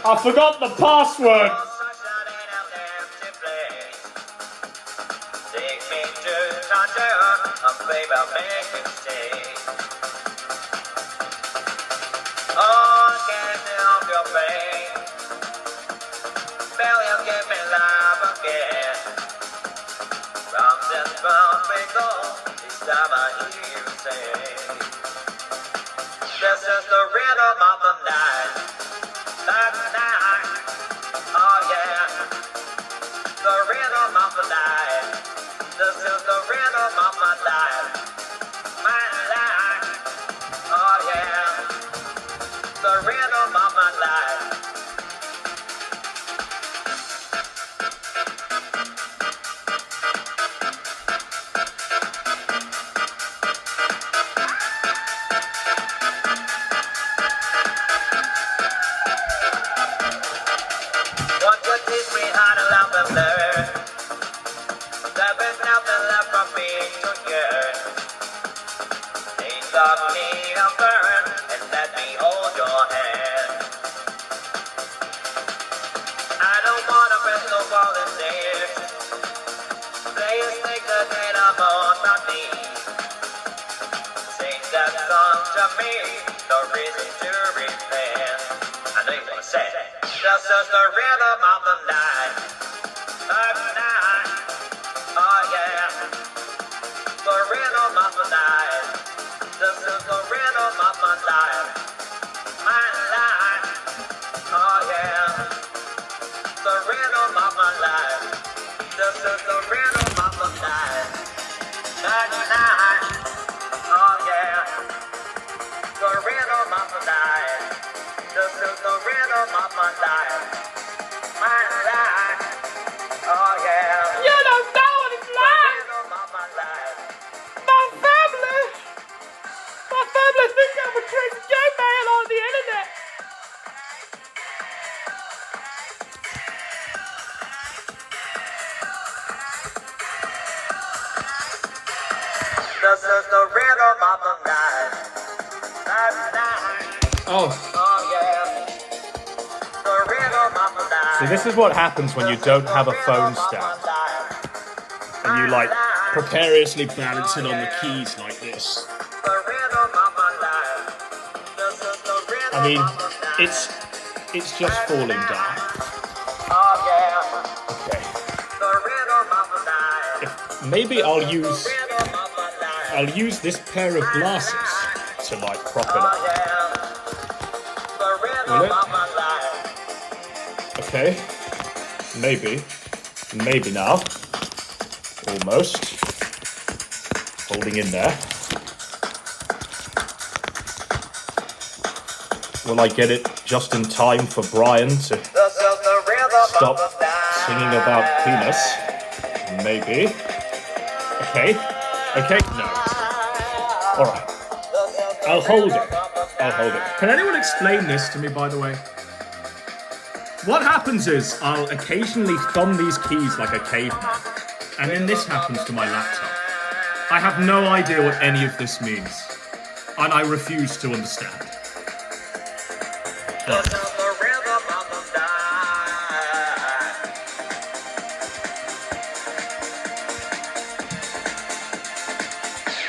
I forgot the password. Take me to Georgia, baby, I'll make you stay. Oh, can't help your pain. Feel you give me love again. From this world we go, this time I hear you say, this is the rhythm of the night. That night, oh yeah, the rhythm of the night. This is the rhythm of my life, my life, oh yeah, the rhythm of my life. What would teach me how to love and learn? There is nothing left for me to yearn. Think of me a burn and let me hold your hand. I don't wanna break the wall and stare. Please take the data on my knees. Sing that song to me, no reason to repent. I know you wanna say it. This is the rhythm of the night. Oh yeah, the rhythm of the night. This is the rhythm of my life, my life. Oh yeah, the rhythm of my life. This is the rhythm of the night, that night. Oh yeah, the rhythm of the night. This is the rhythm of my life, my life. Oh yeah. You don't know what it's like. My family think I'm a crazy gay man on the internet. This is the rhythm of the night. Oh, Oh yeah. The rhythm of the night. so this is what happens when you don't have a phone stand and you like precariously balance it on the keys like this. The rhythm of my life. This is the rhythm I mean, of the night. it's just falling down. Oh yeah. Okay. The rhythm of the night. Maybe I'll use Rhythm of my life. this pair of glasses to like prop it Oh up. yeah. The Will rhythm it? of my life. Okay. Maybe now. Almost. Holding in there. Will I get it just in time for Brian to This is the rhythm stop of the night. singing about penis? Maybe. Okay, no. Alright. I'll hold it. Can anyone explain this to me, by the way? What happens is, I'll occasionally thumb these keys like a caveman, and then this happens to my laptop. I have no idea what any of this means, and I refuse to understand. This is the rhythm of the night.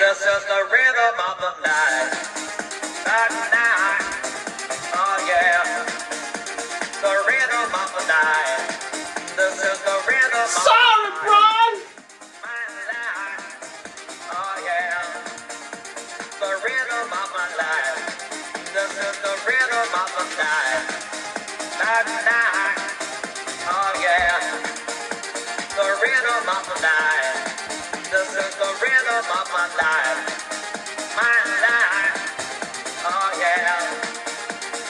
This is the rhythm of the night. That night. Oh yeah. The rhythm of the night. This is the rhythm of Sorry, Brian! my life. Oh yeah. The rhythm of my life. This is the rhythm of the night. That night. Oh yeah. The rhythm of the night. This is the rhythm of my life. My life. Oh yeah.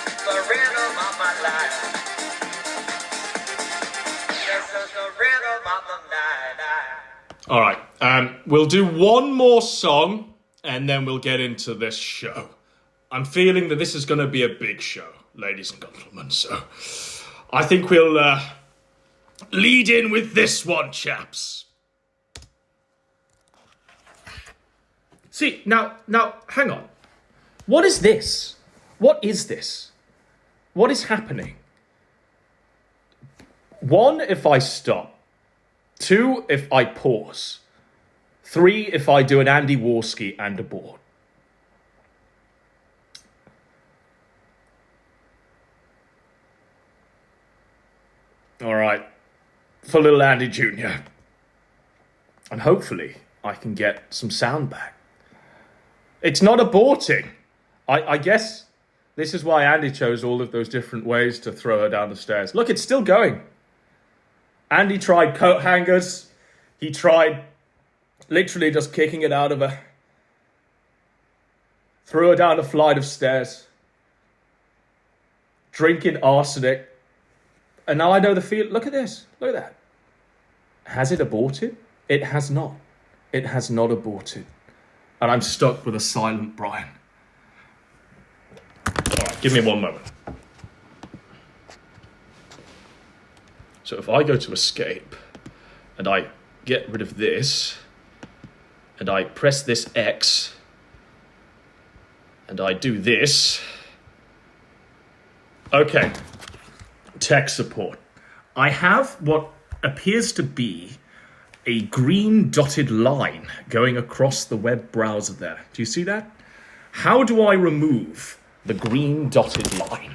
The rhythm of my life. This is the rhythm of the night. All right, we'll do one more song, and then we'll get into this show. I'm feeling that this is going to be a big show, ladies and gentlemen, so I think we'll lead in with this one, chaps. See, now, hang on. What is this? What is this? What is happening? 1, if I stop. 2, if I pause. 3, if I do an Andy Warski and abort. All right, for little Andy Jr. And hopefully I can get some sound back. It's not aborting. I guess this is why Andy chose all of those different ways to throw her down the stairs. Look, it's still going. Andy tried coat hangers. He tried literally just kicking it out of her. Threw her down a flight of stairs. Drinking arsenic. And now I know the feel. Look at this. Look at that. Has it aborted? It has not. It has not aborted. And I'm stuck with a silent Brian. All right, give me one moment. So if I go to escape, and I get rid of this, and I press this X, and I do this. Okay. Tech support. I have what appears to be a green dotted line going across the web browser there. Do you see that? How do I remove the green dotted line?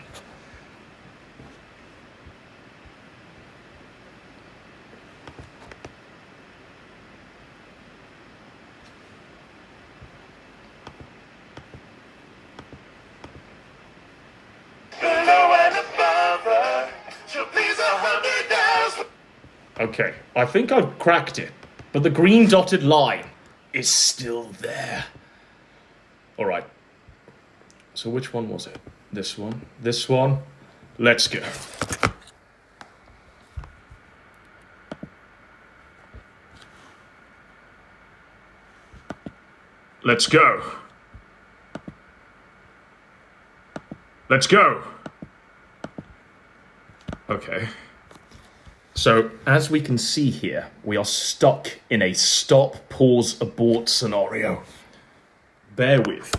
Okay, I think I've cracked it, but the green dotted line is still there. All right, so which one was it? This one, this one. Let's go. Let's go. Let's go. Okay. So, as we can see here, we are stuck in a stop, pause, abort scenario. Bear with.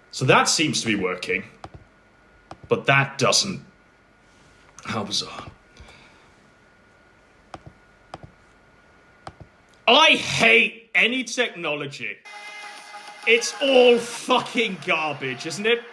So that seems to be working, but that doesn't. How bizarre. I hate any technology. It's all fucking garbage, isn't it?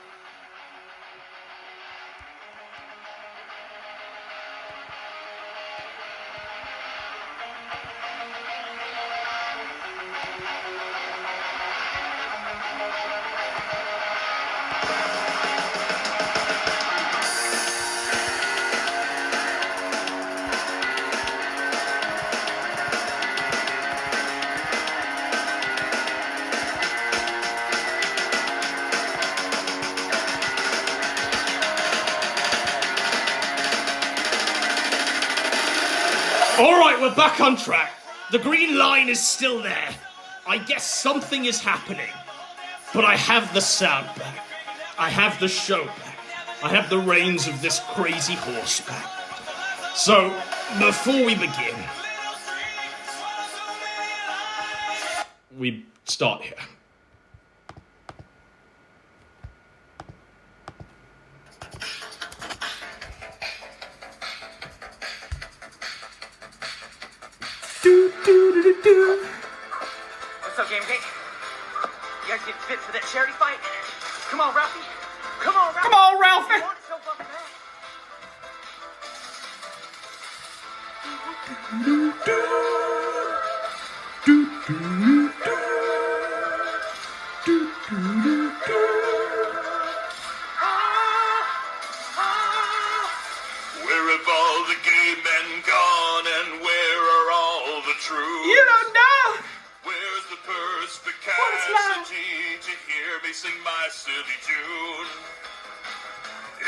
All right, we're back on track. The green line is still there. I guess something is happening. But I have the sound back. I have the show back. I have the reins of this crazy horse back. So, before we begin, we start here. What's up, Game Cake? You guys get fit for that charity fight? Come on, Ralphie. Come on, Ralphie. Come on, Ralphie. You want it so fucking bad. Where have all the gay men gone, and where are all the true? You don't know. Where's the perspicacity to hear me sing my silly tune?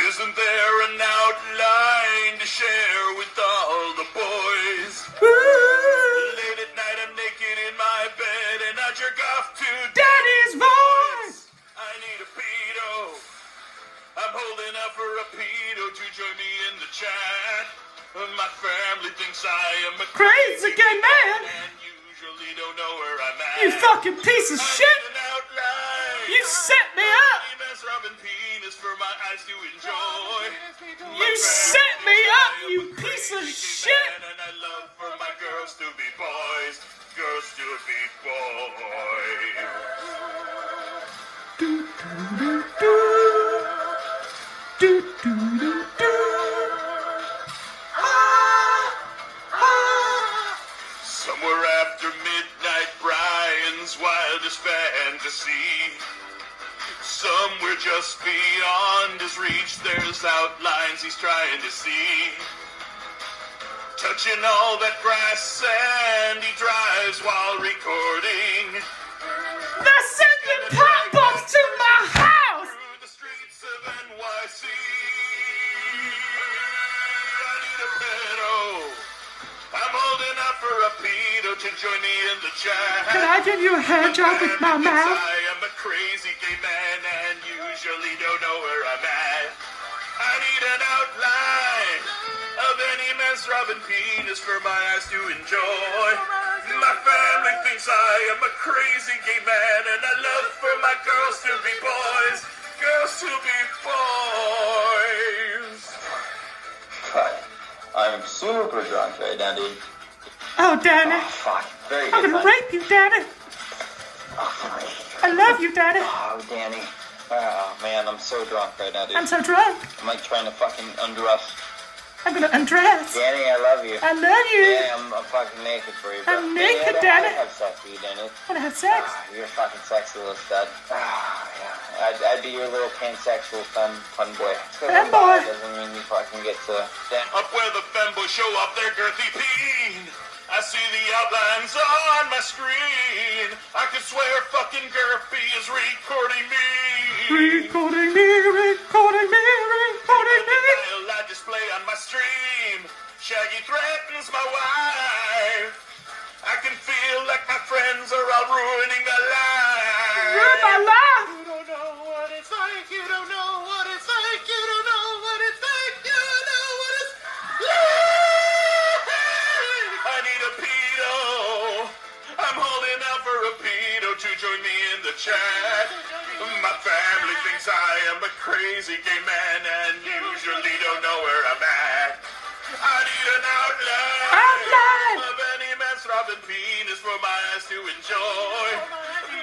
Isn't there an outline to share with all the boys? Late at night I'm naked in my bed and I jerk off to Daddy's voice. I need a pedo. I'm holding out for a pedo to join me in the chat. My family thinks I am a Crazy gay man. and usually don't know where I'm at. You fucking piece of I shit. need an outline. You set me up. Mess rubbing penis penis for my eyes to enjoy. You set me up, you piece of shit! And I love for my girls to be boys. Girls to be boys. Do, do, do, do. Do, do, do, do. Somewhere after midnight, Brian's wildest fantasy. Somewhere just beyond his reach, there's outlines he's trying to see. Touching all that grass and he drives while recording. They're sending pop-ups to my house! Through the streets of NYC. I need a pedo. I'm holding out for a pedo to join me in the chat. Can I give you a hand job with my mouth? I am a crazy gay man and usually don't know where I'm at. I need an outline of any man's throbbing penis for my eyes to enjoy. My family thinks I am a crazy gay man and I love for my girls to be boys. Girls to be boys. Fuck. I'm super drunk right now, dude. Oh, Danny. Oh, fuck. Very good. I'm gonna man. rape you, Danny. Oh, fuck. I love you, Danny. Oh, Danny. Oh, man, I'm so drunk right now, dude. I'm so drunk. I'm like trying to fucking undress. I'm gonna undress. Danny, I love you. I love you. Yeah, I'm fucking naked for you, bro. I'm naked, Danny. Danny. I have sex with you, Danny. Wanna have sex? Ah, you're a fucking sexy little stud. Ah, yeah. I'd be your little pansexual fun boy. Femboy. Doesn't mean you fucking get to... Up where the femboys show off their girthy peen. I see the outlines on my screen. I could swear fucking Gerpy is recording me. Recording me, recording me, recording me. I display on my stream. Shaggy threatens my wife. I can feel like my friends are all ruining my life. Ruin my life. You don't know what it's like. You don't know what it's like. You don't know what it's like. You don't know what it's like. I need a pedo. I'm holding out for a pedo to join me in the chat. My family thinks I am a crazy gay man and usually don't know where I'm at. I need an outline of any man's throbbing penis for my eyes to enjoy.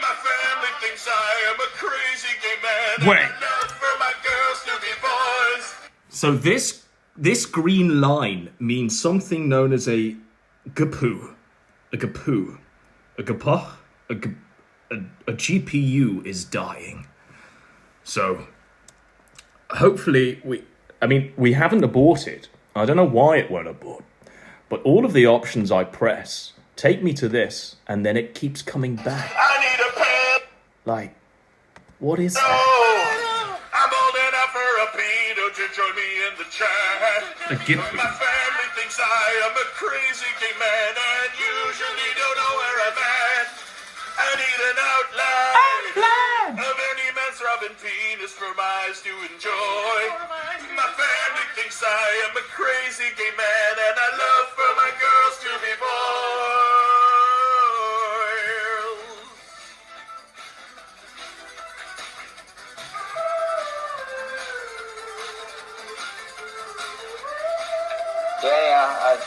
My family thinks I am a crazy gay man. Wait. And I love for my girls to be boys. So this green line means something known as a GPU. A GPU. A GPU. A GPU is dying. So hopefully we haven't aborted. I don't know why it won't abort. But all of the options I press take me to this and then it keeps coming back. I need a pen. Like, what is that? I'm holding out for a pedo to join me in the chat. A GPU. My family thinks I am a crazy gay man and usually don't know where I'm at. I need an outline of any man's throbbing penis for my eyes to enjoy. My family thinks I am a crazy gay man and I love for my girls to be boys.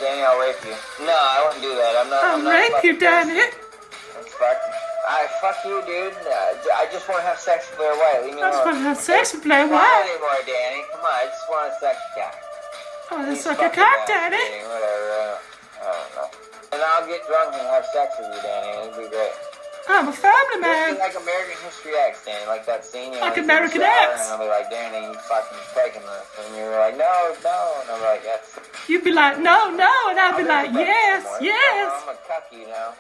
Danny, I'll rape you. No, I wouldn't do that. I'm not. I'll I'm not rape you, fucking Danny. Fuck you, dude. I just want to have sex with Blair White. Leave me I just alone. want to have sex with Blair Not White. anymore, Danny. Come on, I just want to sex you. I want to suck a cock, Danny. Whatever. I don't know. And I'll get drunk and have sex with you, Danny. It'll be great. I'm a family It'll be man. like American History X, Danny. Like that scene. Like he's in American the shower, X. And I'll be like, Danny, you fucking faking this. And you're like, no. And I'm like, yes. You'd be like, no, and I'd be like, yes. I'm a cucky, you know.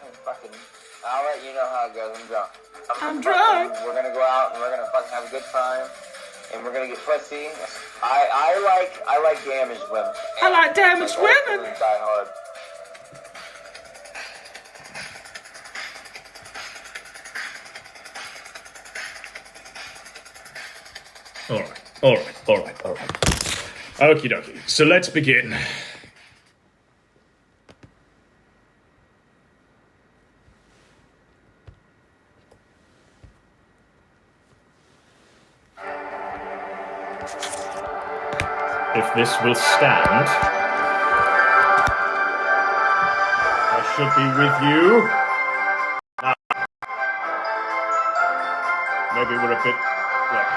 I'll let you know how it goes. I'm drunk. I'm drunk. We're gonna go out and we're gonna fucking have a good time, and we're gonna get pussy. I like damaged women. I like damaged women. Die hard. All right. Okie dokie. So let's begin. If this will stand, I should be with you. Now, maybe we're a bit like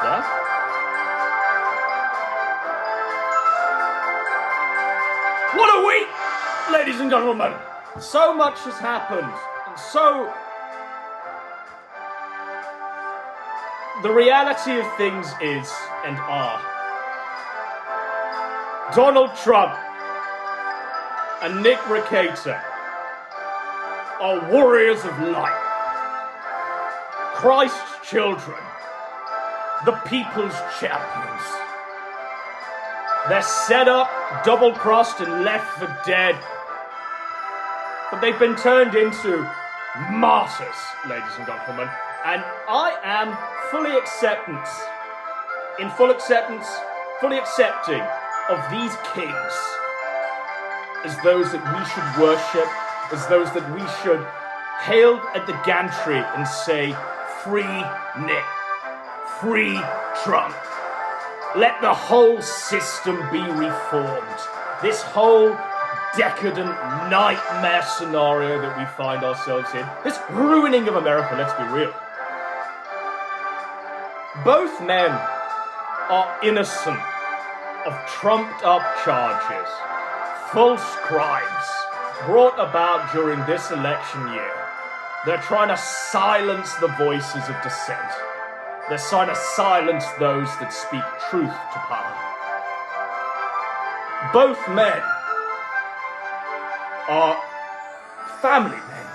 that. What a week, ladies and gentlemen! So much has happened, and so the reality of things is and are Donald Trump and Nick Ricator are warriors of light, Christ's children, the people's champions. They're set up, double-crossed, and left for dead. But they've been turned into martyrs, ladies and gentlemen. And I am fully accepting of these kings as those that we should worship, as those that we should hail at the gantry and say, free Nick, free Trump. Let the whole system be reformed. This whole decadent nightmare scenario that we find ourselves in, this ruining of America, let's be real. Both men are innocent of trumped up charges, false crimes brought about during this election year. They're trying to silence the voices of dissent. They're trying to silence those that speak truth to power. Both men are family men.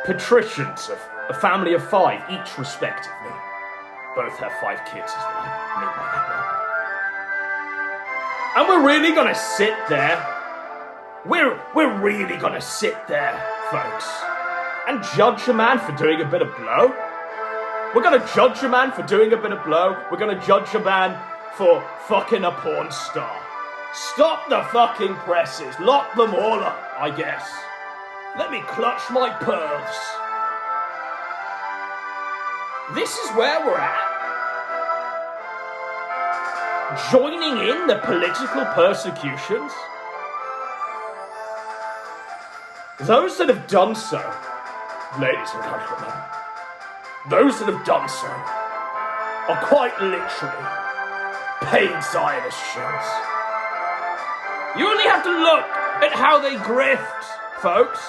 Patricians of a family of 5, each respectively. Both have 5 kids as well. And we're really gonna sit there. We're really gonna sit there, folks, and judge a man for doing a bit of blow. We're gonna judge a man for doing a bit of blow. We're gonna judge a man for fucking a porn star. Stop the fucking presses. Lock them all up, I guess. Let me clutch my pearls. This is where we're at. Joining in the political persecutions. Those that have done so, ladies and gentlemen, those that have done so are quite literally paid Zionist shells. You only have to look at how they grift, folks.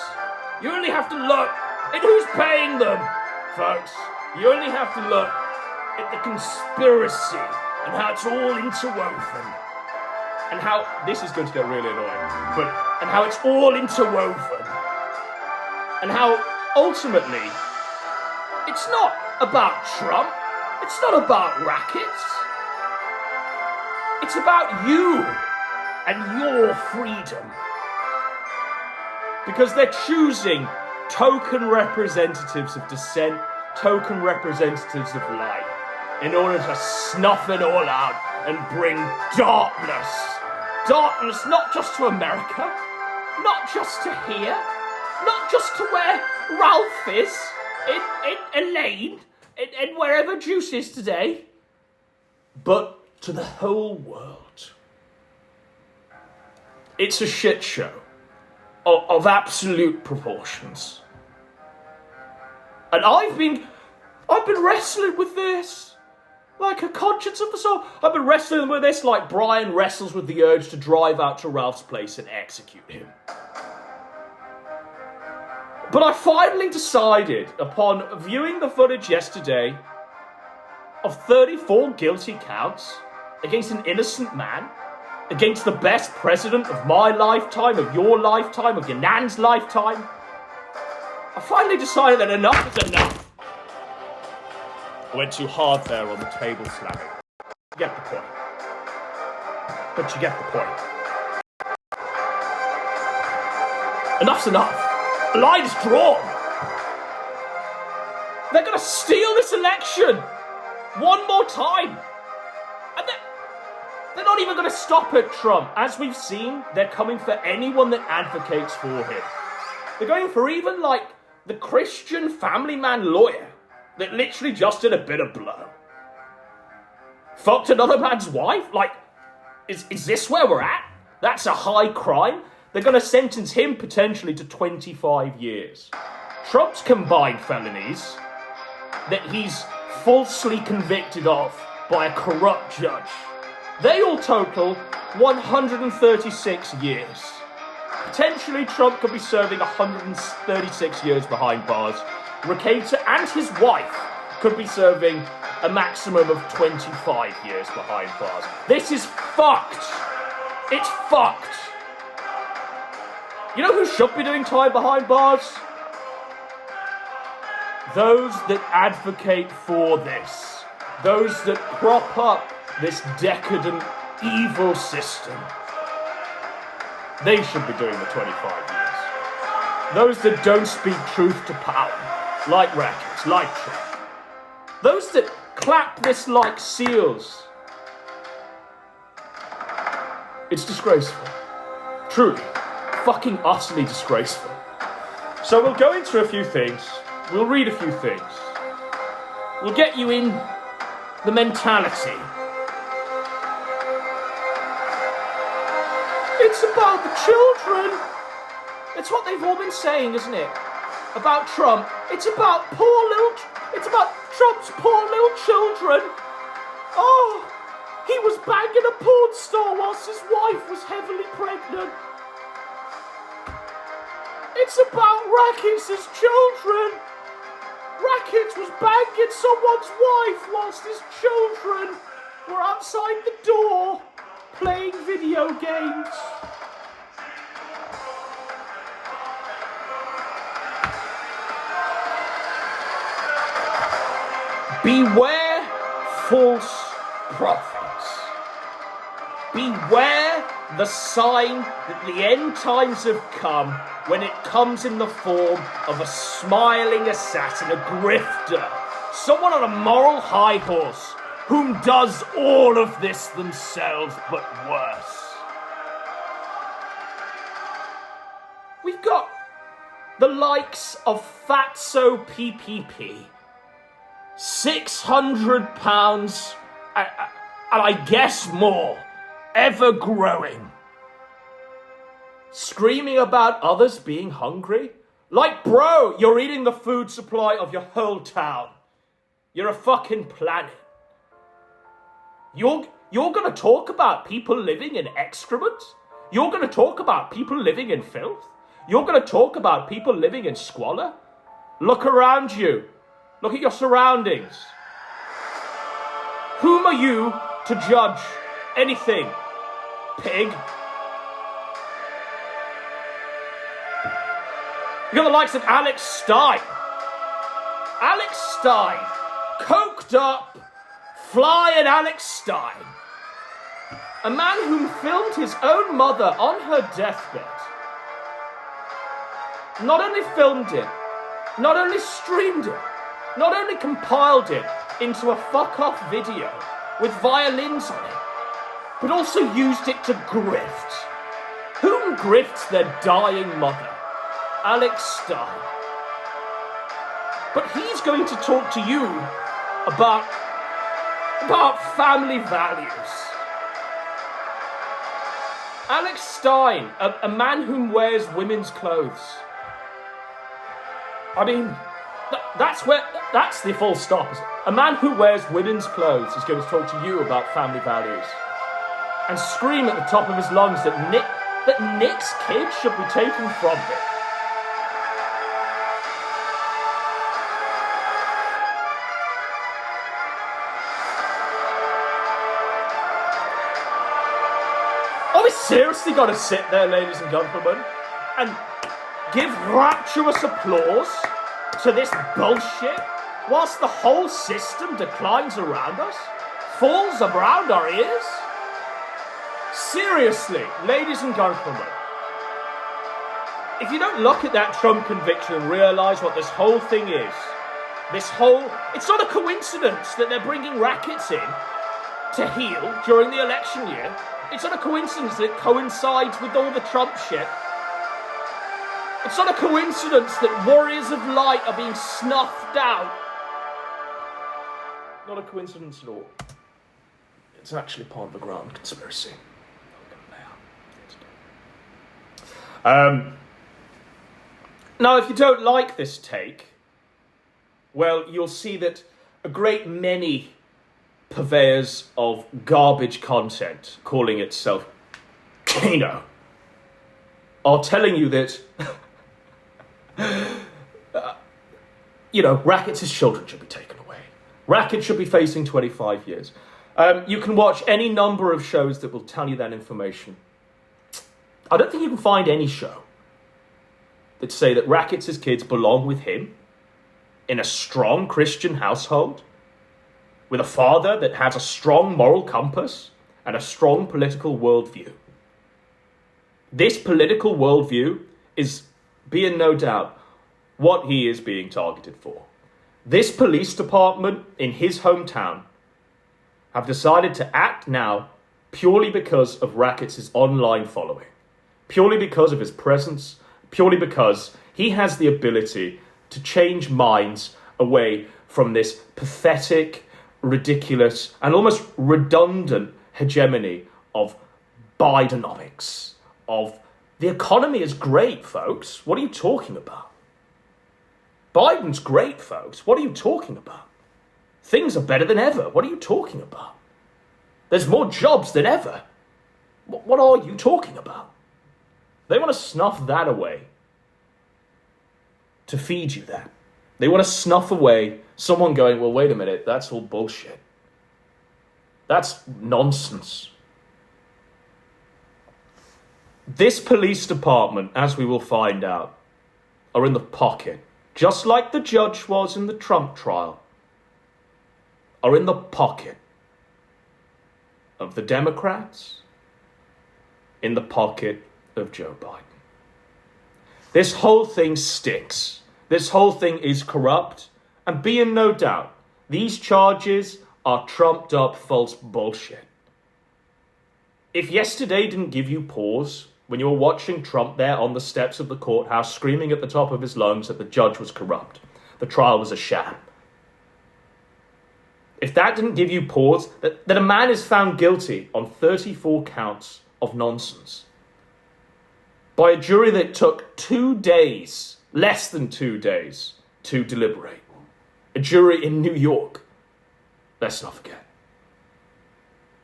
You only have to look at who's paying them, folks. You only have to look at the conspiracy and how it's all interwoven. And how, this is going to get really annoying, and how it's all interwoven. And how, ultimately, it's not about Trump. It's not about rackets. It's about you and your freedom. Because they're choosing token representatives of dissent, token representatives of light, in order to snuff it all out and bring darkness. Darkness not just to America, not just to here, not just to where Ralph is, in Elaine, and wherever Juice is today, but to the whole world. It's a shit show of absolute proportions. And I've been wrestling with this like a conscience of the soul. I've been wrestling with this like Brian wrestles with the urge to drive out to Ralph's place and execute him. But I finally decided, upon viewing the footage yesterday, of 34 guilty counts against an innocent man, against the best president of my lifetime, of your lifetime, of your nan's lifetime. I finally decided that enough is enough. I went too hard there on the table slamming. You get the point. But you get the point. Enough's enough. The line is drawn. They're gonna steal this election one more time. And they're not even gonna stop at Trump. As we've seen, they're coming for anyone that advocates for him. They're going for even like the Christian family man lawyer that literally just did a bit of blow. Fucked another man's wife? Like, is this where we're at? That's a high crime? They're going to sentence him potentially to 25 years. Trump's combined felonies that he's falsely convicted of by a corrupt judge, they all total 136 years. Potentially, Trump could be serving 136 years behind bars. Ricata and his wife could be serving a maximum of 25 years behind bars. This is fucked. It's fucked. You know who should be doing time behind bars? Those that advocate for this. Those that prop up this decadent, evil system. They should be doing the 25 years. Those that don't speak truth to power, like Rackets, like Trump. Those that clap this like seals. It's disgraceful. Truly. Fucking utterly disgraceful. So we'll go into a few things. We'll read a few things. We'll get you in the mentality. It's about the children. It's what they've all been saying, isn't it? About Trump. It's about Trump's poor little children. Oh, he was banging a porn star whilst his wife was heavily pregnant. It's about Rackets' children. Rackets was banging someone's wife whilst his children were outside the door playing video games. Beware false prophets. Beware the sign that the end times have come when it comes in the form of a smiling assassin, a grifter, someone on a moral high horse whom does all of this themselves but worse. We've got the likes of Fatso PPP, £600 and I guess more, ever growing, screaming about others being hungry. Like, bro, you're eating the food supply of your whole town. You're a fucking planet. You're gonna talk about people living in excrement? You're gonna talk about people living in filth? You're gonna talk about people living in squalor? Look around you. Look at your surroundings. Whom are you to judge anything, pig? You got the likes of Alex Stein. Alex Stein, coked up, flying Alex Stein. A man who filmed his own mother on her deathbed. Not only filmed it, not only streamed it, not only compiled it into a fuck-off video with violins on it, but also used it to grift. Whom grifts their dying mother? Alex Stein. But he's going to talk to you about family values. Alex Stein, a man who wears women's clothes. I mean, that's the full stop. A man who wears women's clothes is going to talk to you about family values and scream at the top of his lungs that Nick's kids should be taken from him. Are we seriously got to sit there, ladies and gentlemen, and give rapturous applause to this bullshit whilst the whole system declines around us, falls around our ears? Seriously, ladies and gentlemen, if you don't look at that Trump conviction and realise what this whole thing is, it's not a coincidence that they're bringing Rackets in to heal during the election year. It's not a coincidence that it coincides with all the Trump shit. It's not a coincidence that warriors of light are being snuffed out not a coincidence at all. It's actually part of a grand conspiracy. Now, if you don't like this take, well, you'll see that a great many purveyors of garbage content, calling itself Kano, are telling you that, Rackets' children should be taken away. Racket should be facing 25 years. You can watch any number of shows that will tell you that information. I don't think you can find any show that say that Rackets' kids belong with him in a strong Christian household, with a father that has a strong moral compass and a strong political worldview. This political worldview is, be in no doubt, what he is being targeted for. This police department in his hometown have decided to act now purely because of Rackets' online following, purely because of his presence, purely because he has the ability to change minds away from this pathetic, ridiculous, and almost redundant hegemony of Bidenomics, of the economy is great, folks. What are you talking about? Biden's great, folks. What are you talking about? Things are better than ever. What are you talking about? There's more jobs than ever. What are you talking about? They want to snuff that away to feed you that. They want to snuff away someone going, well, wait a minute, that's all bullshit. That's nonsense. This police department, as we will find out, are in the pocket, just like the judge was in the Trump trial, are in the pocket of the Democrats, in the pocket of Joe Biden. This whole thing stinks. This whole thing is corrupt. And be in no doubt, these charges are trumped up false bullshit. If yesterday didn't give you pause when you were watching Trump there on the steps of the courthouse screaming at the top of his lungs that the judge was corrupt, the trial was a sham. If that didn't give you pause, that a man is found guilty on 34 counts of nonsense by a jury that took 2 days, less than 2 days, to deliberate. A jury in New York. Let's not forget.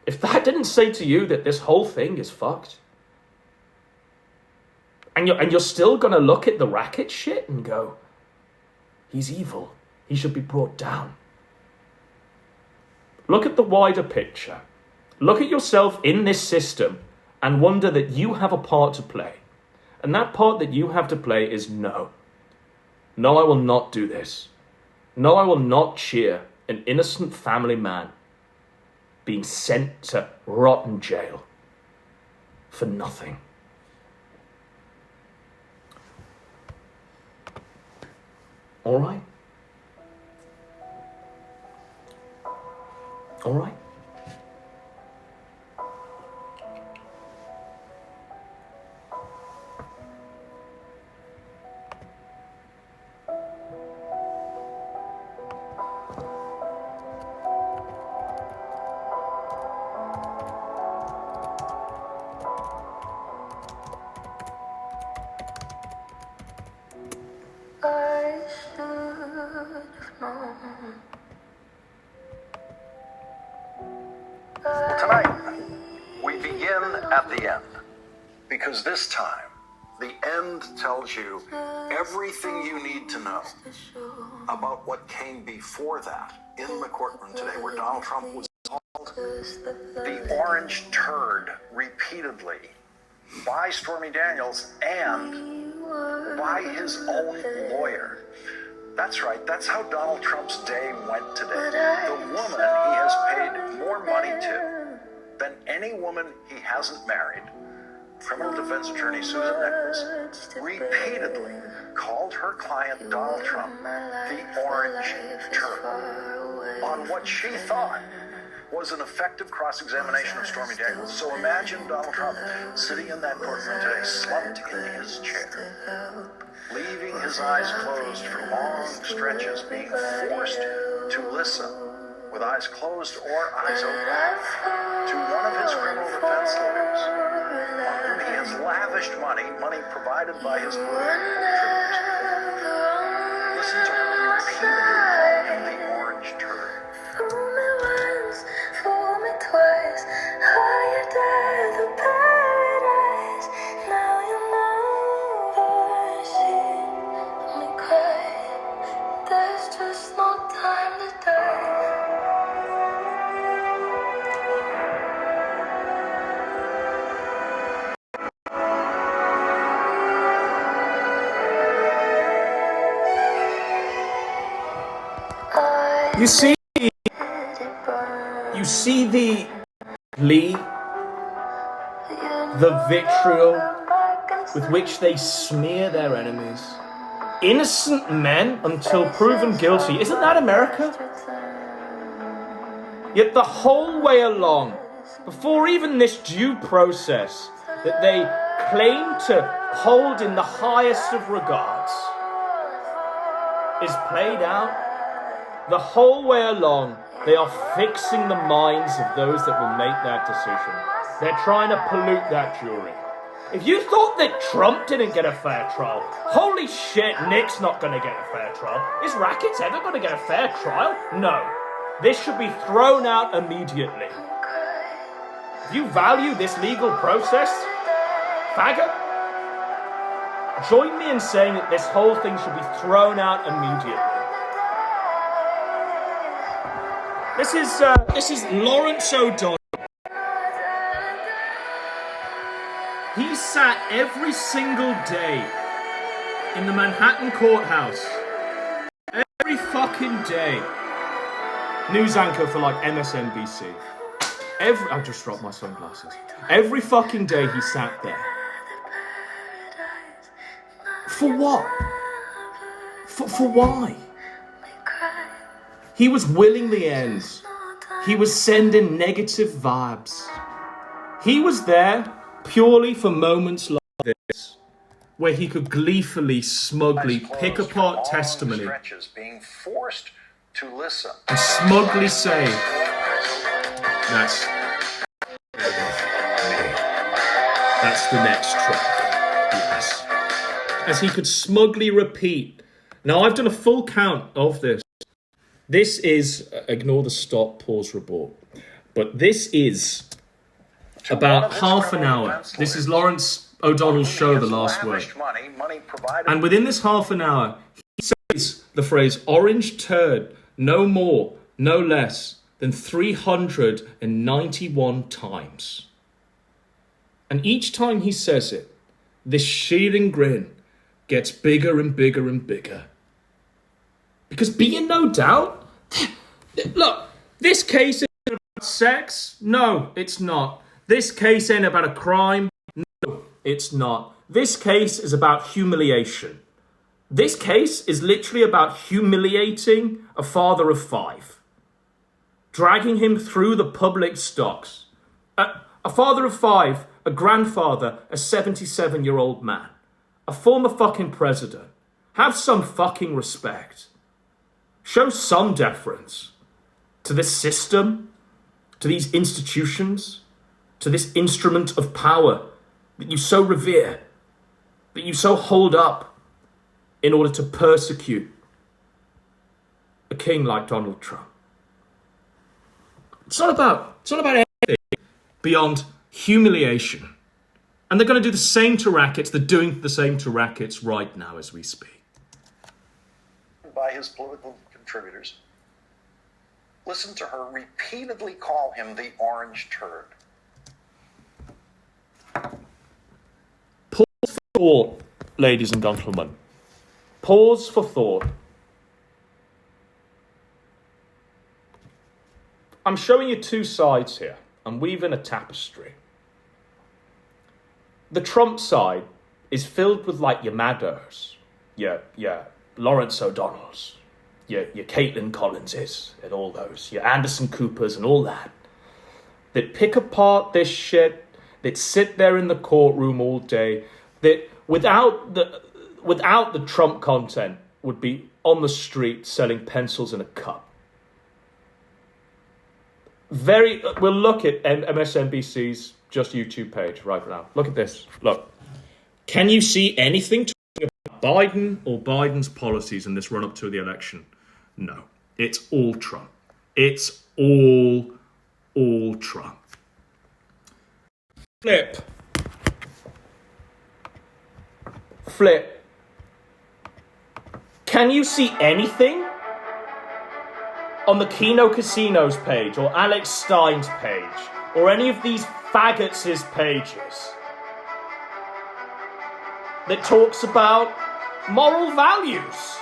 If that didn't say to you that this whole thing is fucked, and you're still going to look at the Racket shit and go, he's evil. He should be brought down. Look at the wider picture. Look at yourself in this system and wonder that you have a part to play. And that part that you have to play is no. No, I will not do this. No, I will not cheer an innocent family man being sent to rotten jail for nothing. All right? All right? I should have known. Tonight, we begin at the end. Because this time, the end tells you everything you need to know about what came before that in the courtroom today, where Donald Trump was called the orange turd repeatedly by Stormy Daniels and by his own lawyer. That's right, that's how Donald Trump's day went today. The woman he has paid more money to than any woman he hasn't married, criminal defense attorney Susan Nichols, repeatedly called her client Donald Trump the orange turd on what she thought was an effective cross-examination of Stormy Daniels. So imagine Donald Trump sitting in that courtroom today, slumped in his chair, leaving his eyes closed for long stretches, being forced to listen with eyes closed or eyes open, to one of his criminal defense lawyers, on whom he has lavished money provided by his political contributors. Listen to her repeatedly call him the orange turd. Fool me once, fool me twice. Higher death or paradise. Now you'll never see me cry. There's just no time to die. You see the glee, the vitriol with which they smear their enemies. Innocent men until proven guilty. Isn't that America? Yet the whole way along, before even this due process that they claim to hold in the highest of regards is played out, the whole way along, they are fixing the minds of those that will make that decision. They're trying to pollute that jury. If you thought that Trump didn't get a fair trial, holy shit, Nick's not going to get a fair trial. Is Rackets ever going to get a fair trial? No. This should be thrown out immediately. If you value this legal process, faggot, join me in saying that this whole thing should be thrown out immediately. This is Lawrence O'Donnell. He sat every single day in the Manhattan courthouse. Every fucking day. News anchor for like MSNBC. I just dropped my sunglasses. Every fucking day he sat there. For what? For why? He was willing the ends. He was sending negative vibes. He was there purely for moments like this, where he could gleefully, smugly pick apart testimony being forced to listen. and smugly say, that's the next track. Yes. As he could smugly repeat. Now, I've done a full count of this. This is, ignore the stop, pause, report, but this is about half an hour. This is Lawrence O'Donnell's show, The Last Word. And within this half an hour, he says the phrase orange turd no more, no less than 391 times. And each time he says it, this shearing grin gets bigger and bigger and bigger. Because be in no doubt, look, this case isn't about sex. No, it's not. This case ain't about a crime. No, it's not. This case is about humiliation. This case is literally about humiliating a father of 5. Dragging him through the public stocks. A father of 5, a grandfather, a 77-year-old man. A former fucking president. Have some fucking respect. Show some deference to this system, to these institutions, to this instrument of power that you so revere, that you so hold up in order to persecute a king like Donald Trump. It's not about anything beyond humiliation. And they're going to do the same to Rackets. They're doing the same to Rackets right now as we speak. By his political contributors. Listen to her repeatedly call him the orange turd. Pause for thought, ladies and gentlemen. Pause for thought. I'm showing you two sides here. I'm weaving a tapestry. The Trump side is filled with like your Maddos, your Lawrence O'Donnells, your Caitlin Collinses and all those, your Anderson Coopers and all that pick apart this shit, that sit there in the courtroom all day, that without the Trump content would be on the street selling pencils in a cup. We'll look at MSNBC's Just YouTube page right now. Look at this. Look. Can you see anything talking about Biden or Biden's policies in this run-up to the election? No. It's all Trump. It's all Trump. Flip. Can you see anything on the Kino Casinos page or Alex Stein's page or any of these faggots' pages that talks about moral values,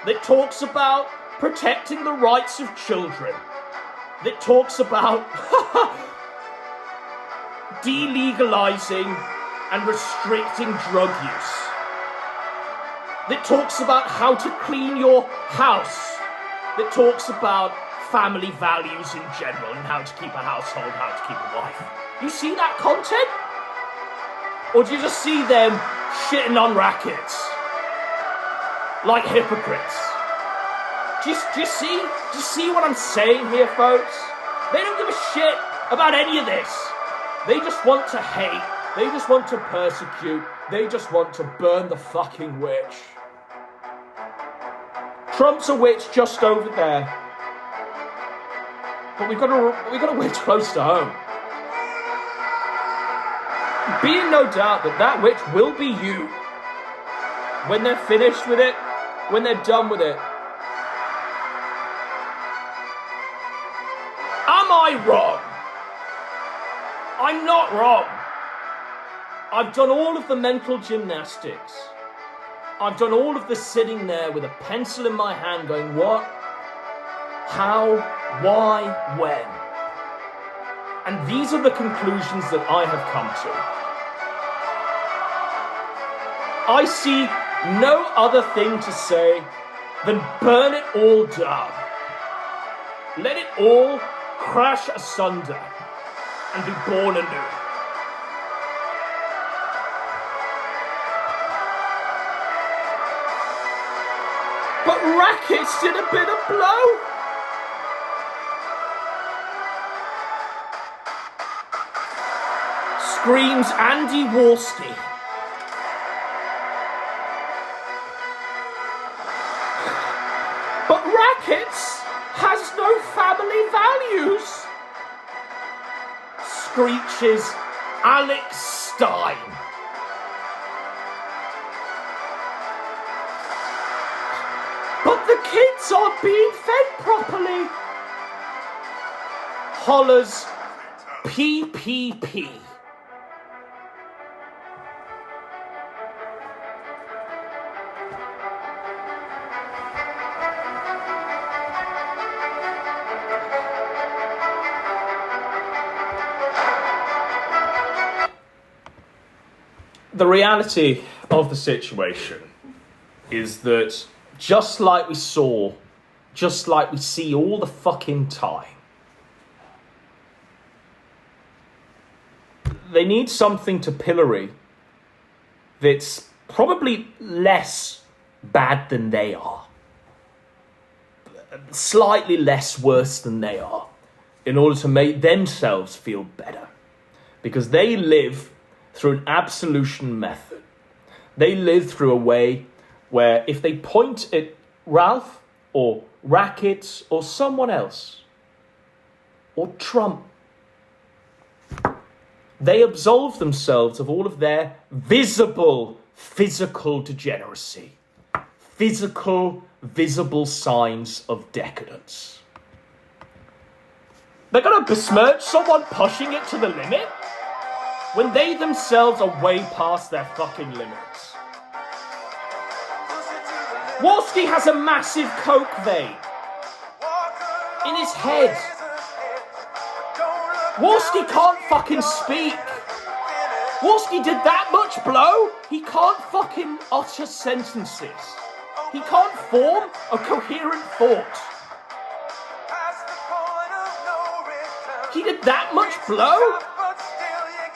that talks about protecting the rights of children, that talks about delegalizing and restricting drug use, that talks about how to clean your house, that talks about family values in general and how to keep a household, how to keep a wife. You see that content? Or do you just see them shitting on rackets like hypocrites? Do you see what I'm saying here, folks? They don't give a shit about any of this. They just want to hate. They just want to persecute. They just want to burn the fucking witch. Trump's a witch just over there. But we've got a witch close to home. Be in no doubt that witch will be you. When they're finished with it, when they're done with it. Am I wrong? I'm not wrong. I've done all of the mental gymnastics. I've done all of the sitting there with a pencil in my hand going, what? How? Why? When? And these are the conclusions that I have come to. I see no other thing to say than burn it all down. Let it all crash asunder and be born anew. But rackets did a bit of blow. Screams Andy Warski. But rackets has no family values. Screeches Alex Stein. But the kids aren't being fed properly. Hollers PPP. The reality of the situation is that just like we see all the fucking time, they need something to pillory that's probably less bad than they are, slightly less worse than they are, in order to make themselves feel better. Because they live through an absolution method. They live through a way where if they point at Ralph or Rackets or someone else or Trump, they absolve themselves of all of their visible physical degeneracy, visible signs of decadence. They're going to besmirch someone pushing it to the limit when they themselves are way past their fucking limits. Warski has a massive coke vein in his head. Warski can't fucking speak. Warski did that much blow, he can't fucking utter sentences. He can't form a coherent thought. He did that much blow?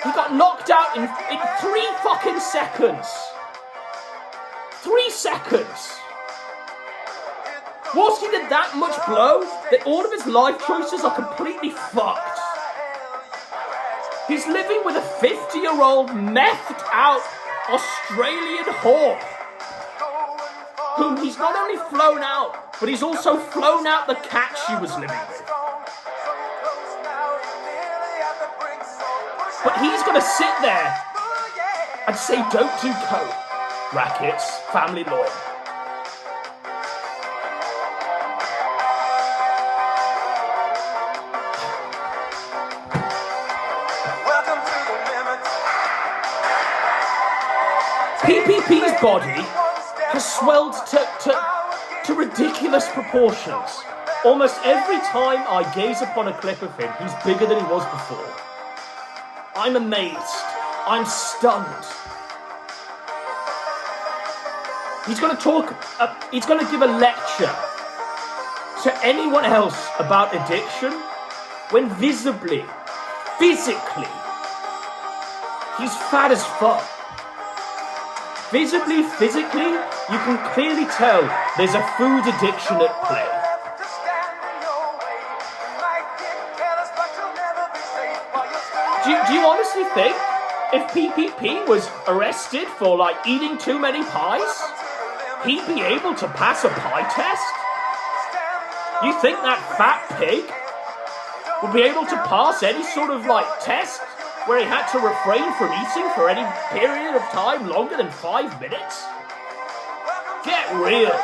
He got knocked out in 3 fucking seconds. 3 seconds. Wolski did that much blow that all of his life choices are completely fucked. He's living with a 50-year-old methed out Australian whore whom he's not only flown out, but he's also flown out the cat she was living with. But he's gonna sit there and say, don't do coke, rackets, family lawyer. PPP's body has swelled to ridiculous proportions. Almost every time I gaze upon a clip of him, he's bigger than he was before. I'm amazed. I'm stunned. He's going to give a lecture to anyone else about addiction when visibly, physically, he's fat as fuck. Visibly, physically, you can clearly tell there's a food addiction at play. Do you honestly think if PPP was arrested for, like, eating too many pies, he'd be able to pass a pie test? You think that fat pig would be able to pass any sort of, like, test where he had to refrain from eating for any period of time longer than 5 minutes? Get real.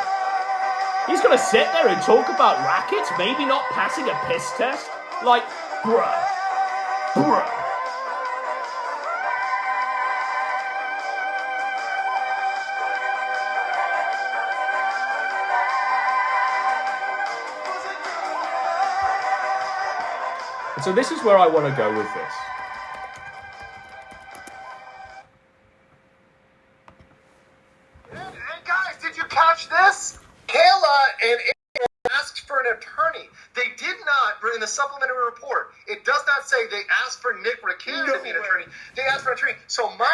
He's gonna sit there and talk about rackets, maybe not passing a piss test? Like, bruh. So this is where I want to go with this. Hey guys, did you catch this? Kayla and Aaron asked for an attorney. They did not, in the supplementary report, it does not say they asked for Nick Rakan to be an attorney. They asked for an attorney. So my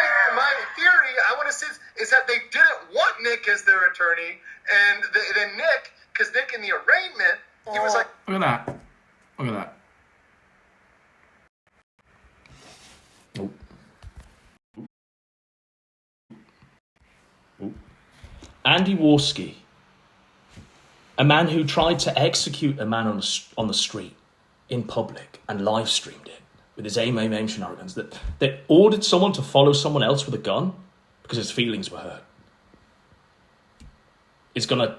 theory, I want to say, is that they didn't want Nick as their attorney, and then Nick, because Nick in the arraignment, he was like... Look at that. Look at that. Andy Warski, a man who tried to execute a man on the street in public and live streamed it with his aim shenanigans, that ordered someone to follow someone else with a gun because his feelings were hurt, is gonna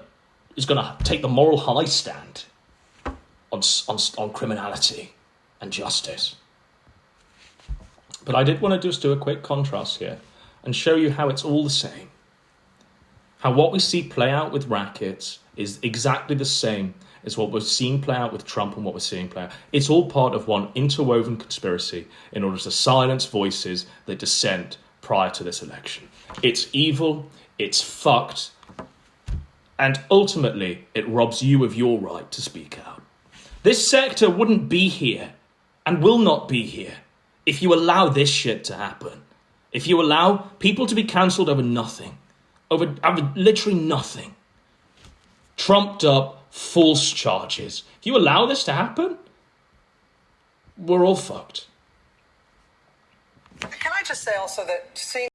take the moral high stand on criminality and justice. But I did want to just do a quick contrast here and show you how it's all the same. How what we see play out with rackets is exactly the same as what we're seeing play out with Trump and what we're seeing play out. It's all part of one interwoven conspiracy in order to silence voices that dissent prior to this election. It's evil, it's fucked, and ultimately it robs you of your right to speak out. This sector wouldn't be here and will not be here if you allow this shit to happen. If you allow people to be cancelled over nothing. Over literally nothing. Trumped up, false charges. If you allow this to happen, we're all fucked. Can I just say also that seeing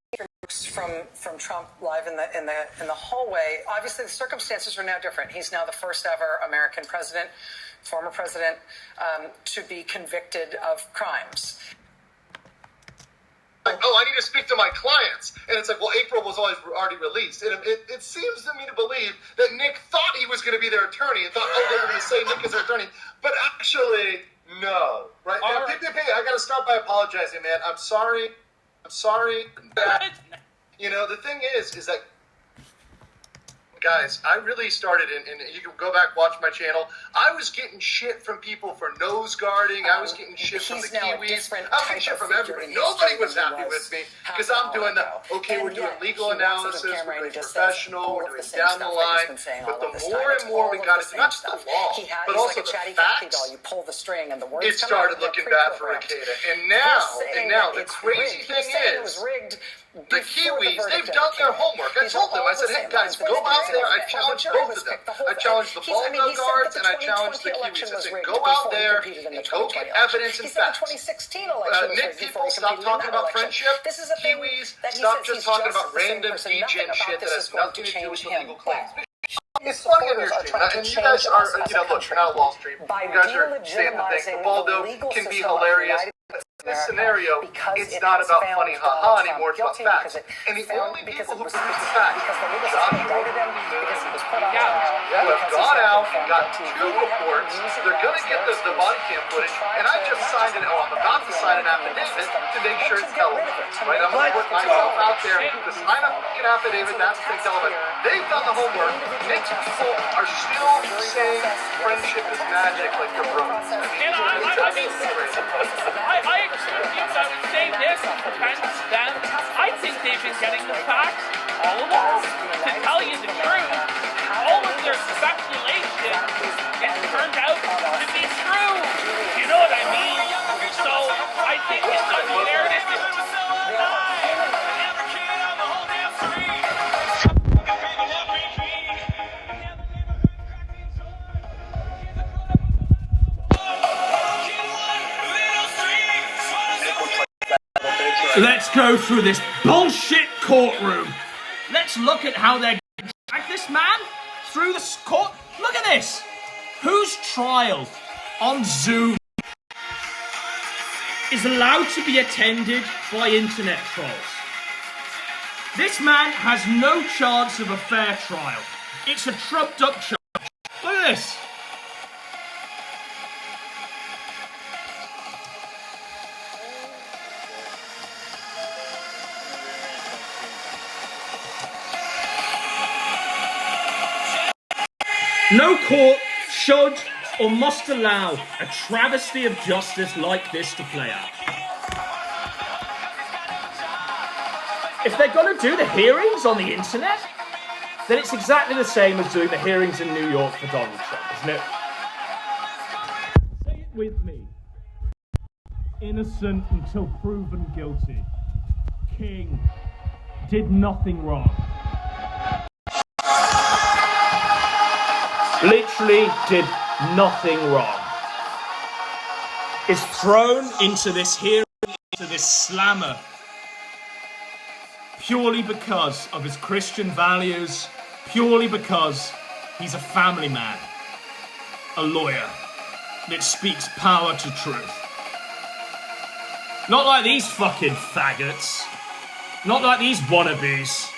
from Trump live in the hallway, obviously the circumstances are now different. He's now the first ever American president, former president, to be convicted of crimes. Like, oh, I need to speak to my clients. And it's like, well, April was already released. And it seems to me to believe that Nick thought he was going to be their attorney and thought, oh, they were going to say Nick is their attorney. But actually, no. Right? Now, PPP, I got to start by apologizing, man. I'm sorry. You know, the thing is that, guys, I really started, and you can go back, watch my channel. I was getting shit from people for nose guarding. I was getting shit from the Kiwis. I was getting shit from everybody. Nobody was happy with me because I'm doing we're doing legal analysis, we're doing professional, we're doing down the line. But the more and more we got into, not just the law, but also the facts, it started looking bad for Al-Qaeda. And now the crazy thing is, The Kiwis, they've done their homework. I told them, I said, hey guys, go out there. I challenged both of them. I challenged the Baldwin guards and I challenged the Kiwis. I said, go out there and go get evidence and facts. Nick, people, stop talking about friendship. Kiwis, stop just talking about random degen shit that has nothing to do with the legal claims. It's funny on your stream, and you guys are, look, you're not a wall stream. You guys are saying the thing. Baldo can be hilarious. In this scenario, it's not about funny haha anymore, it's about facts. And the only people who produce the facts, John who have gone out and got 2 reports, they're going to get the body cam footage, and I just signed I'm about to sign an affidavit to make sure it's televised. Right? I'm going to put myself out there to sign a fucking affidavit, that's the thing televised. They've done the homework. Nick's people are still saying friendship is magic like your brothers. I agree with you. I would say this to defend them. I think they've been getting the facts all along. To tell you the truth, all of their speculation has turned out to be true. You know what I mean? So I think it's unfair. Let's go through this bullshit courtroom. Let's look at how they're drag this man through the court. Look at this. Whose trial on Zoom is allowed to be attended by internet trolls? This man has no chance of a fair trial. It's a trumped up charge. Look at this. No court should or must allow a travesty of justice like this to play out. If they're going to do the hearings on the internet, then it's exactly the same as doing the hearings in New York for Donald Trump, isn't it? Say it with me. Innocent until proven guilty. King did nothing wrong. Literally did nothing wrong. Is thrown into this hearing, into this slammer, purely because of his Christian values, purely because he's a family man, a lawyer that speaks power to truth. Not like these fucking faggots, not like these wannabes,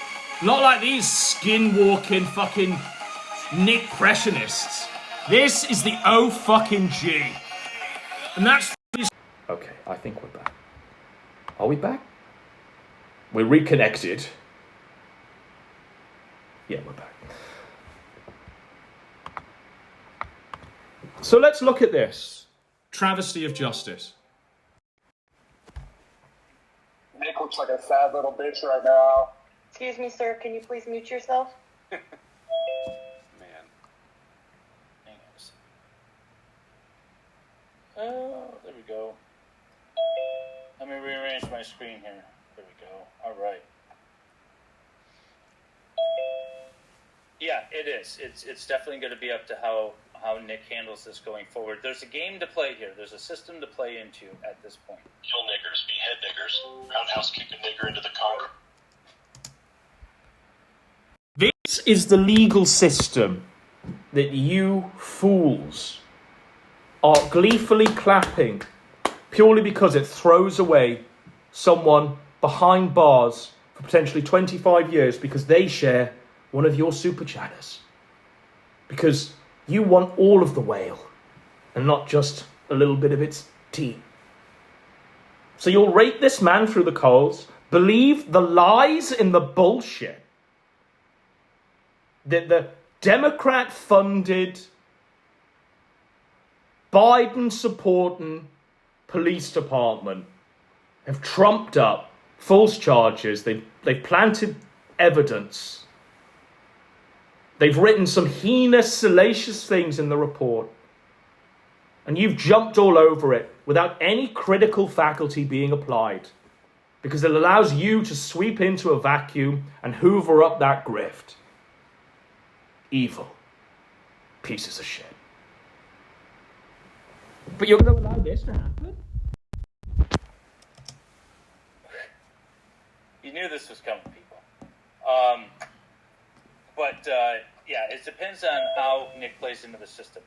not like these skin-walking fucking Nick Pressionists. This is the O fucking G. And that's... Okay, I think we're back. Are we back? We're reconnected. Yeah, we're back. So let's look at this. Travesty of justice. Nick looks like a sad little bitch right now. Excuse me, sir. Can you please mute yourself? Oh, there we go. Let me rearrange my screen here. There we go. All right. Yeah, it is. It's definitely going to be up to how Nick handles this going forward. There's a game to play here. There's a system to play into at this point. Kill niggers, behead niggers, roundhouse kick a nigger into the concrete. This is the legal system that you fools are gleefully clapping purely because it throws away someone behind bars for potentially 25 years because they share one of your super chatters. Because you want all of the whale and not just a little bit of its teeth. So you'll rake this man through the coals, believe the lies in the bullshit that the Democrat-funded, Biden-supporting police department have trumped up false charges. They've planted evidence. They've written some heinous, salacious things in the report. And you've jumped all over it without any critical faculty being applied. because it allows you to sweep into a vacuum and hoover up that grift. Evil. Pieces of shit. But you're going to allow this to happen? You knew this was coming, people. Yeah, it depends on how Nick plays into the system.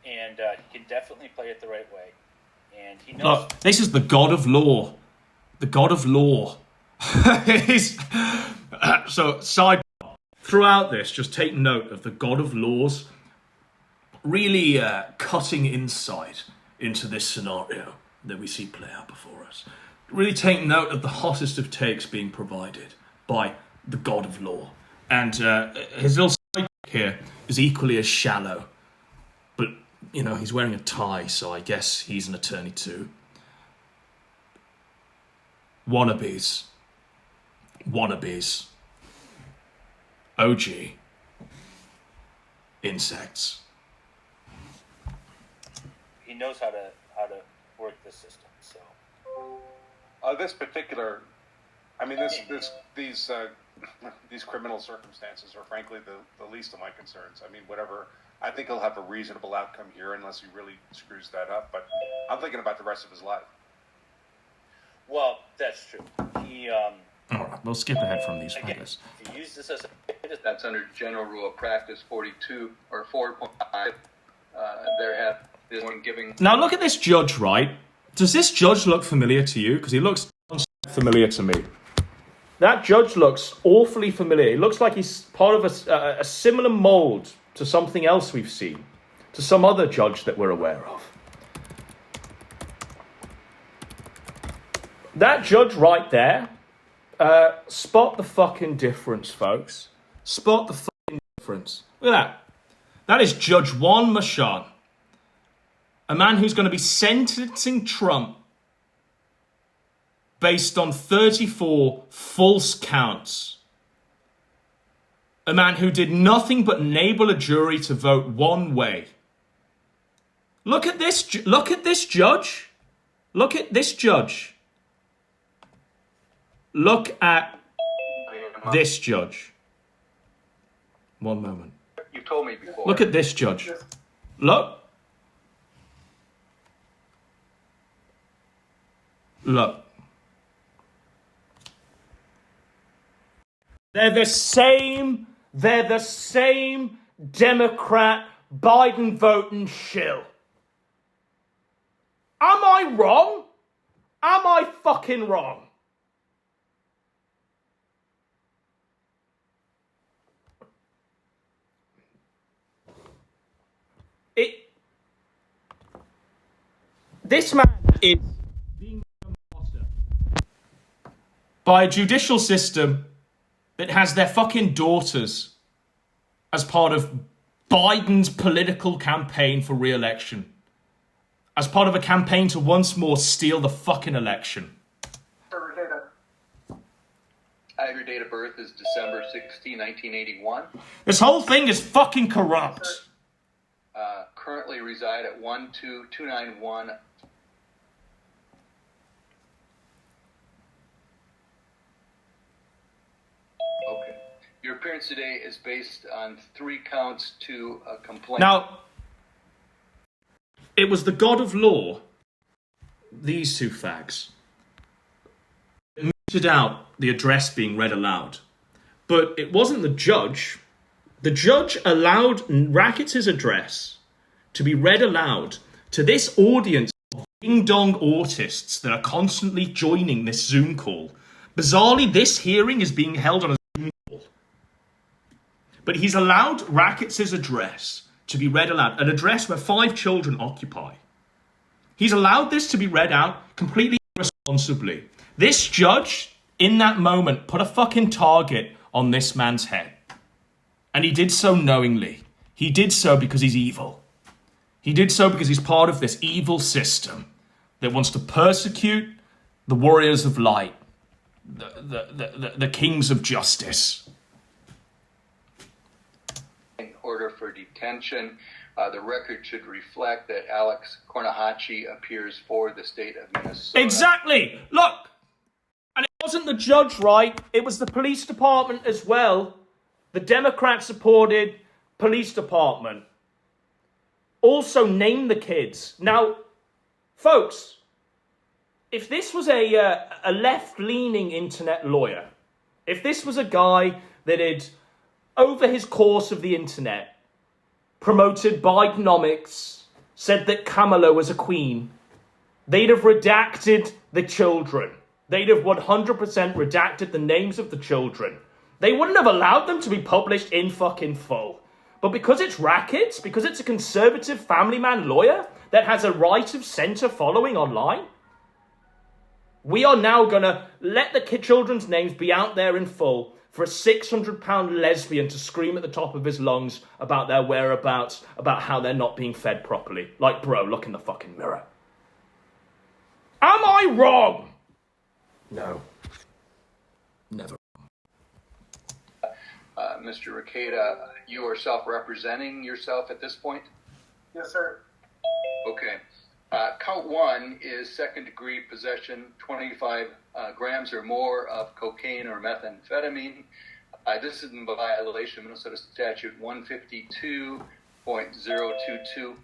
And he can definitely play it the right way. And he knows... Look, this is the God of Law. The God of Law. So, side... Throughout this, just take note of the God of Laws really cutting insight into this scenario that we see play out before us. Really take note of the hottest of takes being provided by the God of Law. And his little sidekick here is equally as shallow. But, you know, he's wearing a tie, so I guess he's an attorney too. Wannabes. OG. Insects. He knows how to work the system, so... This particular... I mean, these criminal circumstances are frankly the least of my concerns. I mean, whatever... I think he'll have a reasonable outcome here unless he really screws that up, but I'm thinking about the rest of his life. Well, that's true. He... All right, we'll skip ahead from these figures. If you use this as that's under General Rule of Practice 42 or 4.5. There have this one giving. Now look at this judge, right? Does this judge look familiar to you? Because he looks familiar to me. That judge looks awfully familiar. He looks like he's part of a similar mold to something else we've seen, to some other judge that we're aware of. That judge right there. Spot the fucking difference, folks. Spot the fucking difference. Look at that. That is Judge Juan Machan. A man who's going to be sentencing Trump based on 34 false counts. A man who did nothing but enable a jury to vote one way. Look at this judge. Look at this judge. Look at this judge. One moment. You told me before. Look at this judge. Look. They're the same Democrat Biden voting shill. Am I wrong? Am I fucking wrong? This man is being imposter by a judicial system that has their fucking daughters as part of Biden's political campaign for re-election. As part of a campaign to once more steal the fucking election. Your date of birth is December 16, 1981. This whole thing is fucking corrupt. Currently reside at 12291. Okay. Your appearance today is based on 3 counts to a complaint. Now, it was the God of Law, these two fags, muted out the address being read aloud. But it wasn't the judge. The judge allowed Rackets' address to be read aloud to this audience of ding-dong autists that are constantly joining this Zoom call. Bizarrely, this hearing is being held on a Zoom call. But he's allowed Rackets' address to be read aloud, an address where 5 children occupy. He's allowed this to be read out completely irresponsibly. This judge, in that moment, put a fucking target on this man's head. And he did so knowingly. He did so because he's evil. He did so because he's part of this evil system that wants to persecute the warriors of light, the kings of justice. order for detention. The record should reflect that Alex Cornahachi appears for the state of Minnesota. Exactly. Look, and it wasn't the judge, right? It was the police department as well. The Democrat-supported police department also named the kids. Now, folks, if this was a left-leaning internet lawyer, if this was a guy that had, over his course of the internet, promoted Bidenomics, said that Kamala was a queen, they'd have redacted the children. They'd have 100% redacted the names of the children. They wouldn't have allowed them to be published in fucking full. But because it's rackets, because it's a conservative family man lawyer that has a right of centre following online, we are now going to let the children's names be out there in full for a 600-pound lesbian to scream at the top of his lungs about their whereabouts, about how they're not being fed properly. Like, bro, look in the fucking mirror. Am I wrong? No. Never. Mr. Ricada, you are self-representing yourself at this point? Yes, sir. Okay. Count one is second-degree possession, 25 grams or more of cocaine or methamphetamine. This is in violation of Minnesota Statute 152.022.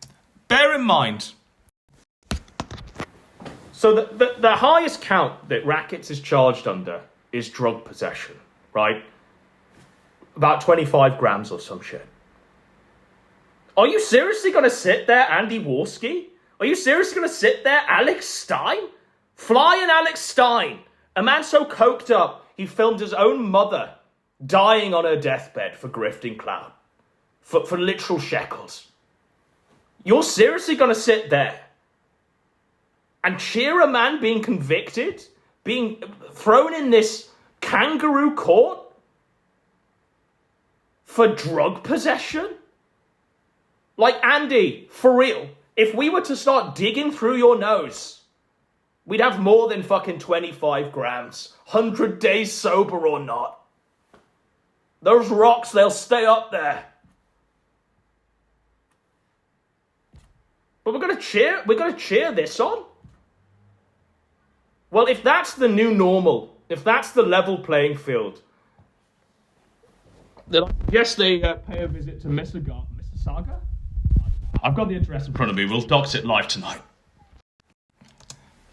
Bear in mind, so the highest count that Rackets is charged under is drug possession, right? About 25 grams or some shit. Are you seriously going to sit there, Andy Warski? Are you seriously going to sit there, Alex Stein? Flying Alex Stein, a man so coked up, he filmed his own mother dying on her deathbed for grifting clout. For literal shekels. You're seriously going to sit there and cheer a man being convicted, being thrown in this kangaroo court for drug possession? Like, Andy, for real, if we were to start digging through your nose, we'd have more than fucking 25 grams. 100 days sober or not. Those rocks, they'll stay up there. But we're gonna cheer this on? Well, if that's the new normal, if that's the level playing field, then I guess they pay a visit to Mississauga? I've got the address in front of me. We'll dox it live tonight.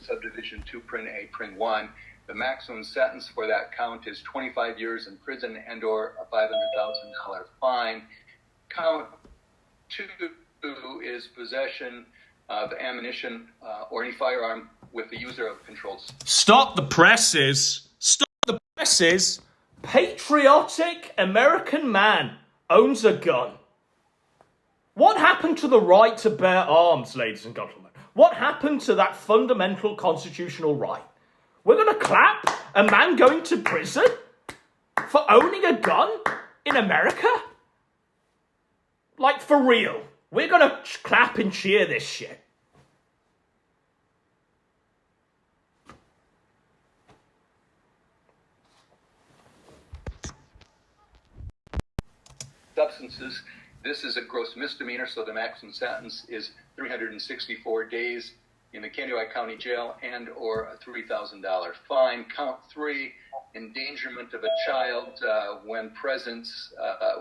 Subdivision 2, Print A, Print 1. The maximum sentence for that count is 25 years in prison and or a $500,000 fine. Count 2 is possession of ammunition or any firearm with the user of controlled. Stop the presses. Stop the presses. Patriotic American man owns a gun. What happened to the right to bear arms, ladies and gentlemen? What happened to that fundamental constitutional right? We're going to clap a man going to prison for owning a gun in America? Like, for real. We're going to clap and cheer this shit. Substances. This is a gross misdemeanor, so the maximum sentence is 364 days in the Kansas County Jail and or a $3,000 fine. Count 3, endangerment of a child when present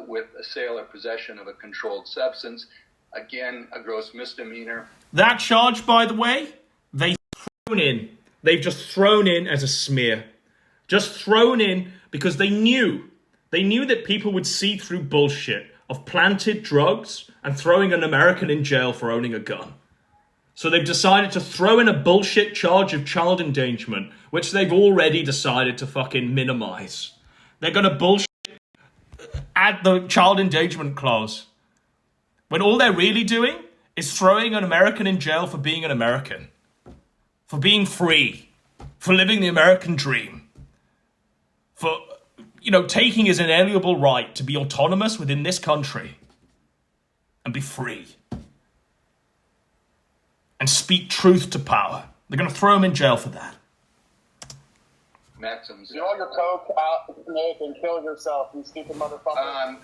with a sale or possession of a controlled substance. Again, a gross misdemeanor. That charge, by the way, they've just thrown in as a smear. Just thrown in because they knew that people would see through bullshit of planted drugs and throwing an American in jail for owning a gun. So they've decided to throw in a bullshit charge of child endangerment, which they've already decided to fucking minimize. They're going to bullshit add the child endangerment clause, when all they're really doing is throwing an American in jail for being an American, for being free, for living the American dream, for taking his inalienable right to be autonomous within this country and be free and speak truth to power. They're going to throw him in jail for that. Maxims. You know your coke out, Nick, and kill yourself, you stupid motherfucker.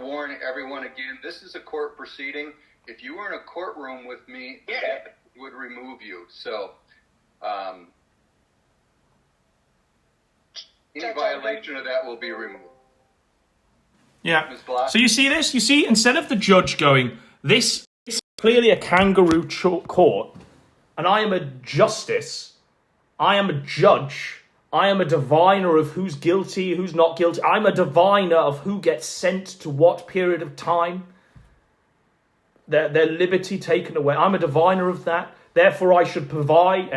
warn everyone again, this is a court proceeding. If you were in a courtroom with me, it would remove you. So, any violation of that will be removed. Yeah. Ms. Block? So you see this? You see, instead of the judge going, this is clearly a kangaroo court, and I am a justice, I am a judge, I am a diviner of who's guilty, who's not guilty. I'm a diviner of who gets sent to what period of time. Their liberty taken away. I'm a diviner of that. Therefore, I should provide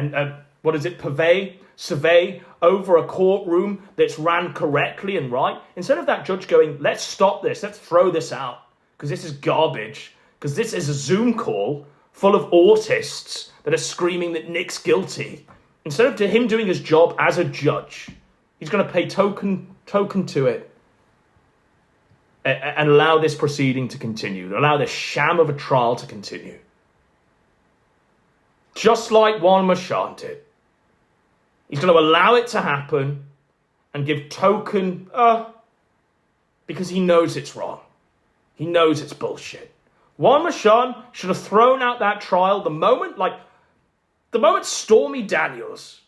survey over a courtroom that's ran correctly and right. Instead of that judge going, let's stop this, let's throw this out, because this is garbage, because this is a Zoom call full of autists that are screaming that Nick's guilty. Instead of him doing his job as a judge, he's going to pay token to it and allow this proceeding to continue, allow this sham of a trial to continue. Just like Juan Marchand did. He's going to allow it to happen and give token, because he knows it's wrong. He knows it's bullshit. Juan Marchand should have thrown out that trial the moment Stormy Daniels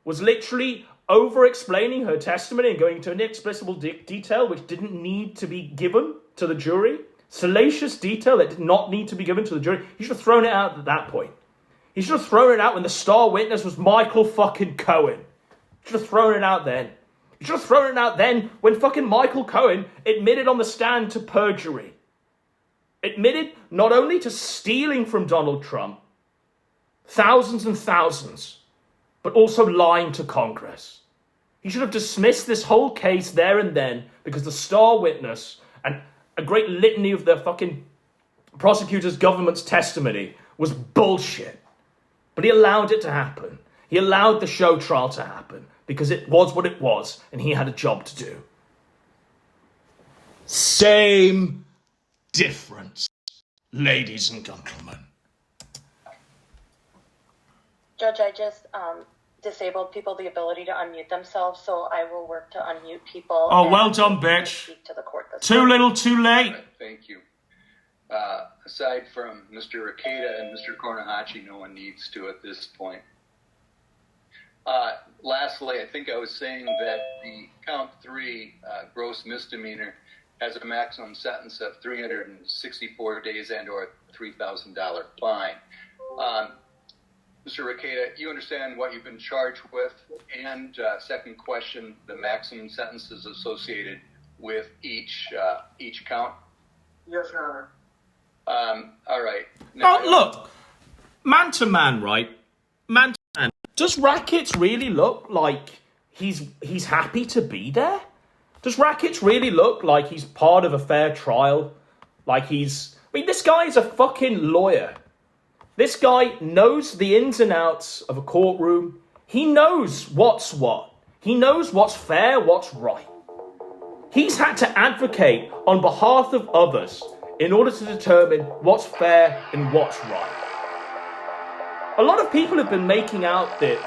was literally over-explaining her testimony and going into inexplicable detail which didn't need to be given to the jury. Salacious detail that did not need to be given to the jury. He should have thrown it out at that point. He should have thrown it out when the star witness was Michael fucking Cohen. He should have thrown it out then. He should have thrown it out then when fucking Michael Cohen admitted on the stand to perjury. Admitted not only to stealing from Donald Trump, thousands and thousands, but also lying to Congress. He should have dismissed this whole case there and then because the star witness and a great litany of the fucking prosecutor's government's testimony was bullshit. But he allowed it to happen. He allowed the show trial to happen because it was what it was and he had a job to do. Same difference, ladies and gentlemen. Judge, I just disabled people the ability to unmute themselves, so I will work to unmute people. Oh, well done, bitch. Speak to the court this too little, too late. Thank you. Aside from Mr. Ricada and Mr. Cornahachi, no one needs to at this point. Lastly, I think I was saying that the count 3 gross misdemeanor has a maximum sentence of 364 days and or $3,000 fine. Mr. Ricada, you understand what you've been charged with? And second question, the maximum sentences associated with each count? Yes, Your Honor. All right. Now, look, man to man, right? Man to man. Does Rackets really look like he's happy to be there? Does Rackets really look like he's part of a fair trial? Like this guy is a fucking lawyer. This guy knows the ins and outs of a courtroom. He knows what's what. He knows what's fair, what's right. He's had to advocate on behalf of others in order to determine what's fair and what's right. A lot of people have been making out that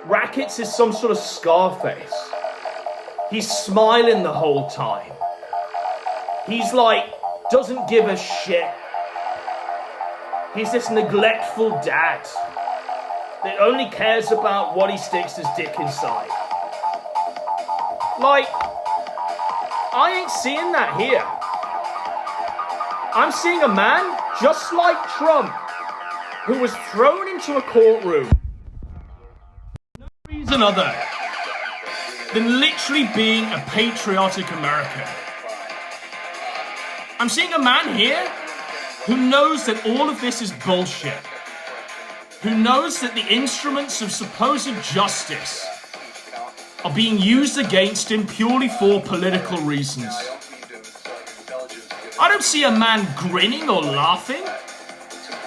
Rackets is some sort of Scarface. He's smiling the whole time. He's doesn't give a shit. He's this neglectful dad that only cares about what he sticks his dick inside. I ain't seeing that here. I'm seeing a man just like Trump who was thrown into a courtroom for no reason other than literally being a patriotic American. I'm seeing a man here who knows that all of this is bullshit, who knows that the instruments of supposed justice are being used against him purely for political reasons. I don't see a man grinning or laughing.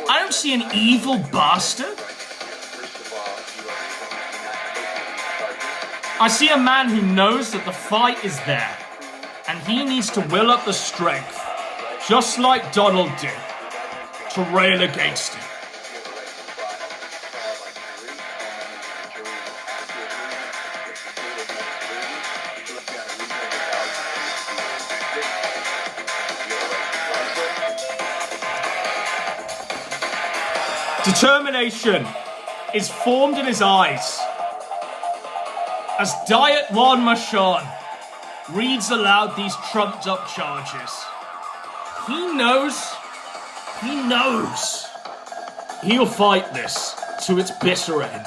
I don't see an evil bastard. I see a man who knows that the fight is there, and he needs to will up the strength, just like Donald did, to rail against it. Determination is formed in his eyes as Diet Juan Machon reads aloud these trumped up charges. He knows he'll fight this to its bitter end.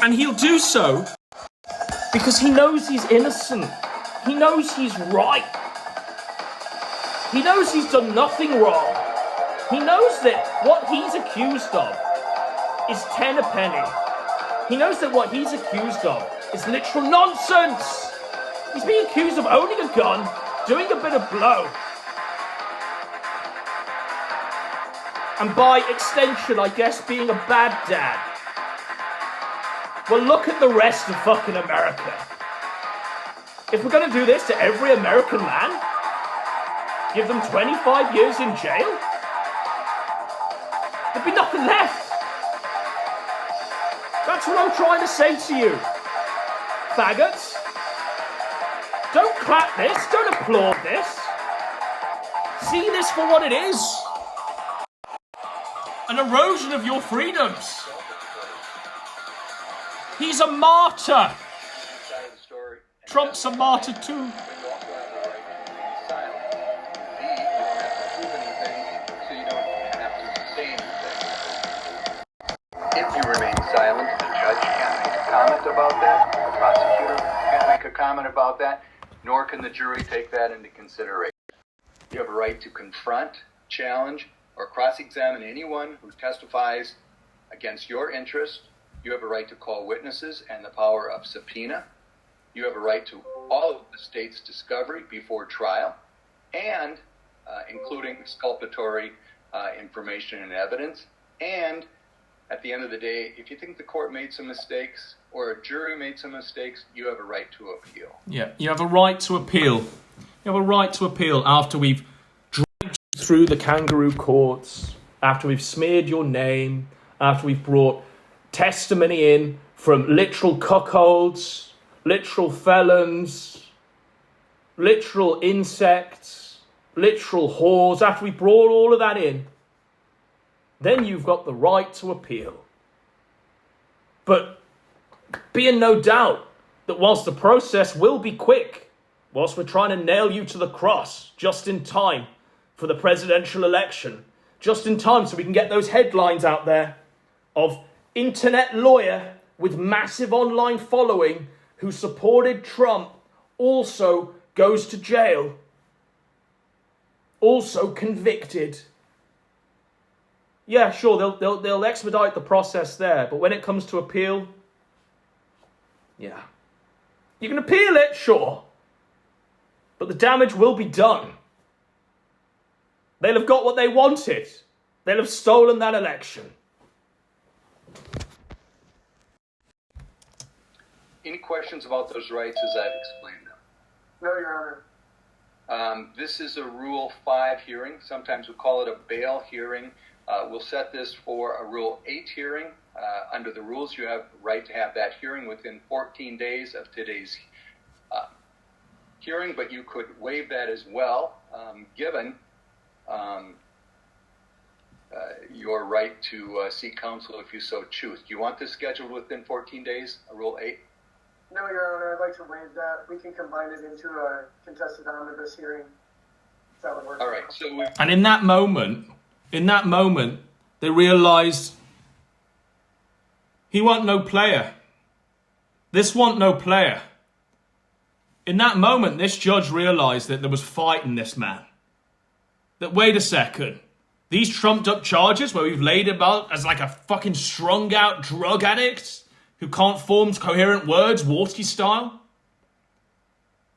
And he'll do so because he knows he's innocent. He knows he's right. He knows he's done nothing wrong. He knows that what he's accused of is 10 a penny. He knows that what he's accused of is literal nonsense. He's being accused of owning a gun, doing a bit of blow, and by extension, I guess, being a bad dad. Well, look at the rest of fucking America. If we're going to do this to every American man, give them 25 years in jail, there'd be nothing left. That's what I'm trying to say to you, faggots. Don't clap this, don't applaud this. See this for what it is. An erosion of your freedoms. He's a martyr. Trump's a martyr too. If you remain silent, the judge can't make a comment about that, the prosecutor can't make a comment about that, nor can the jury take that into consideration. You have a right to confront, challenge, or cross-examine anyone who testifies against your interest. You have a right to call witnesses and the power of subpoena. You have a right to all of the state's discovery before trial, and including exculpatory information and evidence. And at the end of the day, if you think the court made some mistakes or a jury made some mistakes, you have a right to appeal. Yeah, you have a right to appeal. You have a right to appeal after we've dragged you through the kangaroo courts, after we've smeared your name, after we've brought testimony in from literal cuckolds, literal felons, literal insects, literal whores. After we brought all of that in, then you've got the right to appeal. But be in no doubt that whilst the process will be quick, whilst we're trying to nail you to the cross just in time for the presidential election, just in time so we can get those headlines out there of internet lawyer with massive online following who supported Trump also goes to jail, also convicted. Yeah, sure, they'll expedite the process there, but when it comes to appeal, yeah. You can appeal it, sure, but the damage will be done. They'll have got what they wanted. They'll have stolen that election. Any questions about those rights as I've explained them? No, Your Honor. This is a Rule 5 hearing. Sometimes we call it a bail hearing. We'll set this for a Rule 8 hearing. Under the rules, you have the right to have that hearing within 14 days of today's hearing, but you could waive that as well, given your right to seek counsel if you so choose. Do you want this scheduled within 14 days, Rule 8? No, Your Honor, I'd like to waive that. We can combine it into a contested omnibus hearing. That would work. All right. So and in that moment, they realised he wasn't no player. This wasn't no player. In that moment, this judge realised that there was fight in this man. That, wait a second, these trumped up charges where we've laid him out as like a fucking strung out drug addict who can't form coherent words, Warsky style.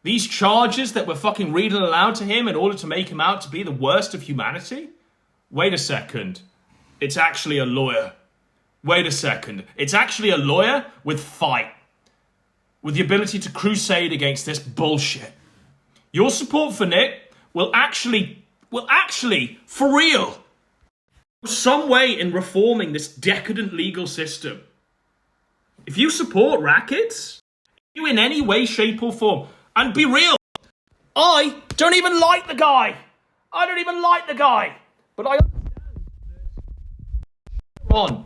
These charges that we're fucking reading aloud to him in order to make him out to be the worst of humanity. Wait a second, it's actually a lawyer. Wait a second, it's actually a lawyer with fight. With the ability to crusade against this bullshit. Your support for Nick will actually, for real, some way in reforming this decadent legal system. If you support rackets, you in any way, shape or form, and be real, I don't even like the guy. But I understand that on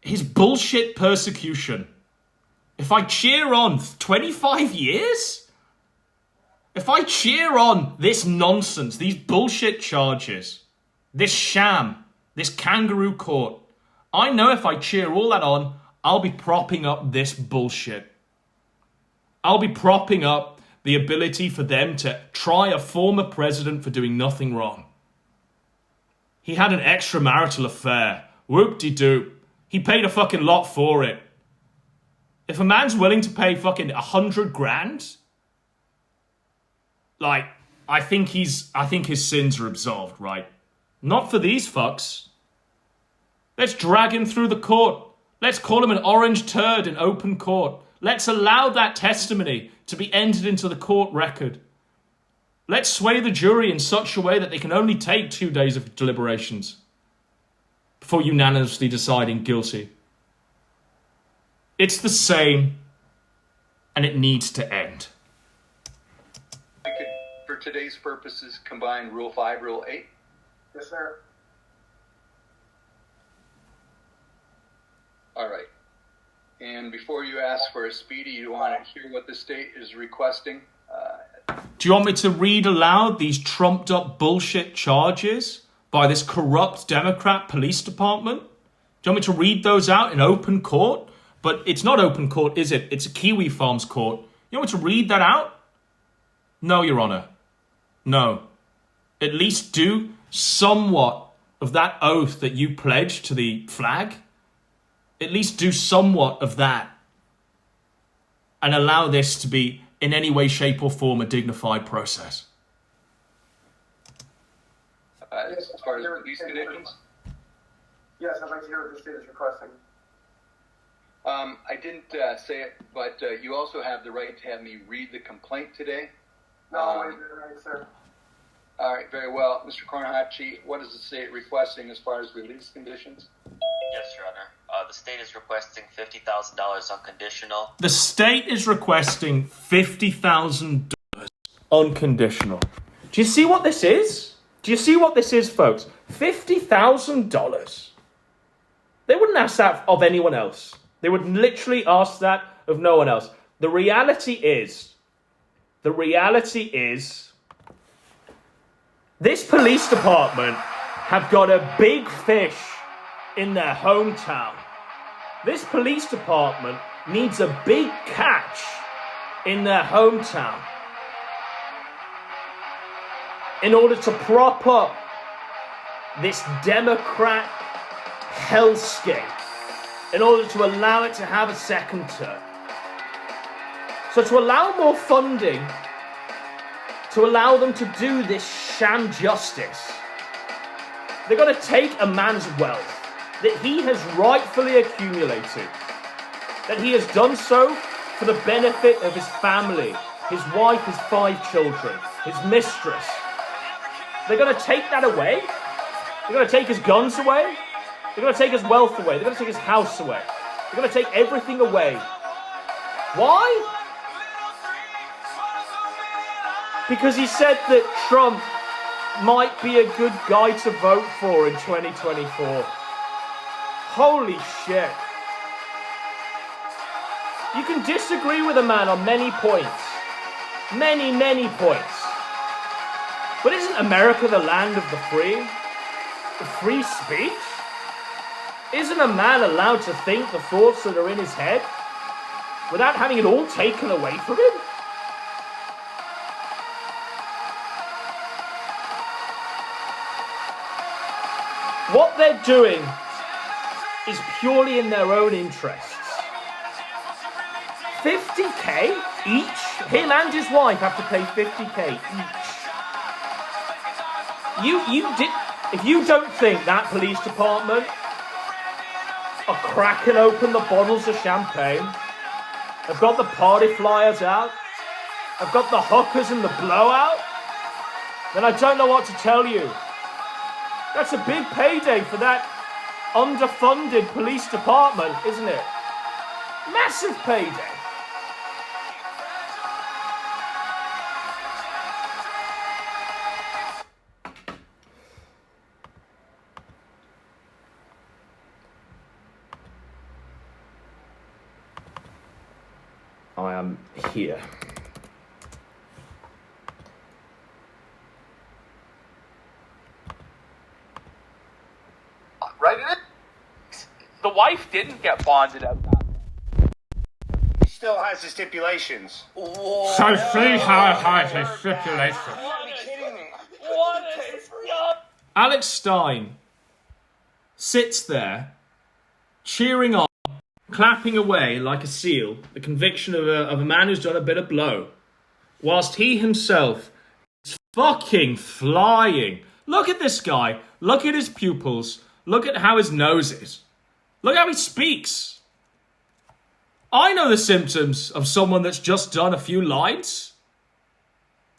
his bullshit persecution, if I cheer on 25 years, if I cheer on this nonsense, these bullshit charges, this sham, this kangaroo court, I know if I cheer all that on, I'll be propping up this bullshit. I'll be propping up the ability for them to try a former president for doing nothing wrong. He had an extramarital affair. Whoop-de-doo. He paid a fucking lot for it. If a man's willing to pay fucking 100 grand, like, I think his sins are absolved, right? Not for these fucks. Let's drag him through the court. Let's call him an orange turd in open court. Let's allow that testimony to be entered into the court record. Let's sway the jury in such a way that they can only take 2 days of deliberations before unanimously deciding guilty. It's the same, and it needs to end. We could, for today's purposes, combine Rule 5, Rule 8. Yes, sir. All right. And before you ask for a speedy, you want to hear what the state is requesting? Do you want me to read aloud these trumped up bullshit charges by this corrupt Democrat police department? Do you want me to read those out in open court? But it's not open court, is it? It's a Kiwi Farms court. You want me to read that out? No, Your Honor. No. At least do somewhat of that oath that you pledged to the flag. At least do somewhat of that. And allow this to be, in any way, shape, or form, a dignified process. As far as release conditions? Yes, I'd like to hear what the state is requesting. I didn't say it, but you also have the right to have me read the complaint today. No, wait, right, sir. All right, very well. Mr. Kornhachi, what is the state requesting as far as release conditions? Yes, Your Honor. The state is requesting $50,000 unconditional. The state is requesting $50,000 unconditional. Do you see what this is? Do you see what this is, folks? $50,000. They wouldn't ask that of anyone else. They would literally ask that of no one else. The reality is, this police department have got a big fish in their hometown. This police department needs a big catch in their hometown in order to prop up this Democrat hellscape, in order to allow it to have a second term. So to allow more funding, to allow them to do this sham justice, they're going to take a man's wealth that he has rightfully accumulated, that he has done so for the benefit of his family, his wife, his 5 children, his mistress. They're going to take that away. They're going to take his guns away. They're going to take his wealth away. They're going to take his house away. They're going to take everything away. Why? Because he said that Trump might be a good guy to vote for in 2024. Holy shit. You can disagree with a man on many points. Many, many points. But isn't America the land of the free? The free speech? Isn't a man allowed to think the thoughts that are in his head without having it all taken away from him? What they're doing is purely in their own interests. 50k each? Him and his wife have to pay 50k each. If you don't think that police department are cracking open the bottles of champagne, have got the party flyers out, have got the hookers and the blowout, then I don't know what to tell you. That's a big payday for that underfunded police department, isn't it? Massive payday. here. Right in it? The wife didn't get bonded out. He still has the stipulations. So see how high his stipulation. You gotta be kidding me. What a scum! Alex Stein sits there, cheering on, clapping away like a seal, the conviction of a man who's done a bit of blow, whilst he himself is fucking flying. Look at this guy. Look at his pupils. Look at how his nose is. Look how he speaks. I know the symptoms of someone that's just done a few lines.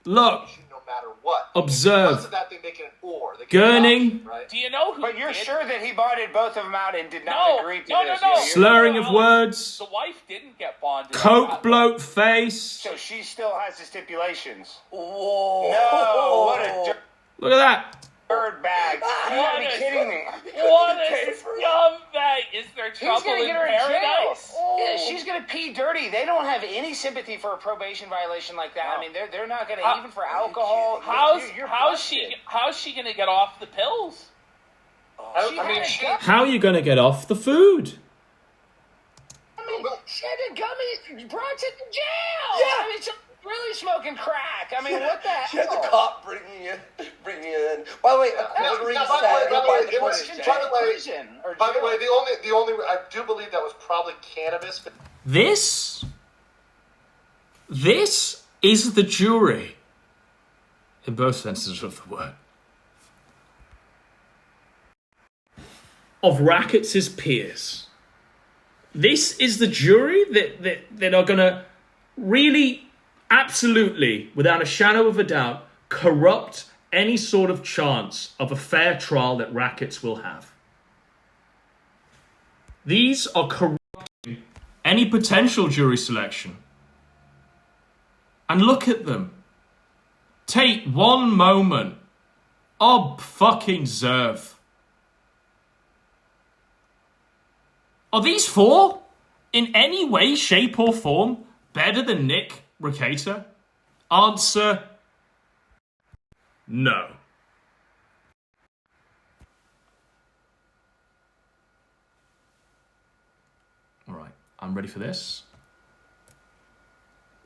Look. No matter what. Observe. Because of that, they make it an or. They Gurning. right? Do you know who? But you're sure that he bonded both of them out and did not agree to this? No. Slurring of words. The wife didn't get bonded. Coke bloat face. So she still has the stipulations. Whoa. No, what a Look at that. bird bag. You gotta be kidding me. What a scumbag! Is there trouble He's gonna in get her in jail. paradise? Yeah, she's gonna pee dirty. They don't have any sympathy for a probation violation like that. I mean, they're not gonna even for alcohol. How's she gonna get off the pills? How are you going to get off the food? She had a gummy brought to the jail. Yeah. I mean, she's really smoking crack. I mean, what the hell? She had the cop bringing you in. By the way, By the way, the only I do believe that was probably cannabis. But This is the jury, in both senses of the word, of Rackets' peers. This is the jury that are going to really, absolutely, without a shadow of a doubt, corrupt any sort of chance of a fair trial that Rackets will have. These are corrupting any potential jury selection. And look at them. Take one moment. Ob-fucking-serve. Are these four, in any way, shape, or form, better than Nick Recator? Answer: no. Alright, I'm ready for this.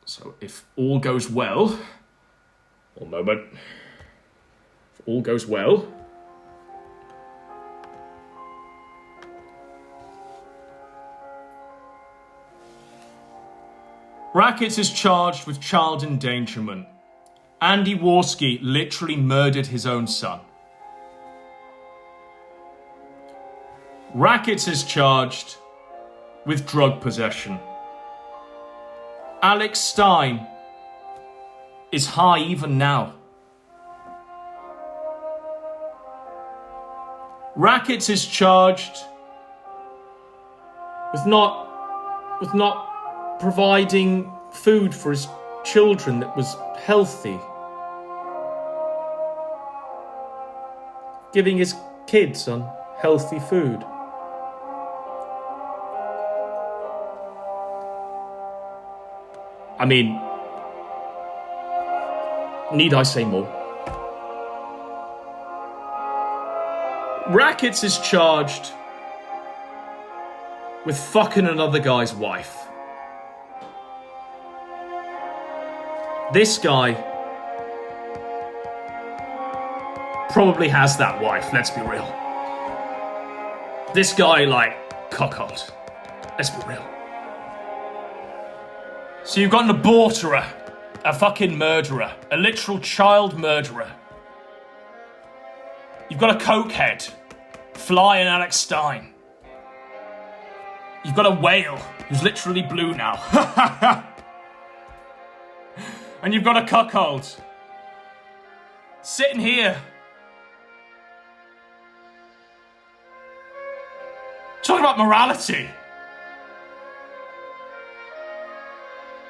So if all goes well, one moment, if all goes well, Rackets is charged with child endangerment. Andy Warski literally murdered his own son. Rackets is charged with drug possession. Alex Stein is high even now. Rackets is charged with not providing food for his children that was healthy. Giving his kids unhealthy food. I mean, need I say more? Rackets is charged with fucking another guy's wife. This guy probably has that wife, let's be real. This guy, cuckold. Let's be real. So you've got an aborterer, a fucking murderer, a literal child murderer. You've got a cokehead, flying Alex Stein. You've got a whale who's literally blue now. And you've got a cuckold sitting here talking about morality,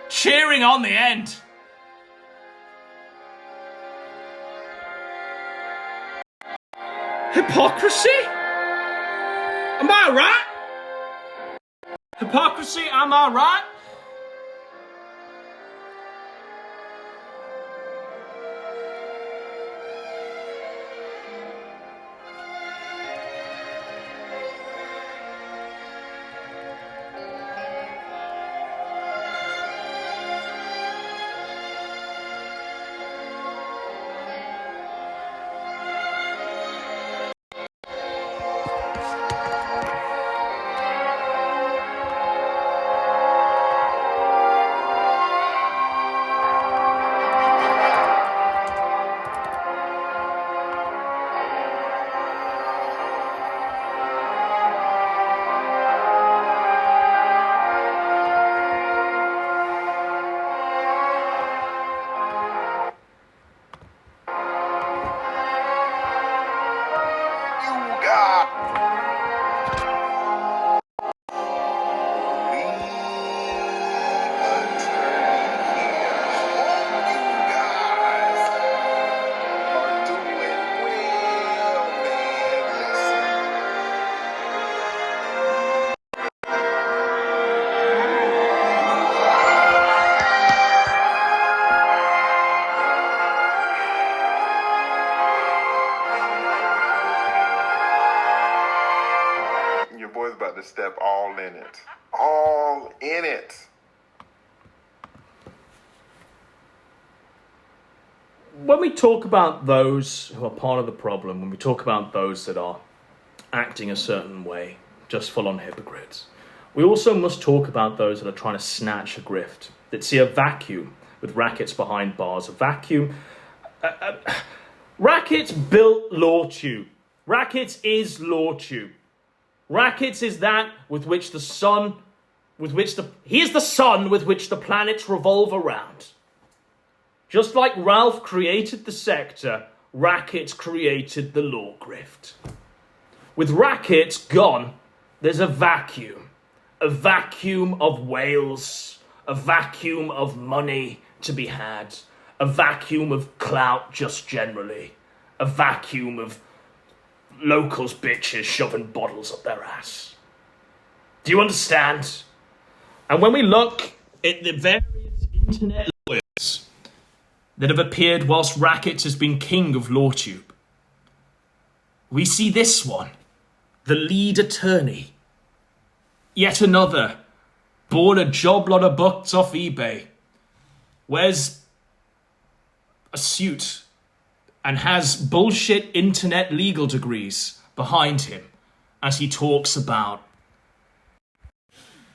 cheering on the end. Hypocrisy? Am I right? Hypocrisy, am I right? when we talk about those who are part of the problem, when we talk about those that are acting a certain way, just full-on hypocrites, we also must talk about those that are trying to snatch a grift, that see a vacuum with rackets behind bars, a vacuum. Rackets built LawTube. Rackets is LawTube. Rackets is that with which the sun, he is the sun with which the planets revolve around. Just like Ralph created the sector, Rackets created the law grift. With Rackets gone, there's a vacuum of whales, a vacuum of money to be had, a vacuum of clout just generally, a vacuum of locals bitches shoving bottles up their ass. Do you understand? And when we look at the various internet lawyers that have appeared whilst Rackets has been king of LawTube, we see this one, the lead attorney. Yet another, bought a job lot of bucks off eBay, wears a suit and has bullshit internet legal degrees behind him as he talks about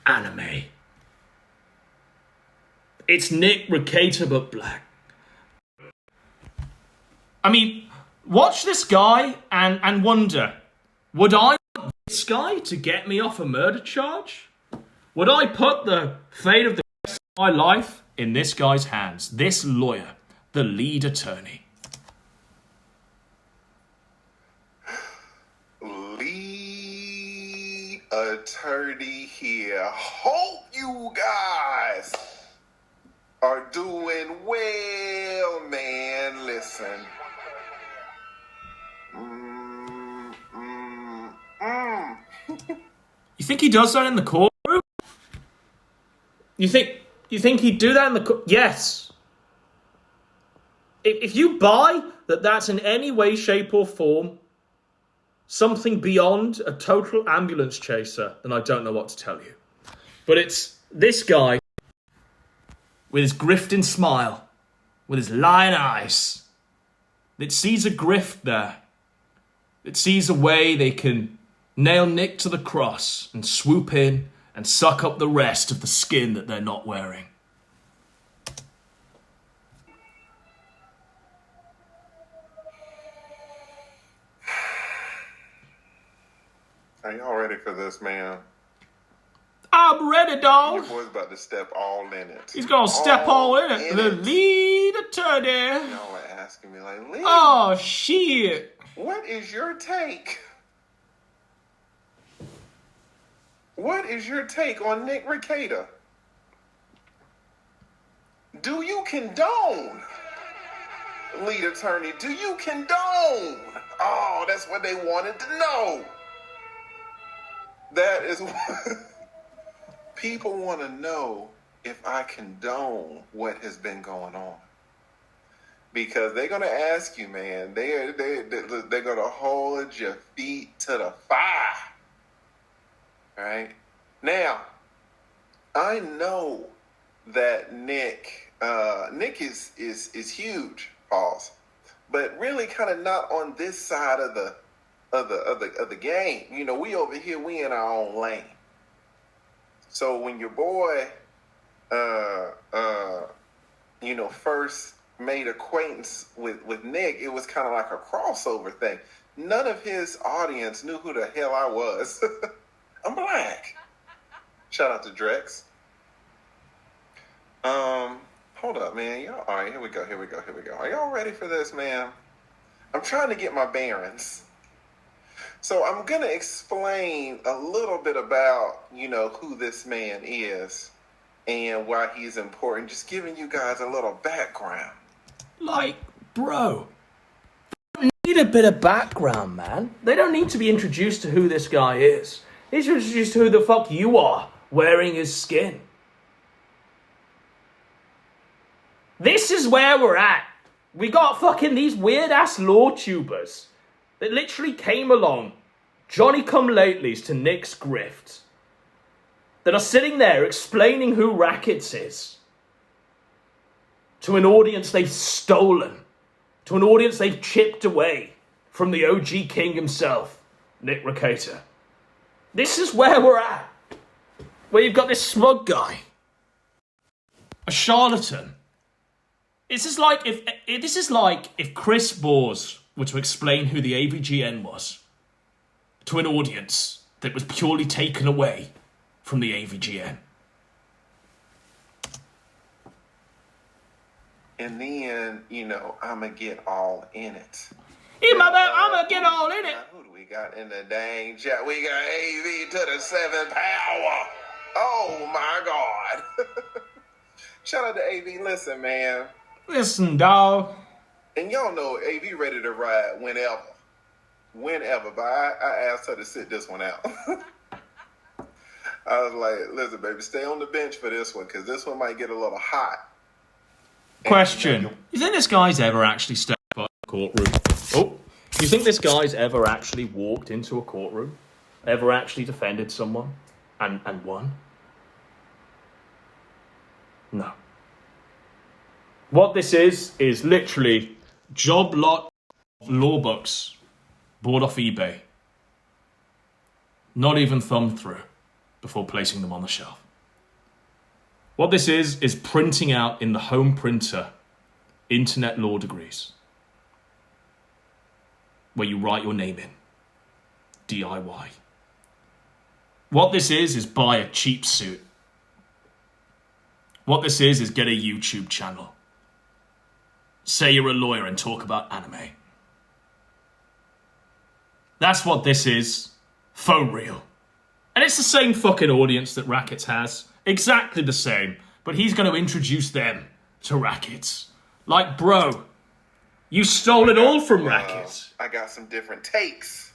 anime. It's Nick Recator but black. I mean, watch this guy and wonder, would I want this guy to get me off a murder charge? Would I put the fate of the rest of my life in this guy's hands? This lawyer, the lead attorney. Lead attorney here. Hope you guys are doing well, man. Listen. You think he does that in the courtroom? You think he'd do that in the court? Yes. If you buy that that's in any way, shape or form something beyond a total ambulance chaser, then I don't know what to tell you. But it's this guy with his grifting smile, with his lion eyes, that sees a grift there, that sees a way they can nail Nick to the cross and swoop in and suck up the rest of the skin that they're not wearing. Are y'all ready for this, man? I'm ready, dog. Your boy's about to step all in it. He's gonna step all in it. The lead attorney. Y'all are asking me like, Lee. Oh, shit. What is your take? What is your take on Nick Recator? Do you condone, lead attorney? Do you condone? Oh, that's what they wanted to know. That is what people want to know, if I condone what has been going on. Because they're going to ask you, man, they're going to hold your feet to the fire. Right? Now, I know that Nick is huge, pause, but really kind of not on this side of the game. You know, we over here, we in our own lane. So when your boy, first made acquaintance with Nick, it was kind of like a crossover thing. None of his audience knew who the hell I was. I'm black. Shout out to Drex. Hold up, man. Y'all, all right, here we go. Are y'all ready for this, man? I'm trying to get my bearings. So I'm going to explain a little bit about, who this man is and why he's important. Just giving you guys a little background. Like, bro, they don't need a bit of background, man. They don't need to be introduced to who this guy is. They should introduce to who the fuck you are wearing his skin. This is where we're at. We got fucking these weird-ass LawTubers that literally came along, Johnny-come-latelys to Nick's grift, that are sitting there explaining who Rackets is to an audience they've stolen to an audience they've chipped away from the OG king himself, Nick Recator. This is where we're at. Where you've got this smug guy, a charlatan. This is like if Chris Bors were to explain who the AVGN was to an audience that was purely taken away from the AVGN. And then, I'ma get all in it. I'ma get all in it. Who do we got in the dang chat? We got AV to the 7th power. Oh my God. Shout out to AV. Listen, man. Listen, dog. And y'all know AV ready to ride whenever. But I asked her to sit this one out. I was like, listen, baby, stay on the bench for this one, because this one might get a little hot. Question. You think this guy's ever actually stepped by a courtroom? Oh. You think this guy's ever actually walked into a courtroom? Ever actually defended someone? And won? No. What this is literally job lot law books bought off eBay. Not even thumbed through before placing them on the shelf. What this is printing out in the home printer internet law degrees, where you write your name in. DIY. What this is buy a cheap suit. What this is get a YouTube channel. Say you're a lawyer and talk about anime. That's what this is. For real. And it's the same fucking audience that Rackets has. Exactly the same. But he's going to introduce them to Rackets. Like, bro, you stole it all from Rackets. I got some different takes.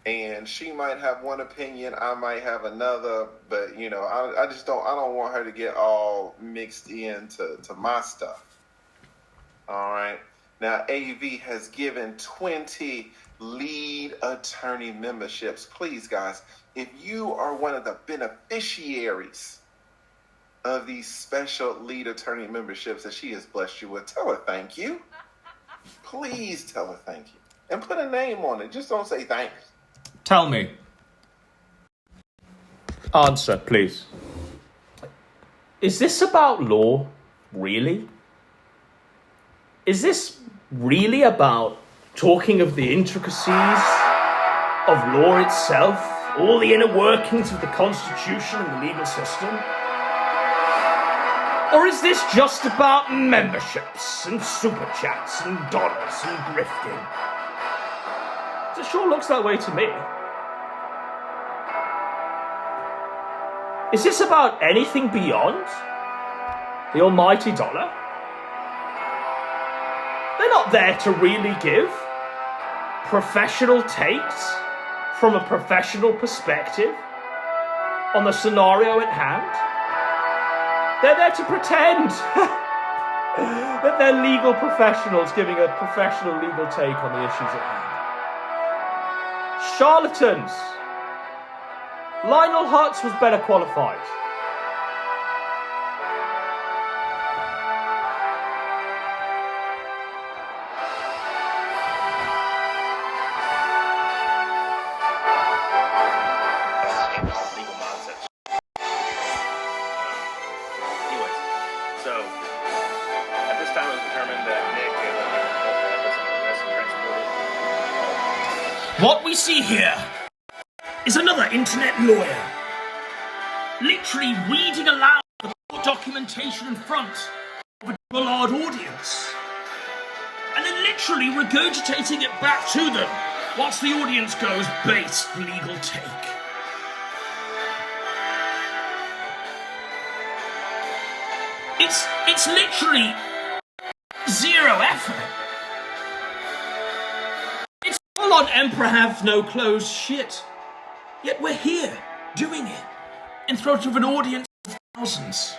And she might have one opinion, I might have another, but I don't want her to get all mixed into my stuff. All right. Now, AV has given 20 lead attorney memberships. Please, guys, if you are one of the beneficiaries of these special lead attorney memberships that she has blessed you with, tell her thank you. Please tell her thank you. And put a name on it. Just don't say thanks. Tell me. Answer, please. Is this about law? Really? Is this really about talking of the intricacies of law itself? All the inner workings of the Constitution and the legal system? Or is this just about memberships and super chats and dollars and grifting? It sure looks that way to me. Is this about anything beyond the almighty dollar? They're not there to really give professional takes from a professional perspective on the scenario at hand. They're there to pretend that they're legal professionals giving a professional legal take on the issues at hand. Charlatans. Lionel Hutz was better qualified. Legal nonsense. Anyways, so at this time it was determined that Nick and transported. What we see here is another internet lawyer literally reading aloud the documentation in front of a Ballard audience and then literally regurgitating it back to them whilst the audience goes base legal take. It's literally zero effort. It's full on Emperor Have No Clothes shit. Yet we're here, doing it, in front of an audience of thousands.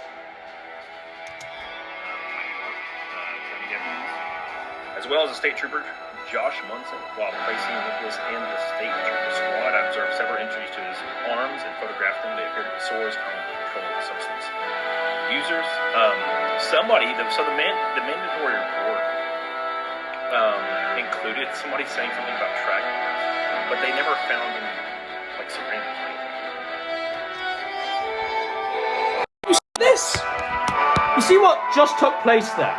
As well as a state trooper, Josh Munson, while placing Nicholas in the state trooper squad, I observed several injuries to his arms and photographed them. They appeared to be sores from controlled substance users. The mandatory report included somebody saying something about track, but they never found him like surrendering. You see this? You see what just took place there?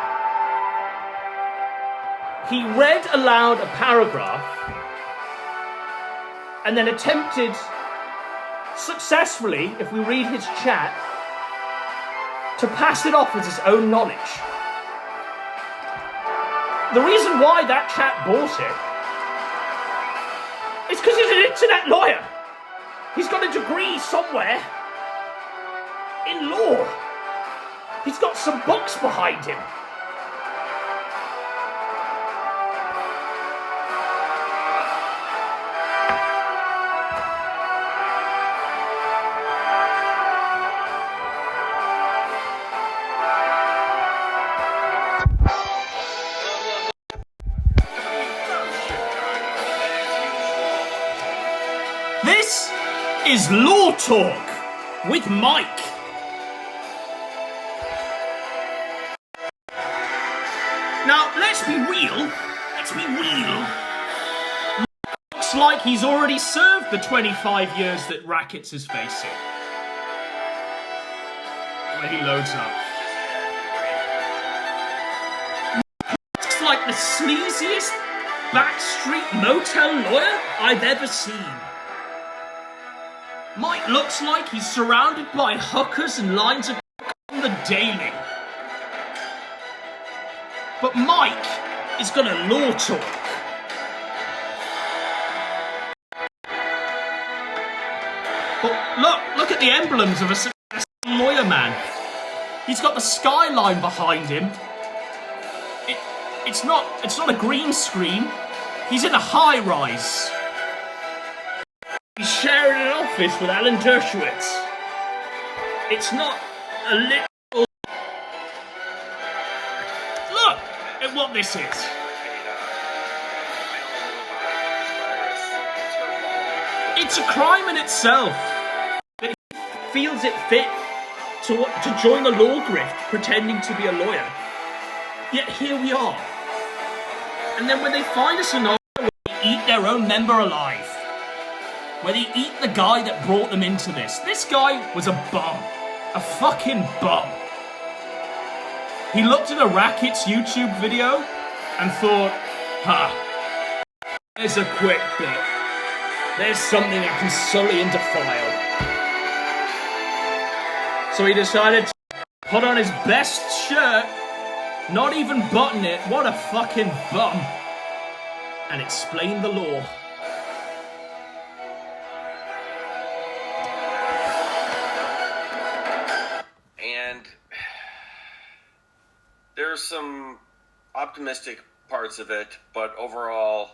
He read aloud a paragraph and then attempted successfully, if we read his chat, to pass it off as his own knowledge. The reason why that chat bought it is because he's an internet lawyer. He's got a degree somewhere in law. He's got some books behind him. This is Law Talk with Mike. Now, let's be real. Looks like he's already served the 25 years that Rackets is facing. When he loads up. Looks like the sleaziest backstreet motel lawyer I've ever seen. Mike looks like he's surrounded by hookers and lines of on the daily. But Mike is gonna law talk. But look at the emblems of a successful lawyer man. He's got the skyline behind him. It's not a green screen. He's in a high rise. He's sharing an office with Alan Dershowitz. It's not a little... Look at what this is. It's a crime in itself that he feels it fit to join the law grift, pretending to be a lawyer. Yet here we are. And then when they find us an officer where they eat their own member alive, where they eat the guy that brought them into this. This guy was a bum. A fucking bum. He looked at a Rackets YouTube video and thought, there's a quick bit. There's something I can sully and defile. So he decided to put on his best shirt, not even button it, what a fucking bum, and explain the law. There's some optimistic parts of it, but overall,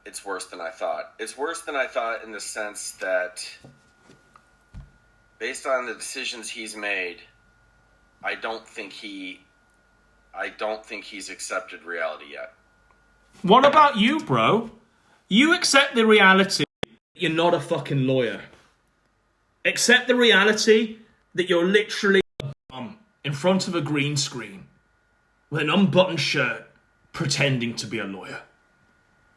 it's worse than I thought. It's worse than I thought in the sense that, based on the decisions he's made, I don't think he's accepted reality yet. What about you, bro? You accept the reality that you're not a fucking lawyer. Accept the reality that you're literally a bum in front of a green screen with an unbuttoned shirt pretending to be a lawyer.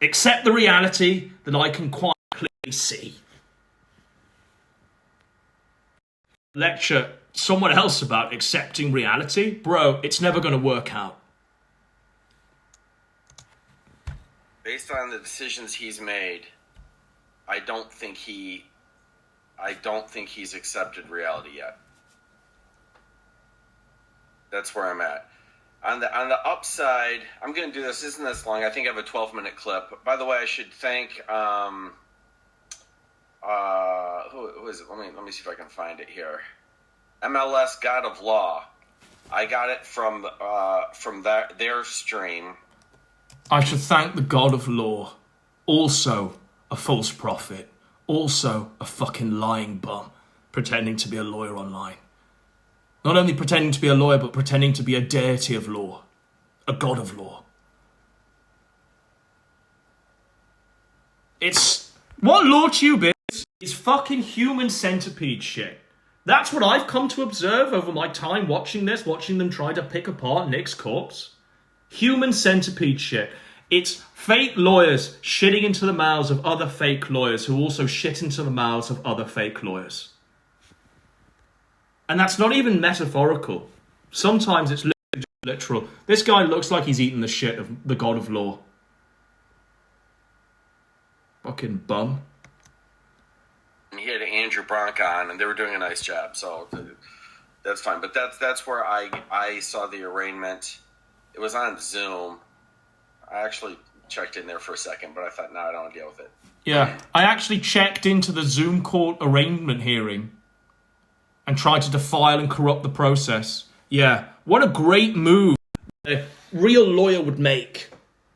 Accept the reality that I can quite clearly see. Lecture someone else about accepting reality, bro, it's never going to work out. Based on the decisions he's made, I don't think he's accepted reality yet. That's where I'm at. On the upside, I'm going to do this. Isn't this long? I think I have a 12-minute clip. By the way, I should thank who is it? Let me see if I can find it here. MLS God of Law. I got it from their stream. I should thank the God of Law, also a false prophet, also a fucking lying bum, pretending to be a lawyer online. Not only pretending to be a lawyer, but pretending to be a deity of law, a God of law. It's what LawTube is fucking human centipede shit. That's what I've come to observe over my time watching this, watching them try to pick apart Nick's corpse. Human centipede shit. It's fake lawyers shitting into the mouths of other fake lawyers who also shit into the mouths of other fake lawyers. And that's not even metaphorical. Sometimes it's literal. This guy looks like he's eating the shit of the god of law. Fucking bum. He had Andrew Bronk on, and they were doing a nice job, so that's fine. But that's where I saw the arraignment. It was on Zoom. I actually checked in there for a second, but I thought, no, I don't want to deal with it. Yeah, I actually checked into the Zoom court arraignment hearing and tried to defile and corrupt the process. Yeah, what a great move a real lawyer would make.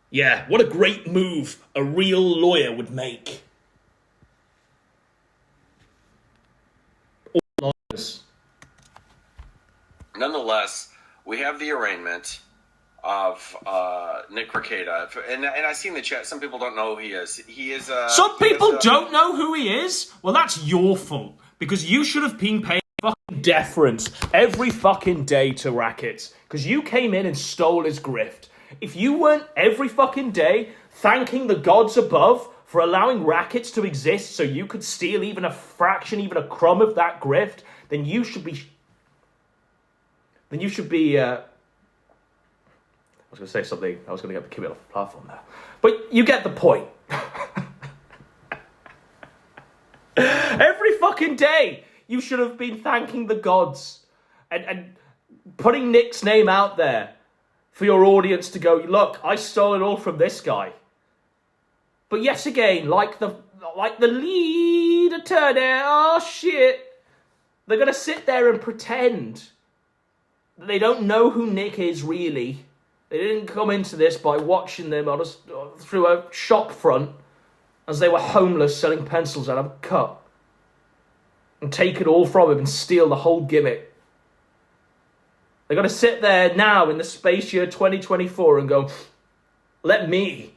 Yeah, what a great move a real lawyer would make. All lawyers. Nonetheless, we have the arraignment of Nick Rekieta, and I see in the chat some people don't know who he is. He is. Some people don't know who he is. Well, that's your fault because you should have been paying fucking deference every fucking day to Rackets because you came in and stole his grift. If you weren't every fucking day thanking the gods above for allowing Rackets to exist so you could steal even a fraction, even a crumb of that grift, then you should be. I was going to say something. I was going to get the Kimmy off the platform there. But you get the point. Every fucking day, you should have been thanking the gods and putting Nick's name out there for your audience to go, look, I stole it all from this guy. But yet again, like the lead attorney, oh shit, they're going to sit there and pretend that they don't know who Nick is really. They didn't come into this by watching them through a shop front as they were homeless selling pencils out of a cup and take it all from him and steal the whole gimmick. They're going to sit there now in the space year 2024 and go, let me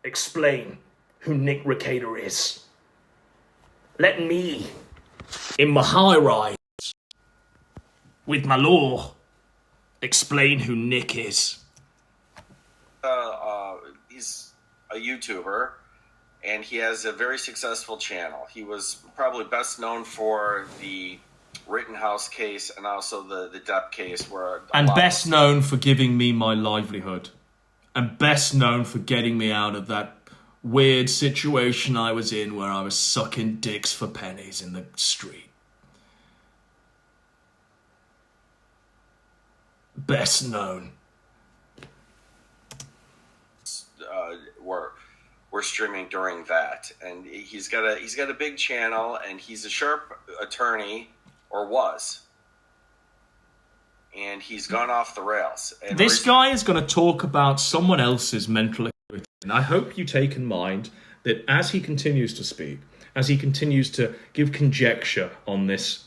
explain who Nick Rekieta is. Let me, in my high rise, with my law, explain who Nick is. He's a YouTuber, and he has a very successful channel. He was probably best known for the Rittenhouse case and also the Depp case. And best known for giving me my livelihood. And best known for getting me out of that weird situation I was in where I was sucking dicks for pennies in the street. Best known. We're streaming during that, and he's got a big channel, and he's a sharp attorney, or was, and he's gone off the rails. And this guy is going to talk about someone else's mental acuity, and I hope you take in mind that as he continues to speak, as he continues to give conjecture on this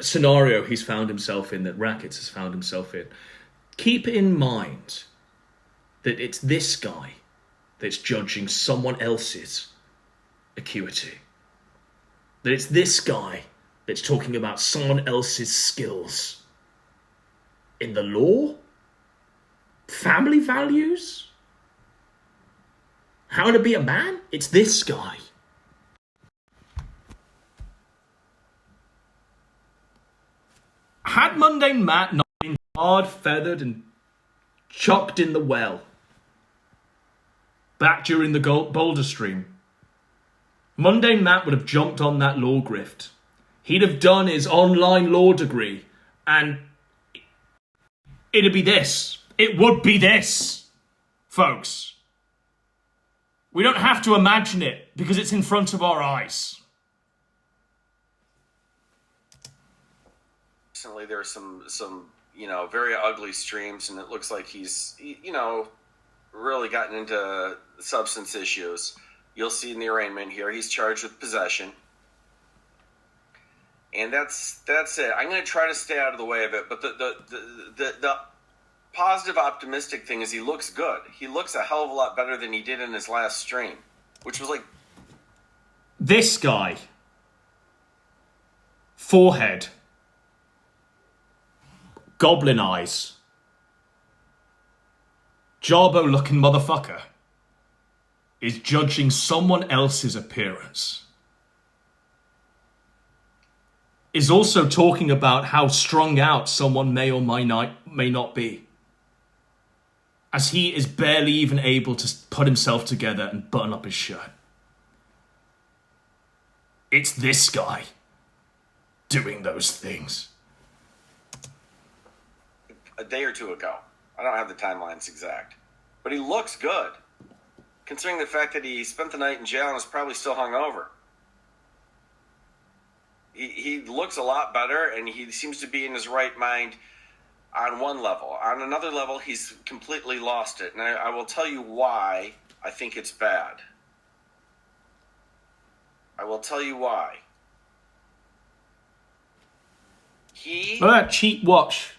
scenario he's found himself in, that Rackets has found himself in, keep in mind that it's this guy that's judging someone else's acuity. That it's this guy that's talking about someone else's skills in the law, family values, how to be a man. It's this guy. Had Mundane Matt not been hard feathered and chucked in the well back during the Boulder stream, Mundane Matt would have jumped on that law grift. He'd have done his online law degree, and it'd be this. It would be this, folks. We don't have to imagine it because it's in front of our eyes. Recently, there are some very ugly streams, and it looks like he's really gotten into substance issues. You'll see in the arraignment here, he's charged with possession. And that's it. I'm going to try to stay out of the way of it, but the positive, optimistic thing is he looks good. He looks a hell of a lot better than he did in his last stream, which was like... This guy. Forehead. Goblin eyes. Jarbo-looking motherfucker is judging someone else's appearance, is also talking about how strung out someone may or may not be, as he is barely even able to put himself together and button up his shirt. It's this guy doing those things. A day or two ago. I don't have the timelines exact. But he looks good, considering the fact that he spent the night in jail and is probably still hungover. He looks a lot better, and he seems to be in his right mind on one level. On another level, he's completely lost it. And I will tell you why I think it's bad. I will tell you why. Look at that cheap watch.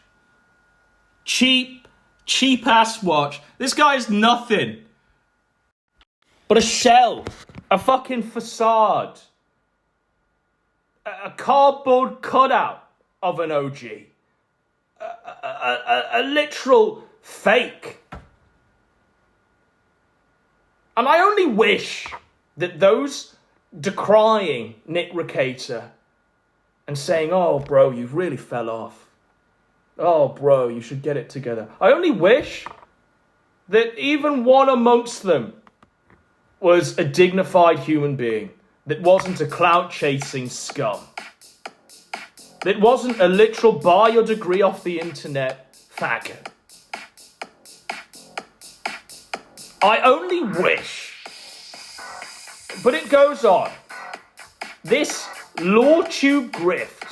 Cheap ass watch. This guy is nothing but a shell, a fucking facade, a cardboard cutout of an OG, a literal fake. And I only wish that those decrying Nick Rekieta and saying, "Oh, bro, you've really fell off. Oh, bro, you should get it together." I only wish that even one amongst them was a dignified human being, that wasn't a clout-chasing scum, that wasn't a literal buy your degree off the internet faggot. I only wish. But it goes on. This LawTube grift,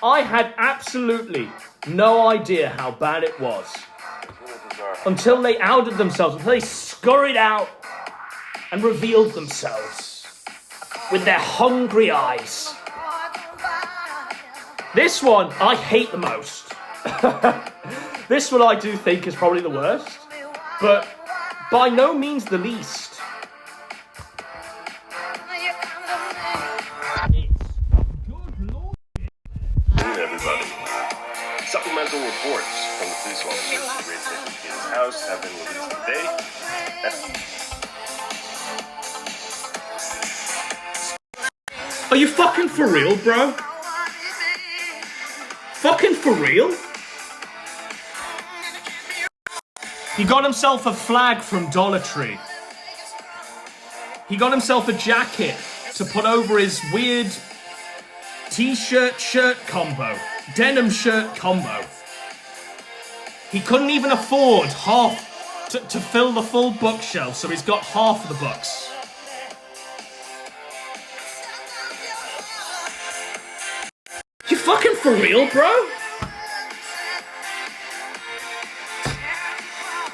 I had absolutely no idea how bad it was until they outed themselves, until they scurried out and revealed themselves with their hungry eyes. This one I hate the most. This one I do think is probably the worst, but by no means the least. Everybody. Supplemental reports from the police officers who raided his house have been released today. Are you fucking for real, bro? Fucking for real? He got himself a flag from Dollar Tree. He got himself a jacket to put over his weird t-shirt shirt combo, denim shirt combo. He couldn't even afford half to fill the full bookshelf, so he's got half of the books. You fucking for real, bro?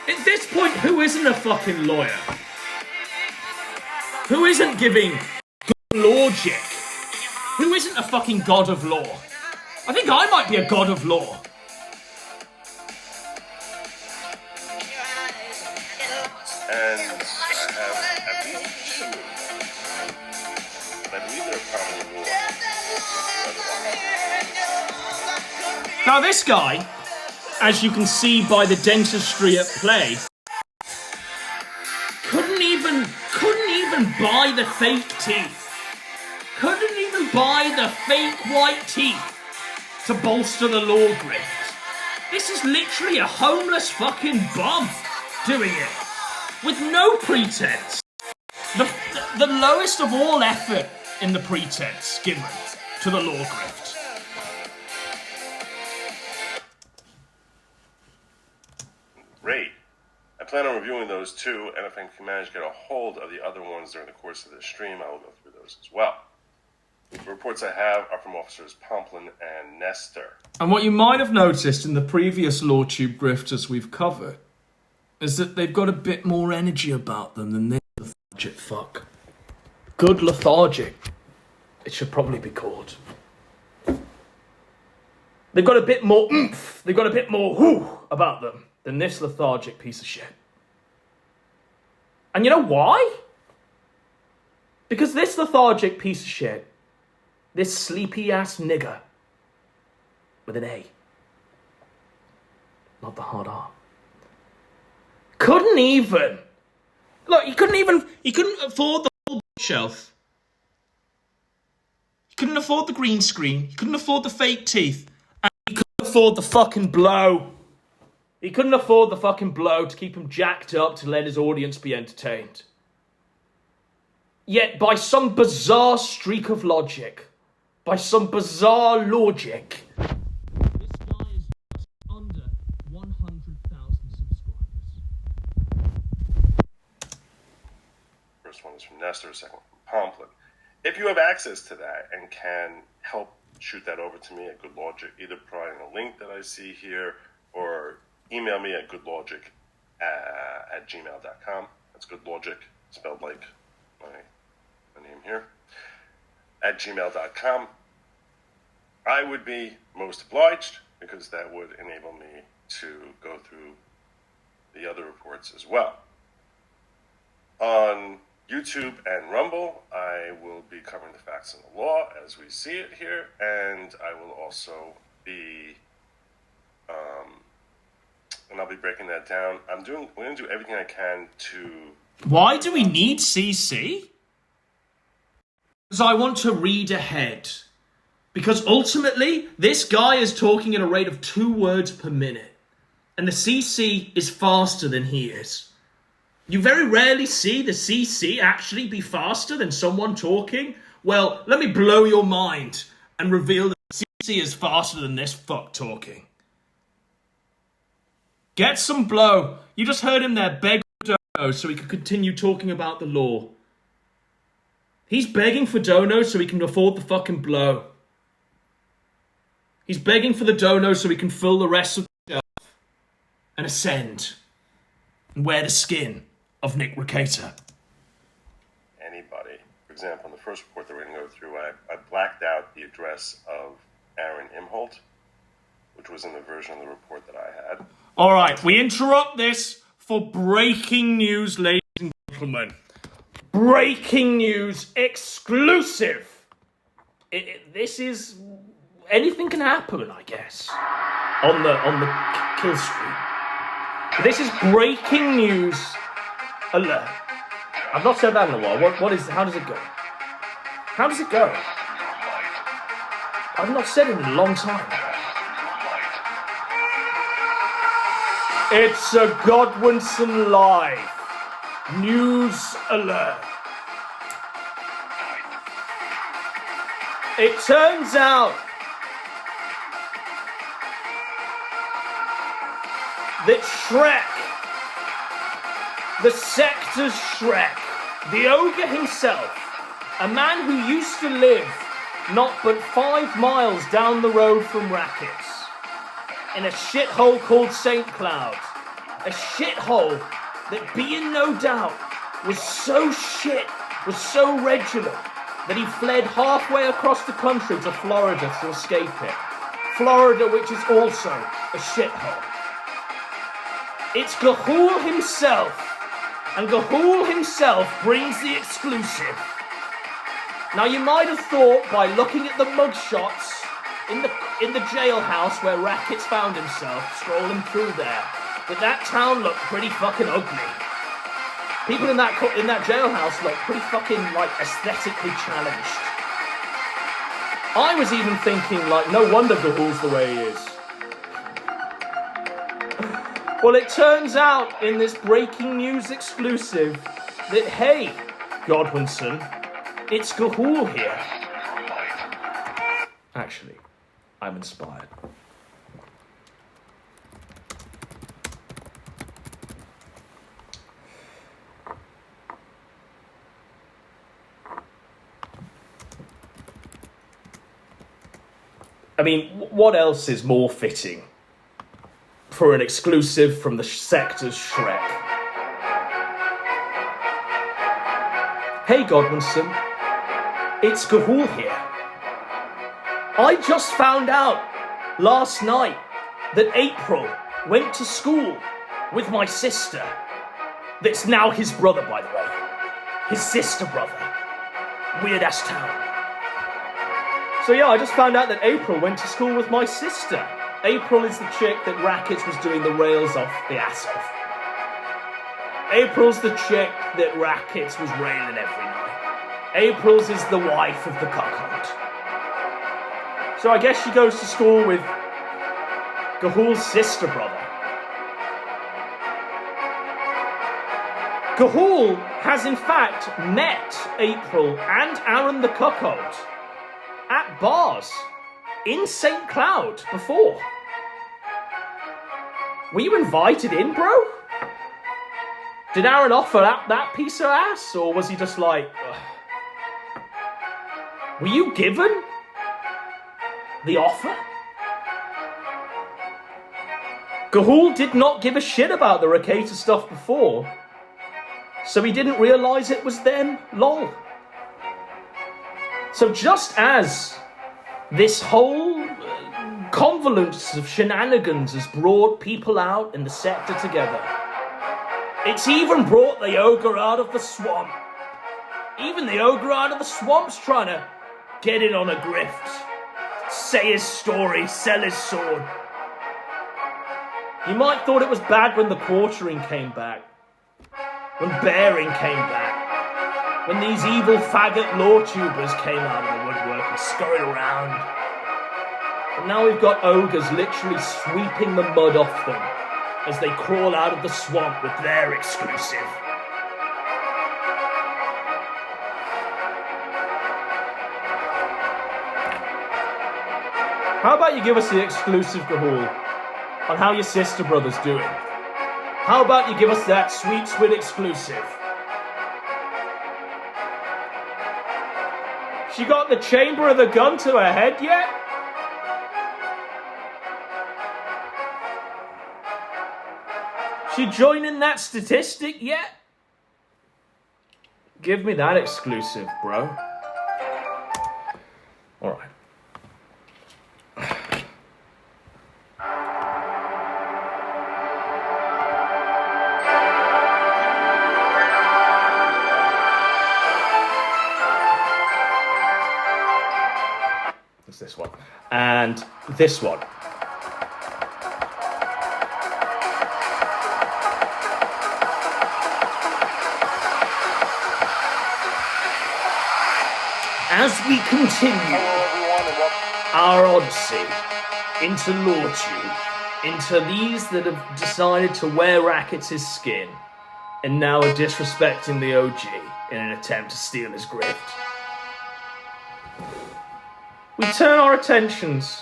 At this point, who isn't a fucking lawyer? Who isn't giving good logic? Who isn't a fucking god of law? I think I might be a god of law. And I have at least two. And I believe there are probably more. Now this guy, as you can see by the dentistry at play, couldn't even buy the fake teeth. Couldn't even buy the fake white teeth to bolster the law grift. This is literally a homeless fucking bum doing it with no pretense. The lowest of all effort in the pretense given to the law grift. Great. I plan on reviewing those too, and if I can manage to get a hold of the other ones during the course of this stream, I will go through those as well. The reports I have are from Officers Pomplin and Nestor. And what you might have noticed in the previous LawTube grifters we've covered is that they've got a bit more energy about them than this lethargic fuck. Good lethargic, it should probably be called. They've got a bit more oomph, they've got a bit more whoo about them than this lethargic piece of shit. And you know why? Because this lethargic piece of shit, this sleepy ass nigger with an A, not the hard R, couldn't even. Look, he couldn't afford the whole bookshelf. He couldn't afford the green screen. He couldn't afford the fake teeth. And he couldn't afford the fucking blow. He couldn't afford the fucking blow to keep him jacked up to let his audience be entertained. Yet, by some bizarre streak of logic, by some bizarre logic, this guy is just under 100,000 subscribers. First one is from Nestor, second one from Pomplin. If you have access to that and can help shoot that over to me at Good Logic, either providing a link that I see here or email me at goodlogic at gmail.com. That's goodlogic, spelled like my name here, at gmail.com. I would be most obliged, because that would enable me to go through the other reports as well. On YouTube and Rumble, I will be covering the facts and the law as we see it here, and I will also be and I'll be breaking that down. I'm going to do everything I can to... Why do we need CC? Because I want to read ahead. Because ultimately, this guy is talking at a rate of 2 words per minute. And the CC is faster than he is. You very rarely see the CC actually be faster than someone talking. Well, let me blow your mind and reveal that the CC is faster than this fuck talking. Get some blow. You just heard him there beg for dono so he could continue talking about the law. He's begging for dono so he can afford the fucking blow. He's begging for the dono so he can fill the rest of the shelf and ascend and wear the skin of Nick Recator. Anybody. For example, in the first report that we're going to go through, I blacked out the address of Aaron Imholt, which was in the version of the report that I had. All right, we interrupt this for breaking news, ladies and gentlemen. Breaking news exclusive. This is... anything can happen, I guess, on the kill stream. This is breaking news alert. I've not said that in a while. What is... how does it go? How does it go? I've not said it in a long time. It's a Godwinson Live news alert. It turns out that Shrek, the Sector's Shrek, the ogre himself, a man who used to live not but 5 miles down the road from Rackets, in a shithole called St. Cloud, a shithole that, being no doubt, was so shit, was so redulent, that he fled halfway across the country to Florida to escape it. Florida, which is also a shithole. It's Gahul himself, and Gahul himself brings the exclusive. Now, you might have thought, by looking at the mugshots in the jailhouse where Rackets found himself, scrolling through there, that town looked pretty fucking ugly. People in that jailhouse look pretty fucking, aesthetically challenged. I was even thinking, no wonder Gahul's the way he is. Well, it turns out in this breaking news exclusive that, hey, Godwinson, it's Gahul here. Actually, I'm inspired. I mean, what else is more fitting for an exclusive from the Sector's Shrek? Hey Godwinson, it's Gahul here. I just found out last night that April went to school with my sister. That's now his brother, by the way. His sister brother. Weird ass town. So yeah, I just found out that April went to school with my sister. April is the chick that Rackets was doing the rails off the ass of. April's the chick that Rackets was railing every night. April's is the wife of the cuckold. So I guess she goes to school with Gahul's sister brother. Gahul has in fact met April and Aaron the cuckold at bars in St. Cloud before. Were you invited in, bro? Did Aaron offer up that piece of ass, or was he just like... Ugh. Were you given the offer? Gahul did not give a shit about the Rakata stuff before, so he didn't realise it was them. Lol. So just as this whole convolence of shenanigans has brought people out in the sector together, it's even brought the ogre out of the swamp. Even the ogre out of the swamp's trying to get in on a grift, say his story, sell his sword. You might thought it was bad when the quartering came back, when Bearing came back, when these evil faggot law tubers came out of the woodwork and scurried around. But now we've got ogres literally sweeping the mud off them as they crawl out of the swamp with their exclusive. How about you give us the exclusive, Gahul, on how your sister brother's doing? How about you give us that sweet, sweet exclusive? She got the chamber of the gun to her head yet? She joining that statistic yet? Give me that exclusive, bro. Alright. It's this one. And this one. As we continue our odyssey into LawTube, into these that have decided to wear Rackets' skin and now are disrespecting the OG in an attempt to steal his grift, we turn our attentions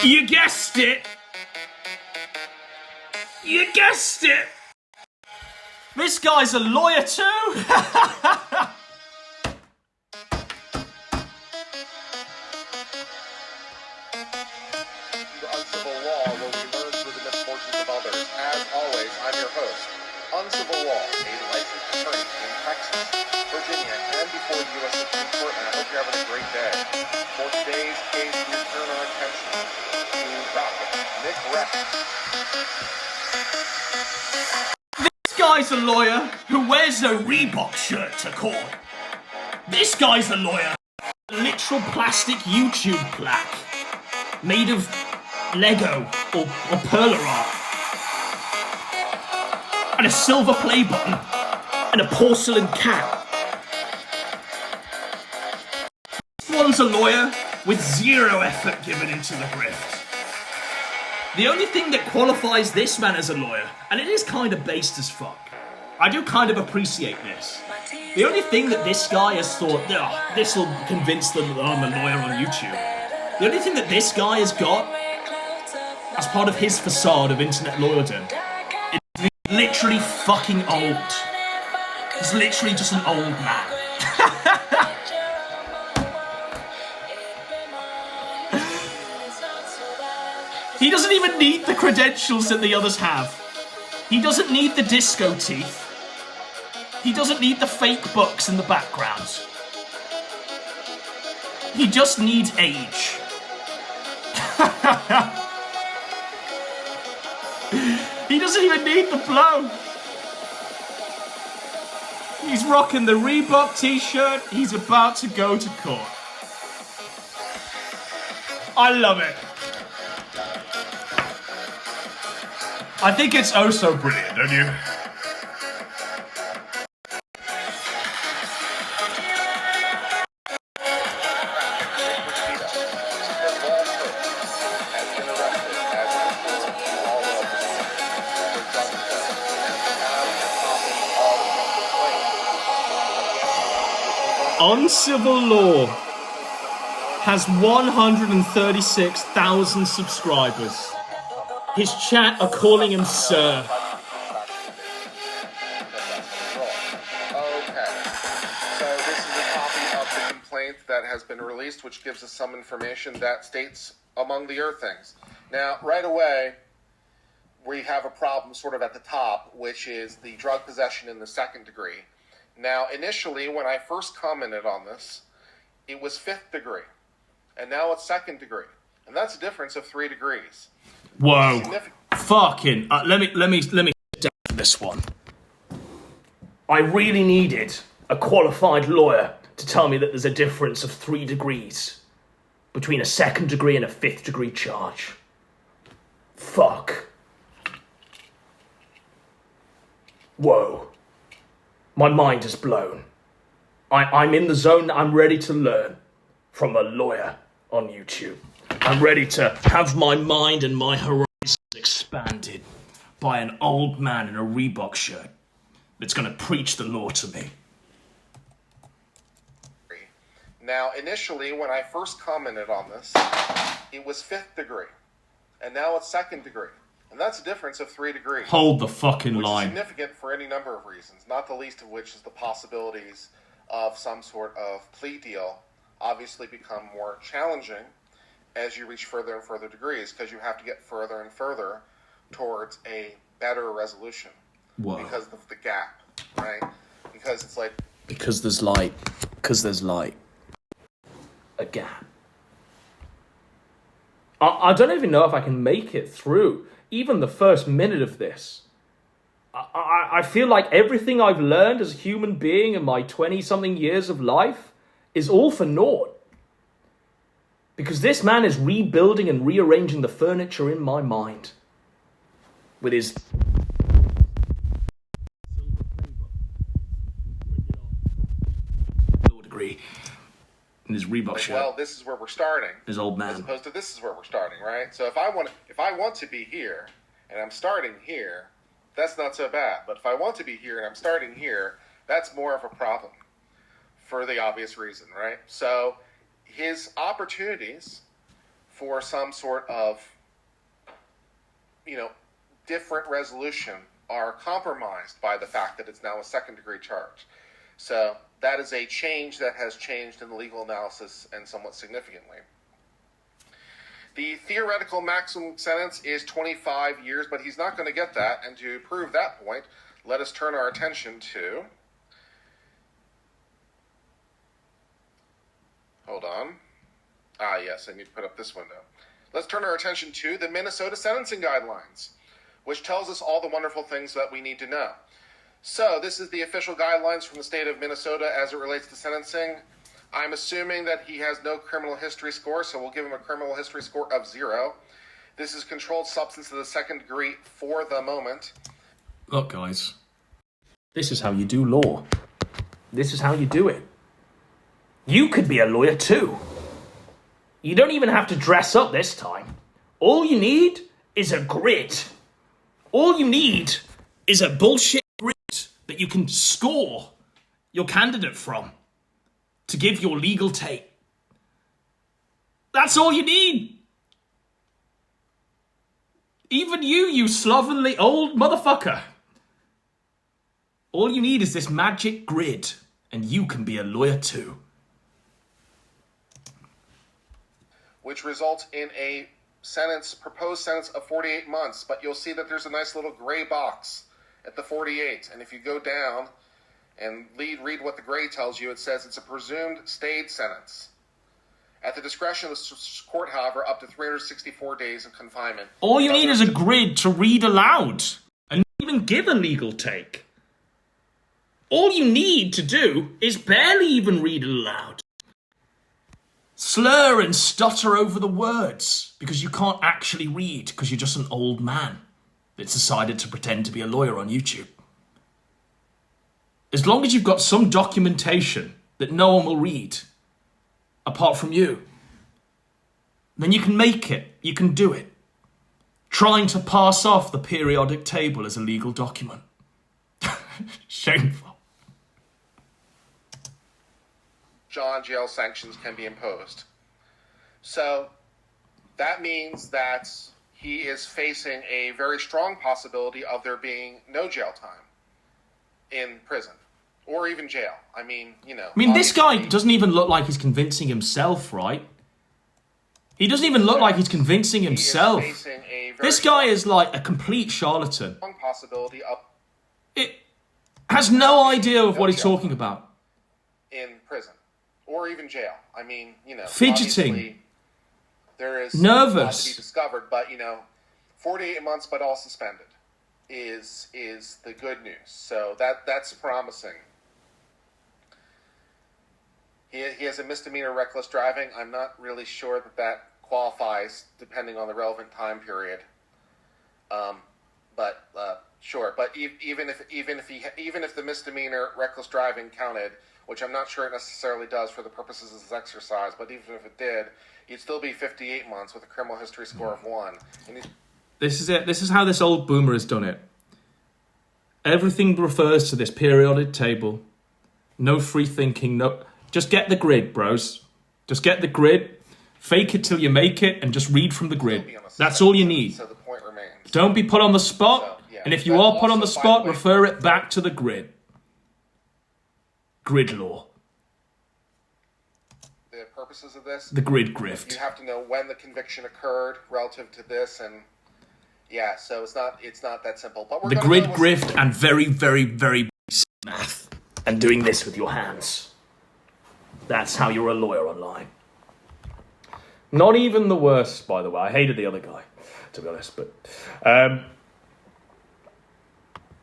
You guessed it! You guessed it! This guy's a lawyer too! The Uncivil Law, where we learn through the misfortunes of others. As always, I'm your host, Uncivil Law, a licensed attorney in Texas, Virginia, and before the U.S. Supreme Court, and I hope you're having a great day. For today's case, we turn our attention to Rocket, Nick Rackets. This guy's a lawyer who wears a Reebok shirt to court. This guy's a lawyer, a literal plastic YouTube plaque made of Lego or perler art, and a silver play button, and a porcelain cat. This one's a lawyer with zero effort given into the grift. The only thing that qualifies this man as a lawyer, and it is kind of based as fuck, I do kind of appreciate this. The only thing that this guy has thought, oh, this will convince them that I'm a lawyer on YouTube. The only thing that this guy has got as part of his facade of internet lawyerdom is literally fucking old. He's literally just an old man. He doesn't even need the credentials that the others have. He doesn't need the disco teeth. He doesn't need the fake books in the background. He just needs age. He doesn't even need the blow. He's rocking the Reebok t-shirt. He's about to go to court. I love it. I think it's oh so brilliant, don't you? Uncivil Law has 136,000 subscribers. His chat are calling him sir. Okay. So this is a copy of the complaint that has been released, which gives us some information that states among the things. Now, right away, we have a problem sort of at the top, which is the drug possession in the second degree. Now, initially, when I first commented on this, it was 5th degree, and now it's 2nd degree, and that's a difference of 3 degrees. Whoa! Fucking! Let me sit down for this one. I really needed a qualified lawyer to tell me that there's a difference of 3 degrees between a 2nd degree and a 5th degree charge. Fuck. Whoa. My mind is blown. I'm in the zone. I'm ready to learn from a lawyer on YouTube. I'm ready to have my mind and my horizons expanded by an old man in a Reebok shirt that's going to preach the law to me. Now, initially, when I first commented on this, it was 5th degree, and now it's 2nd degree. And that's a difference of 3 degrees. Hold the fucking which line. Is significant for any number of reasons, not the least of which is the possibilities of some sort of plea deal obviously become more challenging as you reach further and further degrees, because you have to get further and further towards a better resolution. Whoa. Because of the gap, right? Because it's like... Because there's light. Because there's light. A gap. I don't even know if I can make it through even the first minute of this. I feel like everything I've learned as a human being in my 20-something years of life is all for naught. Because this man is rebuilding and rearranging the furniture in my mind. With his... degree. In his Reebok shirt. Well, this is where we're starting. His old man. As opposed to this is where we're starting, right? So if I want to be here and I'm starting here, that's not so bad. But if I want to be here and I'm starting here, that's more of a problem for the obvious reason, right? So his opportunities for some sort of, different resolution are compromised by the fact that it's now a 2nd degree charge. So that is a change that has changed in the legal analysis and somewhat significantly. The theoretical maximum sentence is 25 years, but he's not going to get that. And to prove that point, let us turn our attention to... Hold on. Yes, I need to put up this window. Let's turn our attention to the Minnesota Sentencing Guidelines, which tells us all the wonderful things that we need to know. So, this is the official guidelines from the state of Minnesota as it relates to sentencing. I'm assuming that he has no criminal history score, so we'll give him a criminal history score of 0. This is controlled substance of the 2nd degree for the moment. Look, guys. This is how you do law. This is how you do it. You could be a lawyer too. You don't even have to dress up this time. All you need is a grid. All you need is a bullshit grid that you can score your candidate from to give your legal take. That's all you need. Even you slovenly old motherfucker. All you need is this magic grid, and you can be a lawyer too. Which results in a proposed sentence of 48 months. But you'll see that there's a nice little gray box at the 48. And if you go down and read what the gray tells you, it says it's a presumed stayed sentence. At the discretion of the court, however, up to 364 days of confinement. All you need is a grid to read aloud and not even give a legal take. All you need to do is barely even read it aloud. Slur and stutter over the words because you can't actually read because you're just an old man that's decided to pretend to be a lawyer on YouTube. As long as you've got some documentation that no one will read, apart from you, then you can make it, you can do it. Trying to pass off the periodic table as a legal document. Shameful. Jail sanctions can be imposed. So that means that he is facing a very strong possibility of there being no jail time in prison or even jail. I mean, this guy doesn't even look like he's convincing himself, right? He doesn't even look like he's convincing himself. This guy is like a complete charlatan. Possibility of it has no idea of what he's talking about. In prison or even jail. I mean, fidgeting. There is nervous a lot to be discovered, but 48 months but all suspended is the good news. So that's promising. He has a misdemeanor reckless driving. I'm not really sure that qualifies depending on the relevant time period. But sure. But even if the misdemeanor reckless driving counted, which I'm not sure it necessarily does for the purposes of this exercise, but even if it did, he'd still be 58 months with a criminal history score of 1. This is it. This is how this old boomer has done it. Everything refers to this periodic table. No free thinking. No, just get the grid, bros. Just get the grid. Fake it till you make it, and just read from the grid. That's all you need. So the point remains. Don't be put on the spot. And if you are put on the spot, refer it back to the grid. Grid law. The purposes of this? The grid grift. You have to know when the conviction occurred relative to this, and so it's not that simple. But the grid grift and very, very, very basic math. And doing this with your hands. That's how you're a lawyer online. Not even the worst, by the way. I hated the other guy, to be honest. But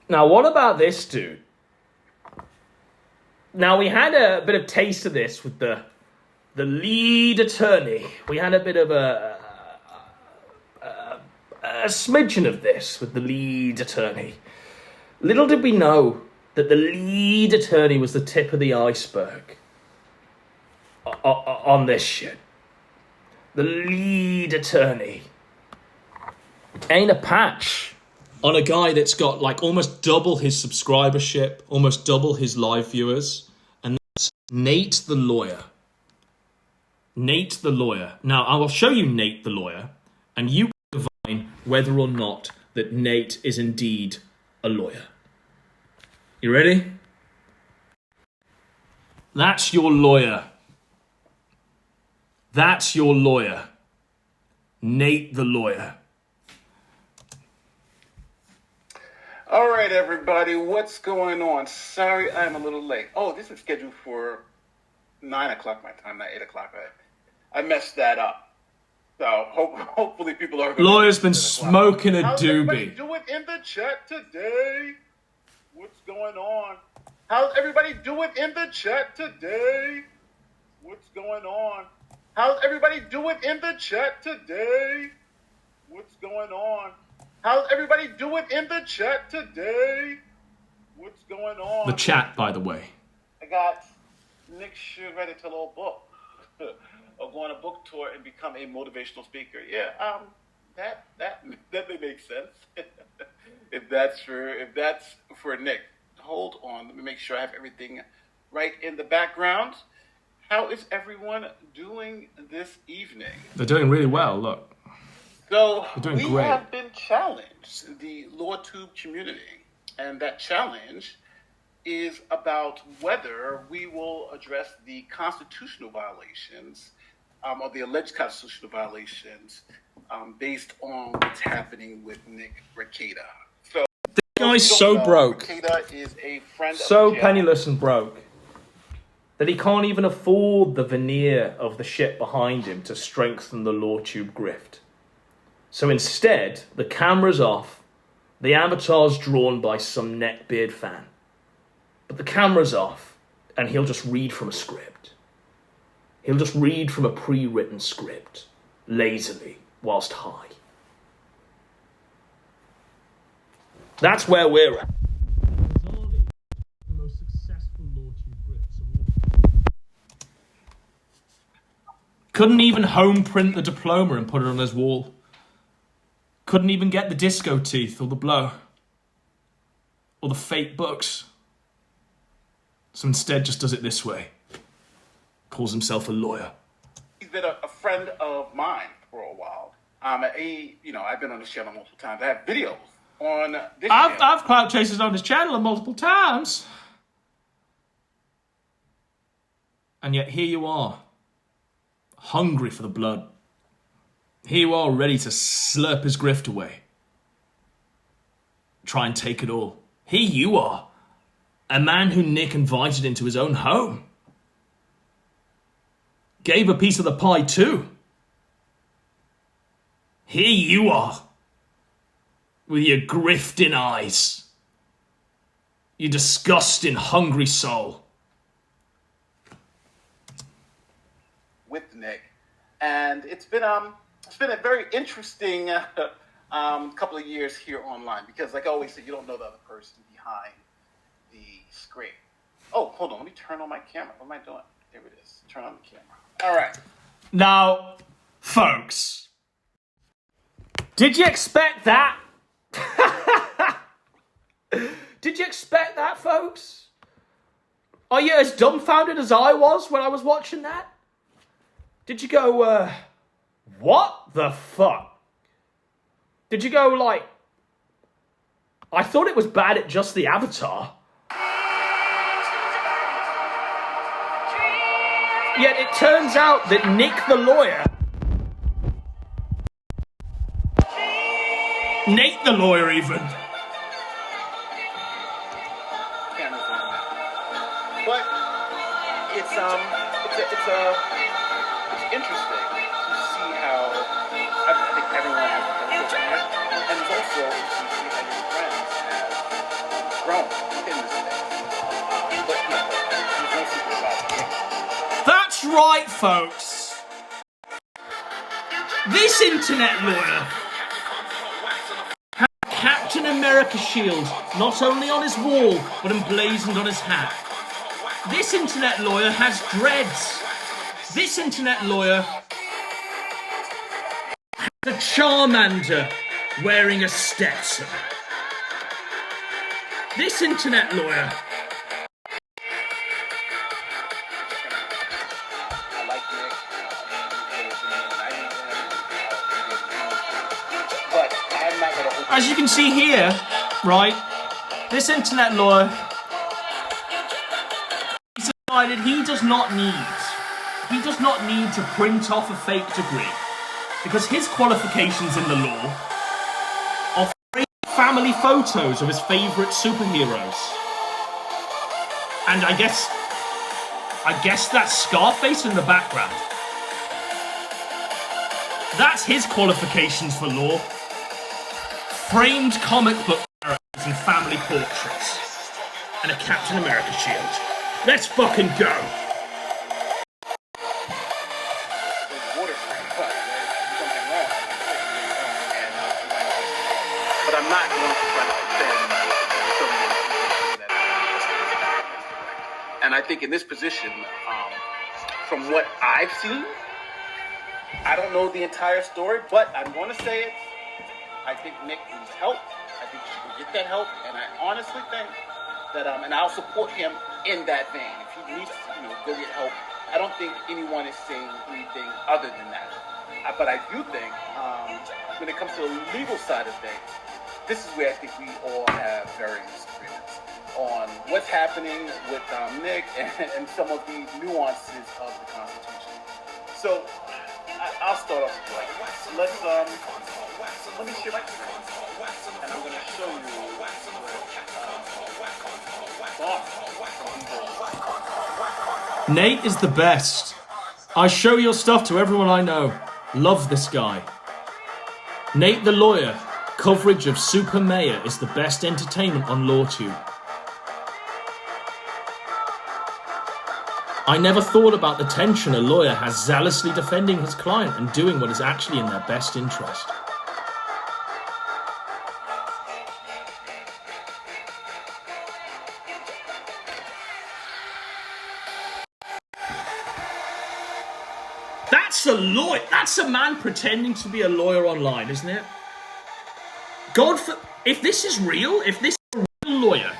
now, what about this dude? Now, we had a bit of taste of this with the lead attorney. We had a bit of a smidgen of this with the lead attorney. Little did we know that the lead attorney was the tip of the iceberg on this shit. The lead attorney ain't a patch on a guy that's got like almost double his subscribership, almost double his live viewers, and that's Nate the lawyer. Nate the lawyer. Now, I will show you Nate the lawyer, and you can divine whether or not that Nate is indeed a lawyer. You ready? That's your lawyer. That's your lawyer. Nate the lawyer. All right, everybody, what's going on? Sorry I'm a little late. Oh, this is scheduled for 9 o'clock my time, not 8 o'clock. I messed that up. So hopefully people are... Lawyer's been smoking a How's everybody doobie. doing in the chat today? What's going on? How's everybody doing in the chat today? What's going on? How's everybody doing in the chat today? What's going on? How's everybody doing in the chat today? What's going on? The chat, by the way. I got Nick should write a little book or go on a book tour and become a motivational speaker. Yeah, that may make sense. if that's for Nick. Hold on, let me make sure I have everything right in the background. How is everyone doing this evening? They're doing really well, look. So They're doing we great. have been challenged, the LawTube community, and that challenge is about whether we will address the constitutional violations, or the alleged constitutional violations, based on what's happening with Nick Rekieta. So, this guy's so broke, Rekieta is a friend so of the jail. penniless and broke, that he can't even afford the veneer of the shit behind him to strengthen the LawTube grift. So instead, the camera's off, the avatar's drawn by some neckbeard fan. But the camera's off, and he'll just read from a script. He'll just read from a pre-written script, lazily, whilst high. That's where we're at. The most successful LawTube grifts of all. Couldn't even home print the diploma and put it on his wall. Couldn't even get the disco teeth or the blow. Or the fake books. So instead just does it this way. Calls himself a lawyer. He's been a friend of mine for a while. I've been on this channel multiple times. I have videos on this channel. I've clout chasers on his channel multiple times. And yet here you are. Hungry for the blood. Here you are ready to slurp his grift away. Try and take it all. Here you are. A man who Nick invited into his own home. Gave a piece of the pie too. Here you are. With your grifting eyes. You disgusting, hungry soul. With Nick. And it's been a very interesting couple of years here online. Because like I always say, you don't know the other person behind the screen. Oh, hold on. Let me turn on my camera. What am I doing? There it is. Turn on the camera. All right. Now, folks, did you expect that? Did you expect that, folks? Are you as dumbfounded as I was when I was watching that? Did you go, what the fuck? Did you go like, I thought it was bad at just the avatar. Yet it turns out that Nick the lawyer, Nate the lawyer even, but it's interesting to see how I think everyone has grown, and it's also to see how your friends have grown in this space. But there's no secret about it. That's right, folks. This internet lawyer has a Captain America shield not only on his wall, but emblazoned on his hat. This internet lawyer has dreads. This internet lawyer has a Charmander wearing a Stetson. This internet lawyer as you can see here, right, this internet lawyer decided he does not need to print off a fake degree because his qualifications in the law are family photos of his favourite superheroes. And I guess that's Scarface in the background. That's his qualifications for law. Framed comic book characters and family portraits. And a Captain America shield. Let's fucking go! But I'm not going to try to defend someone. And I think in this position, from what I've seen, I don't know the entire story, but I'm going to say it. I think Nick needs help. I think he should get that help, and I honestly think that, and I'll support him in that vein. If he needs to, go get help, I don't think anyone is saying anything other than that. But I do think, when it comes to the legal side of things, this is where I think we all have varying disagreements on what what's happening with Nick and some of the nuances of the Constitution. So I'll start off like let me share my screen, and I'm going to show you Nate is the best. I show your stuff to everyone I know. Love this guy. Nate the Lawyer. Coverage of Super Mayor is the best entertainment on LawTube. I never thought about the tension a lawyer has zealously defending his client and doing what is actually in their best interest. That's a lawyer. That's a man pretending to be a lawyer online, isn't it? If this is real, if this is a real lawyer,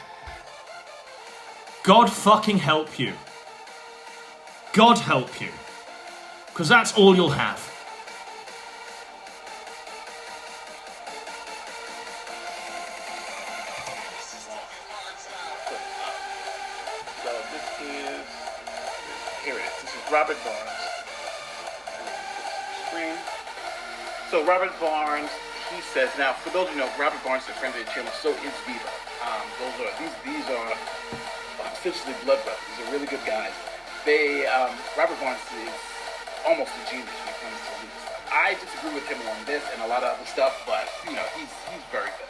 God fucking help you. God help you. Because that's all you'll have. So this is, here it is. This is Robert Barnes. Screen. So Robert Barnes, he says, now for those of you who know, Robert Barnes is a friend of the channel, so is Viva. These are essentially blood brothers. These are really good guys. Robert Barnes is almost a genius when it comes to legal. I disagree with him on this and a lot of other stuff, but he's very good.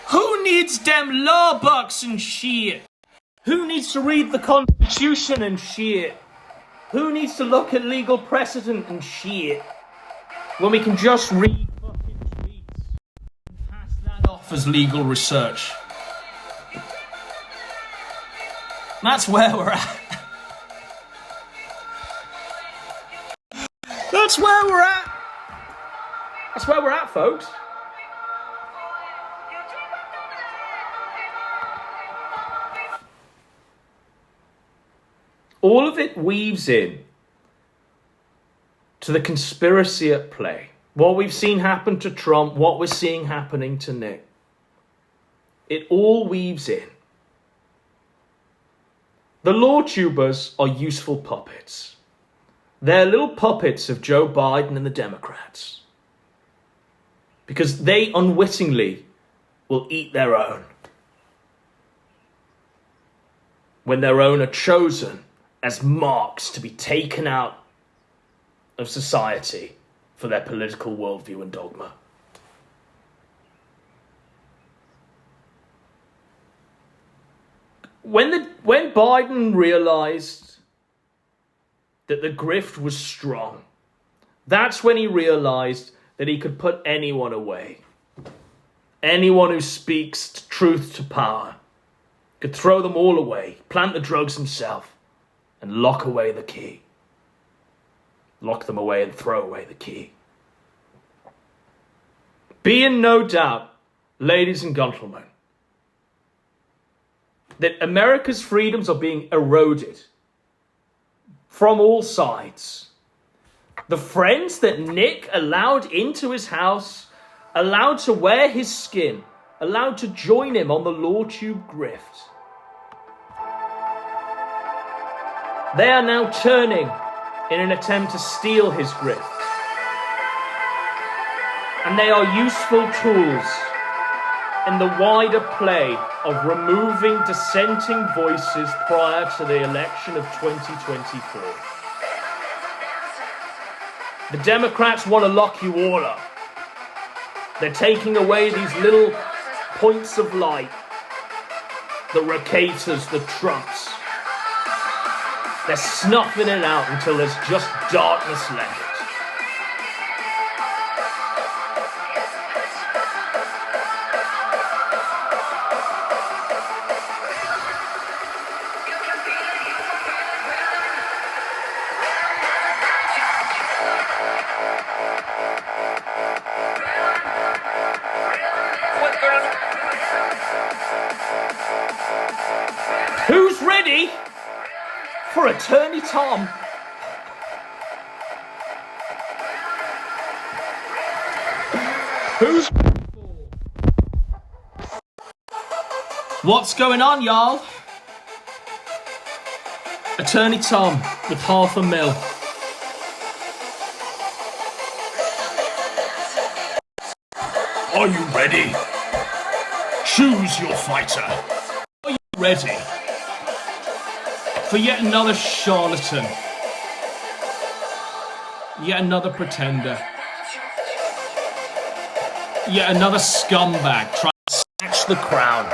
Who needs them law books and shit? Who needs to read the Constitution and shit? Who needs to look at legal precedent and shit? When we can just read fucking tweets and pass that off as legal research. That's where we're at. That's where we're at. That's where we're at, folks. All of it weaves in to the conspiracy at play. What we've seen happen to Trump, what we're seeing happening to Nick. It all weaves in. The LawTubers are useful puppets. They're little puppets of Joe Biden and the Democrats. Because they unwittingly will eat their own. When their own are chosen as marks to be taken out of society for their political worldview and dogma. When Biden realized that the grift was strong, that's when he realized that he could put anyone away. Anyone who speaks truth to power could throw them all away, plant the drugs himself, and lock away the key. Lock them away and throw away the key. Be in no doubt, ladies and gentlemen, that America's freedoms are being eroded from all sides. The friends that Nick allowed into his house, allowed to wear his skin, allowed to join him on the LawTube grift, they are now turning in an attempt to steal his grift. And they are useful tools in the wider play of removing dissenting voices prior to the election of 2024. The Democrats want to lock you all up. They're taking away these little points of light. The Rocators, the Trumps. They're snuffing it out until there's just darkness left. Who's ready for Attorney Tom? Who's... What's going on, y'all? Attorney Tom with $500,000. Are you ready? Choose your fighter. Are you ready for yet another charlatan? Yet another pretender. Yet another scumbag trying to snatch the crown.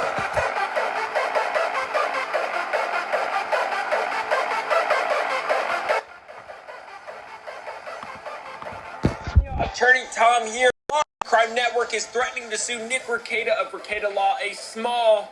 Attorney Tom here. Crime Network is threatening to sue Nick Rekieta of Rekieta Law, a small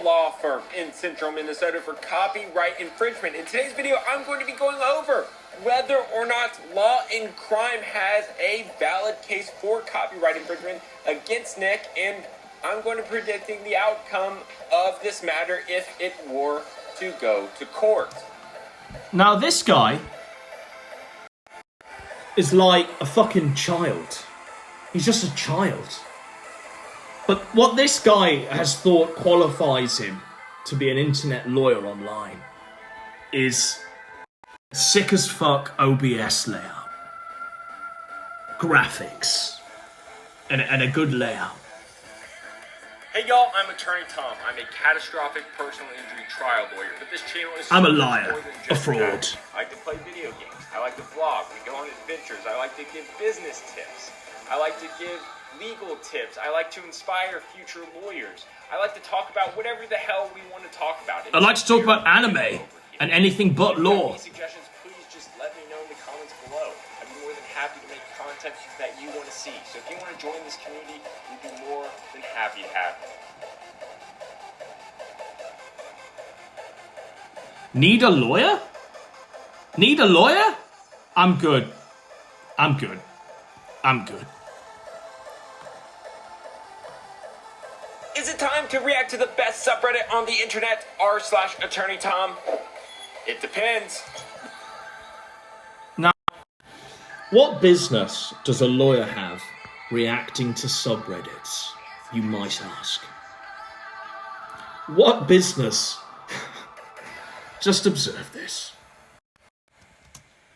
law firm in central Minnesota for copyright infringement. In today's video, I'm going to be going over whether or not Law and Crime has a valid case for copyright infringement against Nick, and I'm going to be predicting the outcome of this matter if it were to go to court. Now this guy is like a fucking child. He's just a child. But what this guy has thought qualifies him to be an internet lawyer online is sick as fuck OBS layout, graphics, and a good layout. Hey y'all, I'm Attorney Tom. I'm a catastrophic personal injury trial lawyer, but this channel is I'm a so much liar, more than a just fraud. that. I like to play video games. I like to vlog. We go on adventures. I like to give business tips. I like to give legal tips. I like to inspire future lawyers. I like to talk about whatever the hell we want to talk about. I like to talk about anime and anything but law. Any suggestions, please just let me know in the comments below. I'd be more than happy to make content that you want to see. So if you want to join this community, we'd be more than happy to have you. Need a lawyer? Need a lawyer? I'm good. I'm good. I'm good. Is it time to react to the best subreddit on the internet, r/Attorney Tom? It depends. Now, what business does a lawyer have reacting to subreddits, you might ask? What business? Just observe this.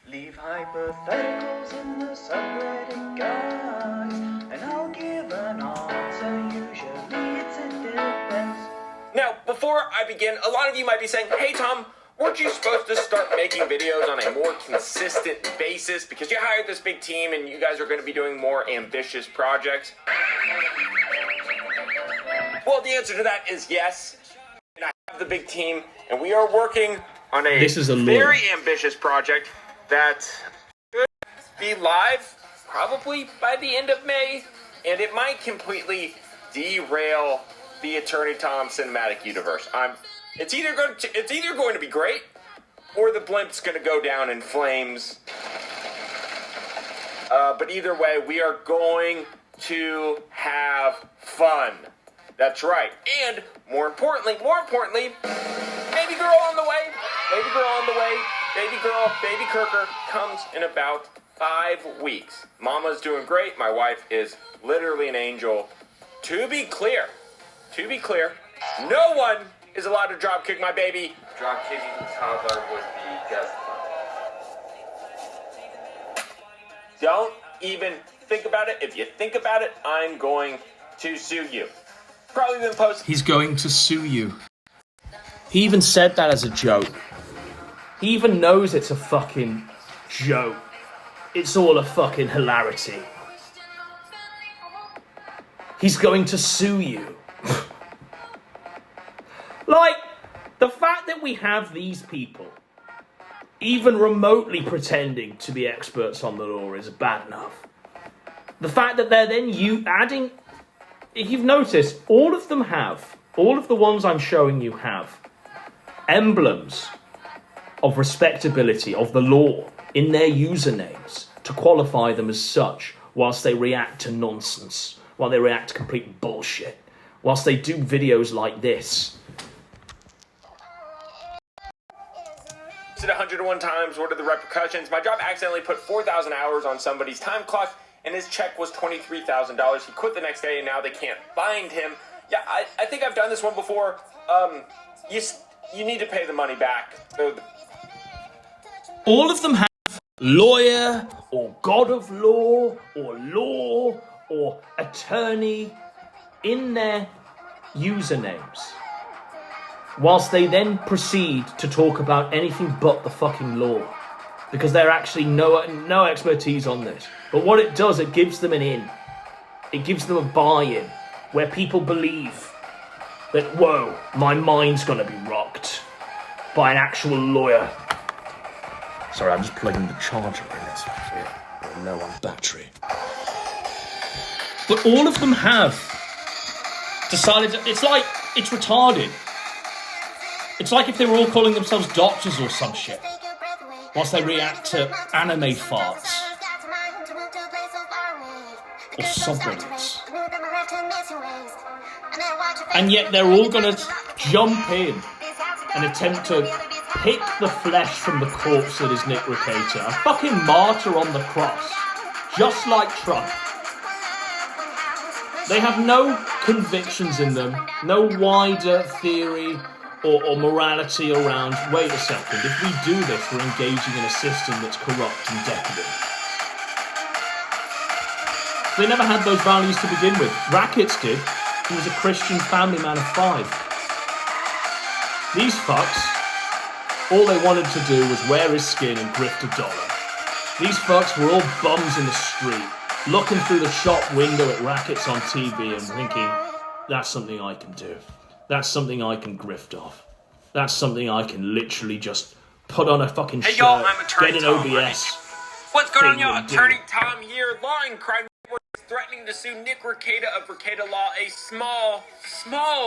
Leave hypotheticals in the subreddit, guys, and I'll give an answer. Usually it's a depends. Now, before I begin, a lot of you might be saying, hey Tom, weren't you supposed to start making videos on a more consistent basis because you hired this big team and you guys are going to be doing more ambitious projects? Well, the answer to that is yes. And I have the big team, and we are working on a very ambitious project that should be live probably by the end of May, and it might completely derail the Attorney Tom cinematic universe. It's either going to be great, or the blimp's going to go down in flames. But either way, we are going to have fun. That's right. And more importantly, baby girl on the way. Baby girl on the way. Baby girl, baby Kirker comes in about 5 weeks. Mama's doing great. My wife is literally an angel. To be clear, no one is allowed to dropkick my baby. Dropkicking the toddler would be just fun. Don't even think about it. If you think about it, I'm going to sue you. Probably been posted. He's going to sue you. He even said that as a joke. He even knows it's a fucking joke. It's all a fucking hilarity. He's going to sue you. Like, the fact that we have these people even remotely pretending to be experts on the law is bad enough. The fact that they're then adding... If you've noticed, all of the ones I'm showing you have emblems of respectability, of the law, in their usernames to qualify them as such, whilst they react to nonsense, while they react to complete bullshit, whilst they do videos like this. Said 101 times, what are the repercussions? My job accidentally put 4,000 hours on somebody's time clock, and his check was $23,000. He quit the next day, and now they can't find him. Yeah, I think I've done this one before. You need to pay the money back. All of them have lawyer or god of law or attorney in their usernames, whilst they then proceed to talk about anything but the fucking law, because they're actually no expertise on this. But what it does, it gives them an in. It gives them a buy-in where people believe that, whoa, my mind's gonna be rocked by an actual lawyer. Sorry, I'm just plugging the charger in. It's low on battery. But all of them have decided to, it's retarded. It's like if they were all calling themselves doctors or some shit, whilst they react to anime farts or subreddits. And yet they're all gonna jump in and attempt to pick the flesh from the corpse that is Nick Rekieta, a fucking martyr on the cross, just like Trump. They have no convictions in them, no wider theory or morality around, wait a second, if we do this, we're engaging in a system that's corrupt and decadent. They never had those values to begin with. Rackets did. He was a Christian family man of 5. These fucks, all they wanted to do was wear his skin and grift $1. These fucks were all bums in the street, looking through the shop window at Rackets on TV and thinking, that's something I can do. That's something I can grift off. That's something I can literally just put on a fucking shirt, y'all, I'm Attorney get an Tom, OBS. right? What's going on, thing y'all? and do Attorney it. Tom here. Law and Crime Network is threatening to sue Nick Rekieta of Rekieta Law, a small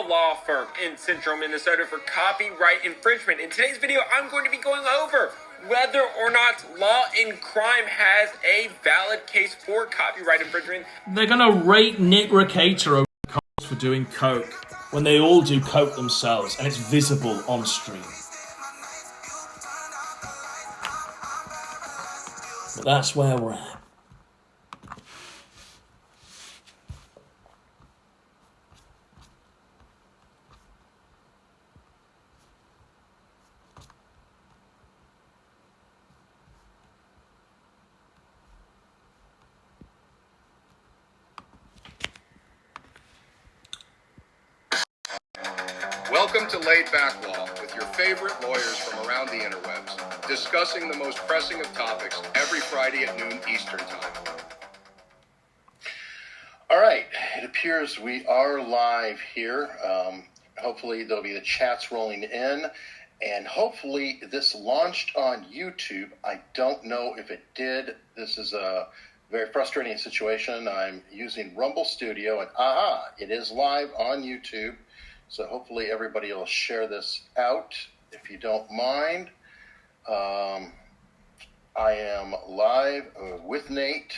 law firm in central Minnesota for copyright infringement. In today's video, I'm going to be going over whether or not Law and Crime has a valid case for copyright infringement. They're gonna rate Nick Rekieta over cops for doing coke when they all do coke themselves and it's visible on stream. But that's where we're at. Welcome to Laid Back Law with your favorite lawyers from around the interwebs, discussing the most pressing of topics every Friday at noon Eastern Time. All right, it appears we are live here. Hopefully there'll be the chats rolling in, and hopefully this launched on YouTube. I don't know if it did. This is a very frustrating situation. I'm using Rumble Studio, and it is live on YouTube. So hopefully everybody will share this out, if you don't mind. I am live with Nate.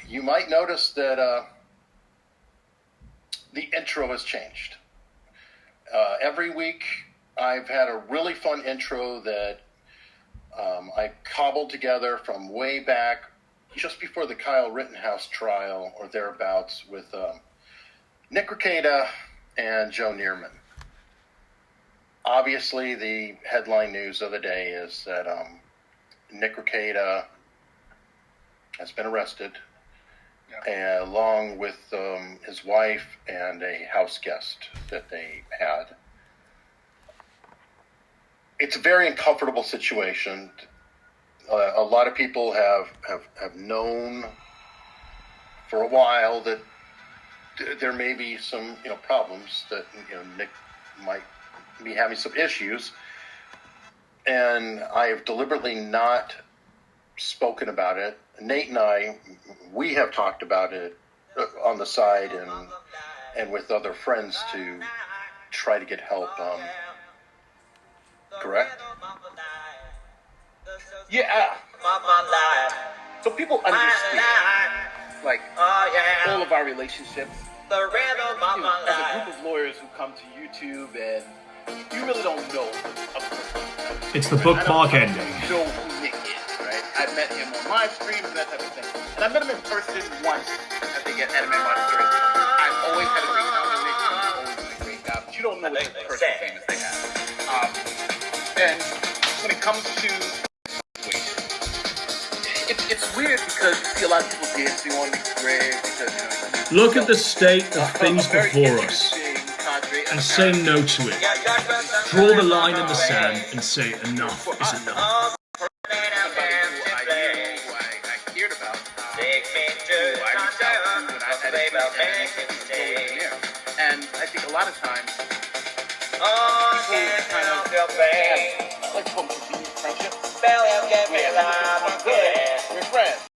You might notice that the intro has changed. Every week I've had a really fun intro that I cobbled together from way back, just before the Kyle Rittenhouse trial or thereabouts, with Nick Rekieta and Joe Neerman. Obviously, the headline news of the day is that Nick Rekieta has been arrested, along with his wife and a house guest that they had. It's a very uncomfortable situation. A lot of people have known for a while that there may be some, problems, that, Nick might be having some issues. And I have deliberately not spoken about it. Nate and I, we have talked about it on the side and with other friends to try to get help. Correct? Yeah. So people understand, like, all of our relationships. As a group of lawyers who come to YouTube, and you really don't know a person. It's the bookmark ending. I know who Nick is, right? I met him on live streams and that type of thing. And I met him in person once, I think, at Anime Monsters. I've always had a great time with Nick. He's always been a great guy, but you don't know what the person famous they have. And when it comes to it's weird because you see a lot of people dancing on the grave because Look at the state of things before us and say no to it. Draw the line in the sand and say enough is enough. And I think a lot of times people kind of like to friendship. We're friends.